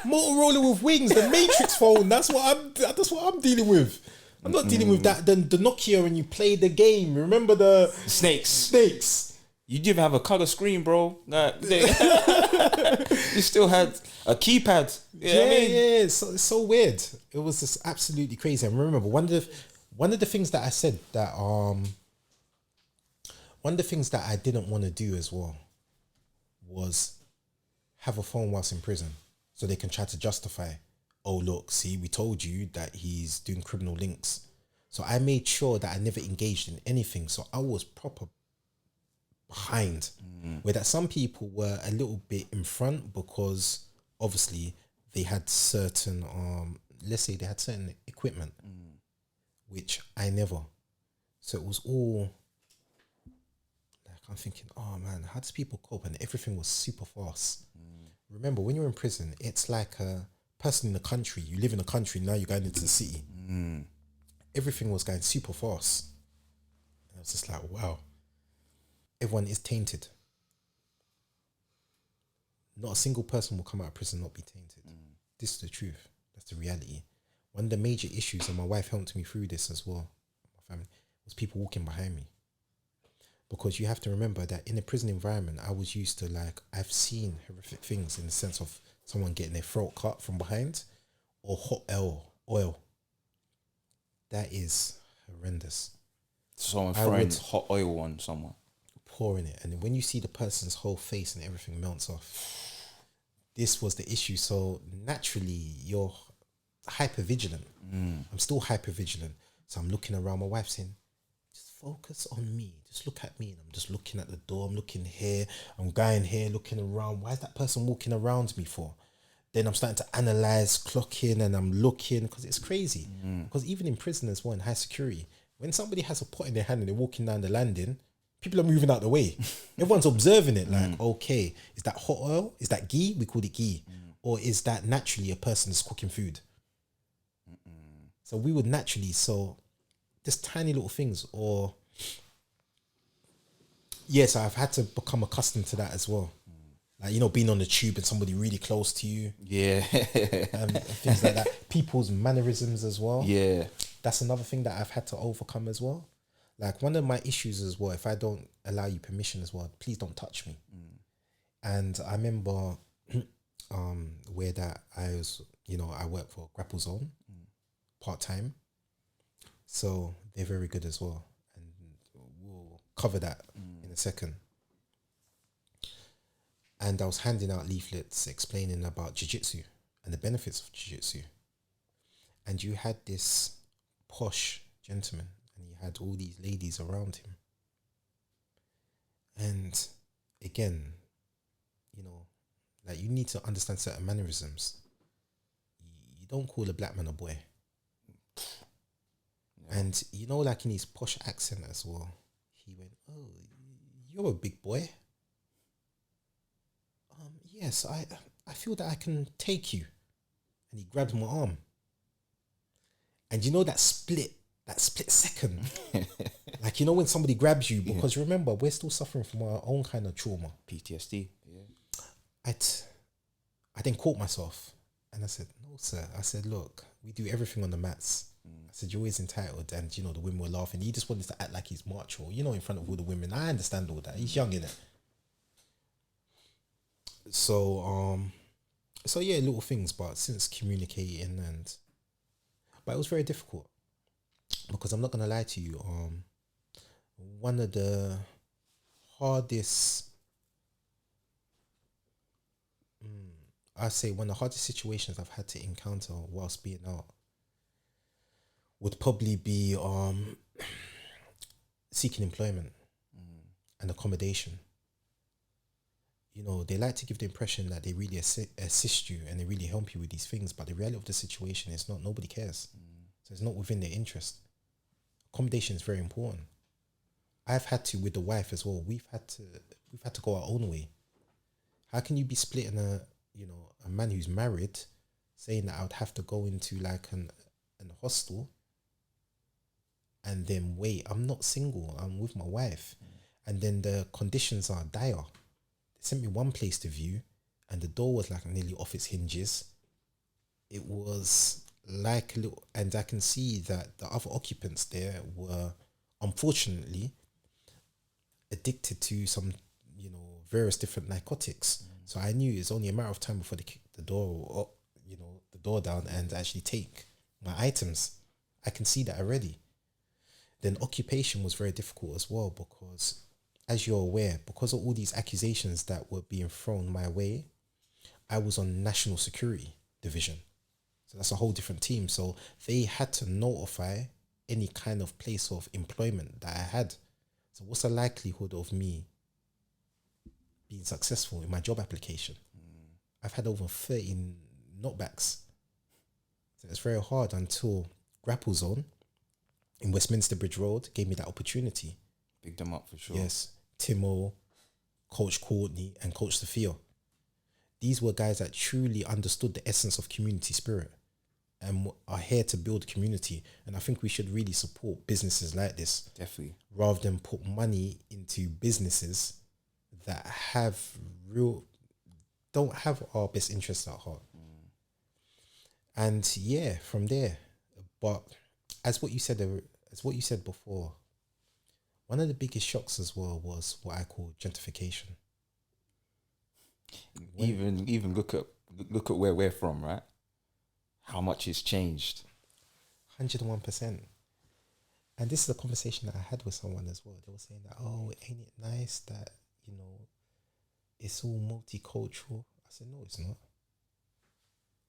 Motorola with wings, the Matrix phone. That's what I'm dealing with. I'm not dealing with that. The Nokia when you play the game. Remember the snakes. You didn't have a color screen, bro. You still had a keypad. It's so weird. It was just absolutely crazy. I remember one of the things that I said that one of the things that I didn't want to do as well was have a phone whilst in prison, so they can try to justify, oh look, see, we told you that he's doing criminal links. So I made sure that I never engaged in anything. So I was proper behind, where that some people were a little bit in front because obviously they had certain, let's say they had certain equipment, which I never. So it was all like, I'm thinking, oh man, how does people cope? And everything was super fast. Remember, when you're in prison, it's like a person in the country. You live in a country, now you're going into the city. Everything was going super fast. And I was just like, wow. Everyone is tainted. Not a single person will come out of prison not be tainted. This is the truth. That's the reality. One of the major issues, and my wife helped me through this as well, my family, was people walking behind me. Because you have to remember that in a prison environment, I was used to, like, I've seen horrific things in the sense of someone getting their throat cut from behind, or hot oil. That is horrendous. Someone throwing hot oil on someone. Pouring it. And when you see the person's whole face and everything melts off, this was the issue. So naturally, you're hyper vigilant. I'm still hyper vigilant. So I'm looking around, my wife saying, just focus on me. Just look at me. And I'm just looking at the door. I'm looking here. I'm going here, looking around. Why is that person walking around me for? Then I'm starting to analyze, clocking, and I'm looking, because it's crazy. Because even in prison as well, in high security, when somebody has a pot in their hand and they're walking down the landing, people are moving out the way. Everyone's observing it, like, okay, is that hot oil? Is that ghee? We call it ghee. Or is that naturally a person that's cooking food? So we would naturally, so just tiny little things, or yes, I've had to become accustomed to that as well. Like, you know, being on the tube and somebody really close to you. Yeah. Things like that. People's mannerisms as well. Yeah. That's another thing that I've had to overcome as well. Like, one of my issues as well, if I don't allow you permission as well, please don't touch me. And I remember where that I was, you know, I work for Grapple Zone part-time. So they're very good as well. And we'll cover that in a second. And I was handing out leaflets explaining about jiu-jitsu and the benefits of jiu-jitsu. And you had this posh gentleman, and he had all these ladies around him. And again, you know, like, you need to understand certain mannerisms. You don't call a black man a boy. Yeah. And, you know, like in his posh accent as well, he went, oh, you're a big boy. Yes, I feel that I can take you. And he grabbed my arm. And you know that split second, like, you know, when somebody grabs you, because remember, we're still suffering from our own kind of trauma. PTSD. Yeah. I then caught myself and I said, no, sir. I said, look, we do everything on the mats. I said, you're always entitled. And, you know, the women were laughing. He just wanted to act like he's macho, you know, in front of all the women. I understand all that. He's young, innit? So yeah, little things, but since communicating but it was very difficult, because I'm not gonna lie to you, one of the hardest situations I've had to encounter whilst being out would probably be seeking employment and accommodation. You know, they like to give the impression that they really assist you and they really help you with these things, but the reality of the situation is not. Nobody cares. So it's not within their interest. Accommodation is very important. I've had to, with the wife as well, we've had to go our own way. How can you be splitting a man who's married, saying that I would have to go into like an hostel, and then wait, I'm not single, I'm with my wife, and then the conditions are dire. Sent me one place to view, and the door was like nearly off its hinges. It was like a little, and I can see that the other occupants there were unfortunately addicted to some, you know, various different narcotics. So I knew it's only a matter of time before they kicked the door, the door down and actually take my items. I can see that already. Then occupation was very difficult as well, because, as you're aware, because of all these accusations that were being thrown my way, I was on National Security Division. So that's a whole different team. So they had to notify any kind of place of employment that I had. So what's the likelihood of me being successful in my job application? I've had over 30 knockbacks. So it's very hard until Grapple Zone in Westminster Bridge Road gave me that opportunity. Picked them up for sure. Yes. Timo, Coach Courtney, and Coach Sophia. These were guys that truly understood the essence of community spirit. and are here to build community. And I think we should really support businesses like this, Definitely. rather than put money into businesses that have don't have our best interests at heart. And yeah, from there, but as what you said before, one of the biggest shocks as well was what I call gentrification. Even look at where we're from, right? How much it's changed. 101%. And this is a conversation that I had with someone as well. They were saying that, oh, ain't it nice that, it's all multicultural? I said, no, it's not.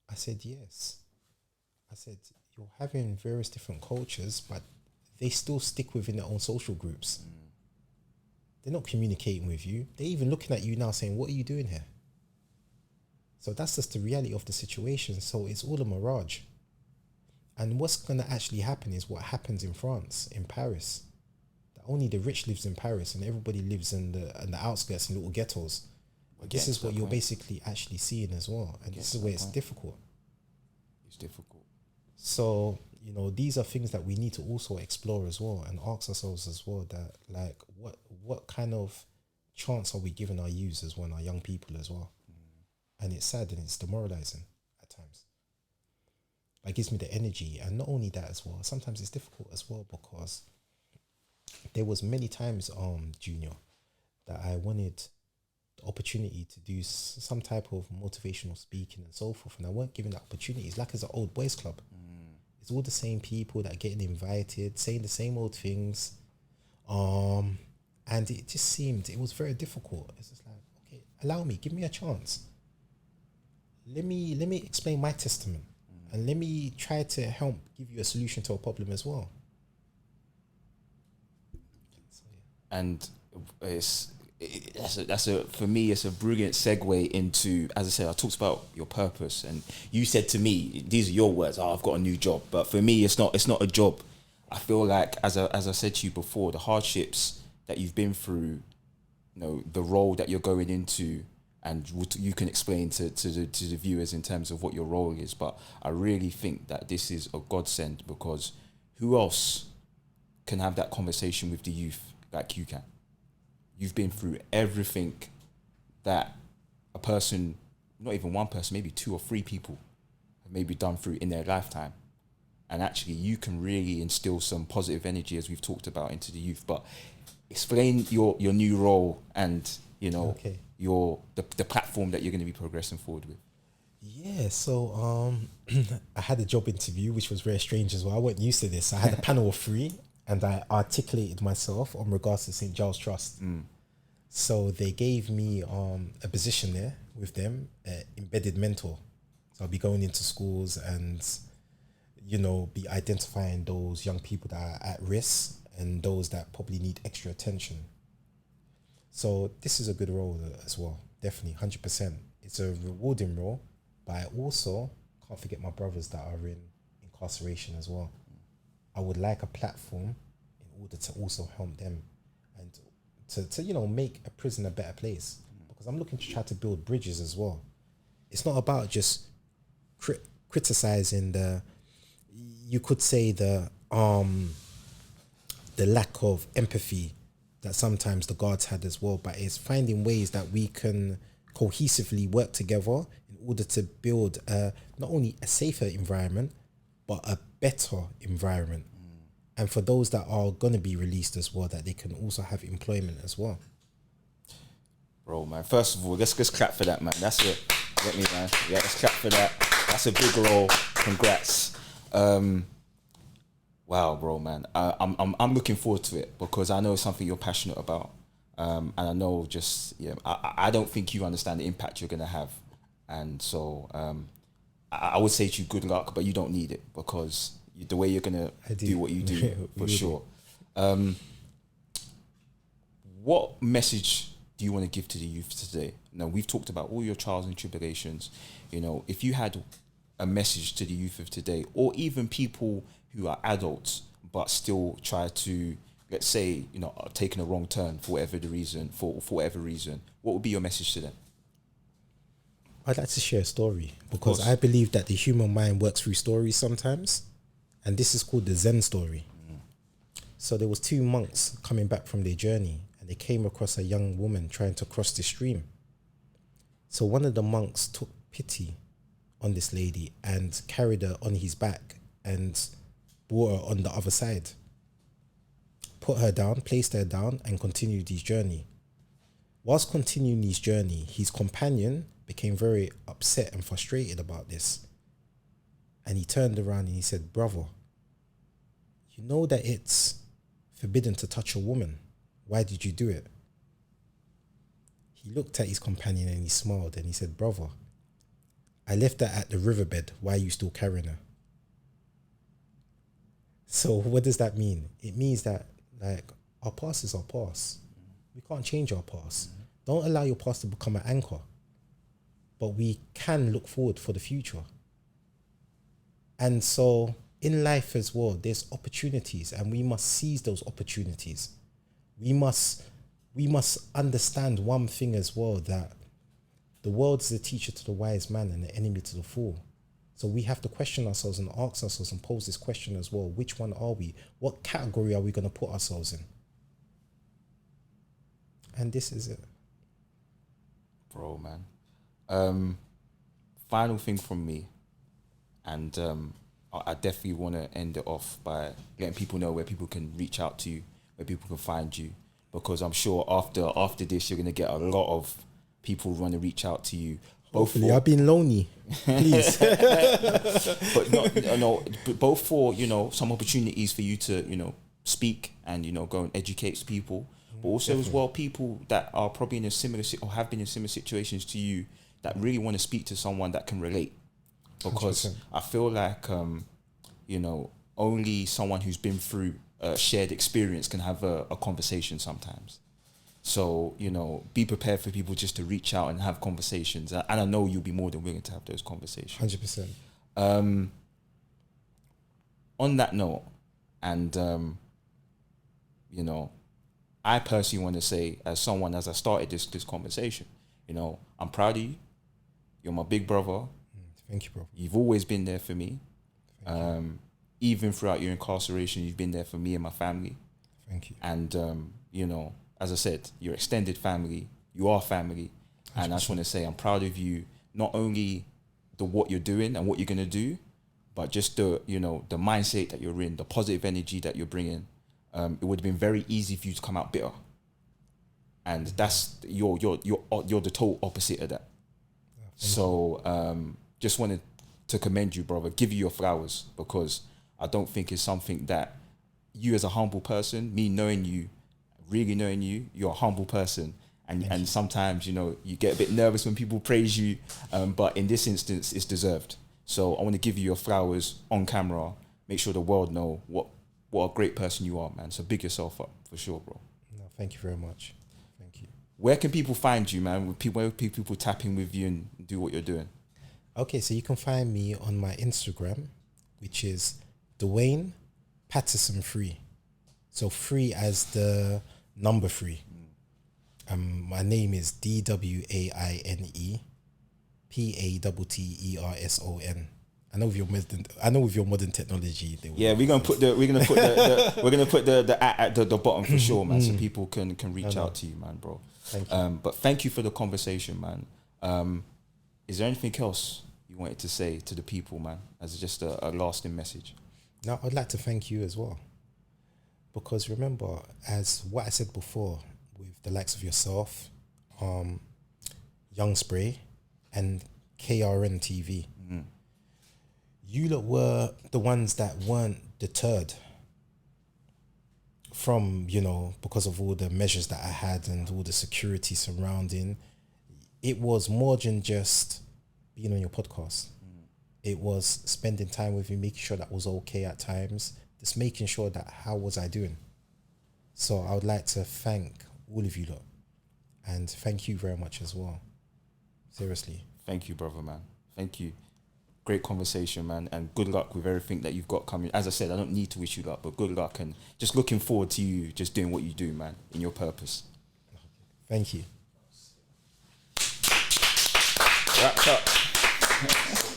I said, yes. I said, you're having various different cultures, but they still stick within their own social groups. They're not communicating with you. They're even looking at you now saying, what are you doing here? So that's just the reality of the situation. So it's all a mirage. And what's going to actually happen is what happens in France, in Paris. That only the rich lives in Paris and everybody lives in the outskirts in little ghettos. But this is what you're basically actually seeing as well. And this is where it's difficult. It's difficult. So, these are things that we need to also explore as well and ask ourselves as well that, like, what kind of chance are we giving our youths as well and our young people as well? And it's sad and it's demoralizing at times. But it gives me the energy. And not only that as well, sometimes it's difficult as well because there was many times, Junior, that I wanted the opportunity to do some type of motivational speaking and so forth, and I weren't given that opportunity. It's like it's an old boys club. It's all the same people that are getting invited, saying the same old things, and it just seemed it was very difficult. It's just like, okay, allow me, give me a chance. Let me explain my testament, and let me try to help give you a solution to a problem as well. So, yeah. And that's a for me it's a brilliant segue into, as I said, I talked about your purpose, and you said to me, these are your words, I've got a new job. But for me, it's not a job. I feel like, as I said to you before, the hardships that you've been through, the role that you're going into, and you can explain to the viewers in terms of what your role is. But I really think that this is a godsend, because who else can have that conversation with the youth like you can? You've been through everything that a person, not even one person, maybe 2 or 3 people have maybe done through in their lifetime. And actually you can really instill some positive energy, as we've talked about, into the youth. But explain your new role and, Okay. the platform that you're going to be progressing forward with. Yeah, so I had a job interview, which was very strange as well. I wasn't used to this. I had a panel of 3, and I articulated myself on regards to St. Giles Trust. So they gave me a position there with them, embedded mentor. So I'll be going into schools and, be identifying those young people that are at risk and those that probably need extra attention. So this is a good role as well, definitely, 100%. It's a rewarding role, but I also can't forget my brothers that are in incarceration as well. I would like a platform in order to also help them and to make a prison a better place, because I'm looking to try to build bridges as well. It's not about just criticizing the lack of empathy that sometimes the guards had as well, but it's finding ways that we can cohesively work together in order to build not only a safer environment, but a better environment. And for those that are going to be released as well, that they can also have employment as well. Bro, man, first of all, let's clap for that, man. That's it. Get me, man. Yeah, let's clap for that. That's a big role. Congrats. Wow, bro, man. I'm looking forward to it, because I know it's something you're passionate about. And I know I don't think you understand the impact you're going to have. And so I would say to you, good luck, but you don't need it, because the way you're going to do what you do, for sure. What message do you want to give to the youth today? Now, we've talked about all your trials and tribulations. If you had a message to the youth of today, or even people who are adults but still try to, let's say, are taking a wrong turn for whatever reason, what would be your message to them? I'd like to share a story because course. I believe that the human mind works through stories sometimes, and this is called the Zen story. So there was two monks coming back from their journey, and they came across a young woman trying to cross the stream. So one of the monks took pity on this lady and carried her on his back and brought her on the other side, put her down, placed her down, and continued his journey. Whilst continuing his journey, his companion became very upset and frustrated about this. And he turned around and he said, "Brother, you know that it's forbidden to touch a woman. Why did you do it?" He looked at his companion and he smiled and he said, "Brother, I left her at the riverbed. Why are you still carrying her?" So what does that mean? It means that, like, our past is our past. We can't change our past. Don't allow your past to become an anchor. But we can look forward for the future. And so in life as well, there's opportunities, and we must seize those opportunities. We must understand one thing as well, that the world is the teacher to the wise man and the enemy to the fool. So we have to question ourselves and ask ourselves and pose this question as well. Which one are we? What category are we going to put ourselves in? And this is it. Bro, man. Final thing from me, and I definitely want to end it off by letting people know where people can reach out to you, where people can find you, because I'm sure after this you're going to get a lot of people who want to reach out to you. Hopefully, I've been lonely. Please. But but both for, some opportunities for you to, speak and, go and educate people, but also Definitely. as well people that are probably in a similar or have been in similar situations to you that really want to speak to someone that can relate. Because 100%. I feel like, only someone who's been through a shared experience can have a conversation sometimes. So, be prepared for people just to reach out and have conversations. And I know you'll be more than willing to have those conversations. 100%. On that note, and, I personally want to say, as I started this conversation, I'm proud of you. You're my big brother. Thank you, bro. You've always been there for me. Even throughout your incarceration, you've been there for me and my family. Thank you. And, as I said, your extended family, you are family. 100%. And I just want to say I'm proud of you, not only what you're doing and what you're going to do, but just the mindset that you're in, the positive energy that you're bringing. It would have been very easy for you to come out bitter. And that's, you're the total opposite of that. So just wanted to commend you, brother, give you your flowers, because I don't think it's something that you as a humble person, me knowing you, really knowing you, you're a humble person. And sometimes, you get a bit nervous when people praise you, but in this instance, it's deserved. So I want to give you your flowers on camera, make sure the world know what a great person you are, man. So big yourself up, for sure, bro. No, thank you very much. Thank you. Where can people find you, man? Where people tap in with you and do what you're doing? Okay, so you can find me on my Instagram, which is Dwaine Patterson 3. So 3 as the number 3. My name is DWAINE PATTERSON. I know with your modern technology. We're gonna put the at the bottom for sure, man, so people can reach out to you, man, bro. Thank you. But thank you for the conversation, man. Is there anything else you wanted to say to the people, man, as just a lasting message? Now, I'd like to thank you as well, because remember, as what I said before, with the likes of yourself, Young Spray, and KRN TV, you lot were the ones that weren't deterred from, because of all the measures that I had and all the security surrounding. It was more than just being on your podcast. It was spending time with you, making sure that was okay at times, just making sure that how was I doing. So I would like to thank all of you lot, and thank you very much as well. Seriously. Thank you, brother, man. Thank you. Great conversation, man, and good luck with everything that you've got coming. As I said, I don't need to wish you luck, but good luck, and just looking forward to you just doing what you do, man, in your purpose. Thank you. Wrapped up.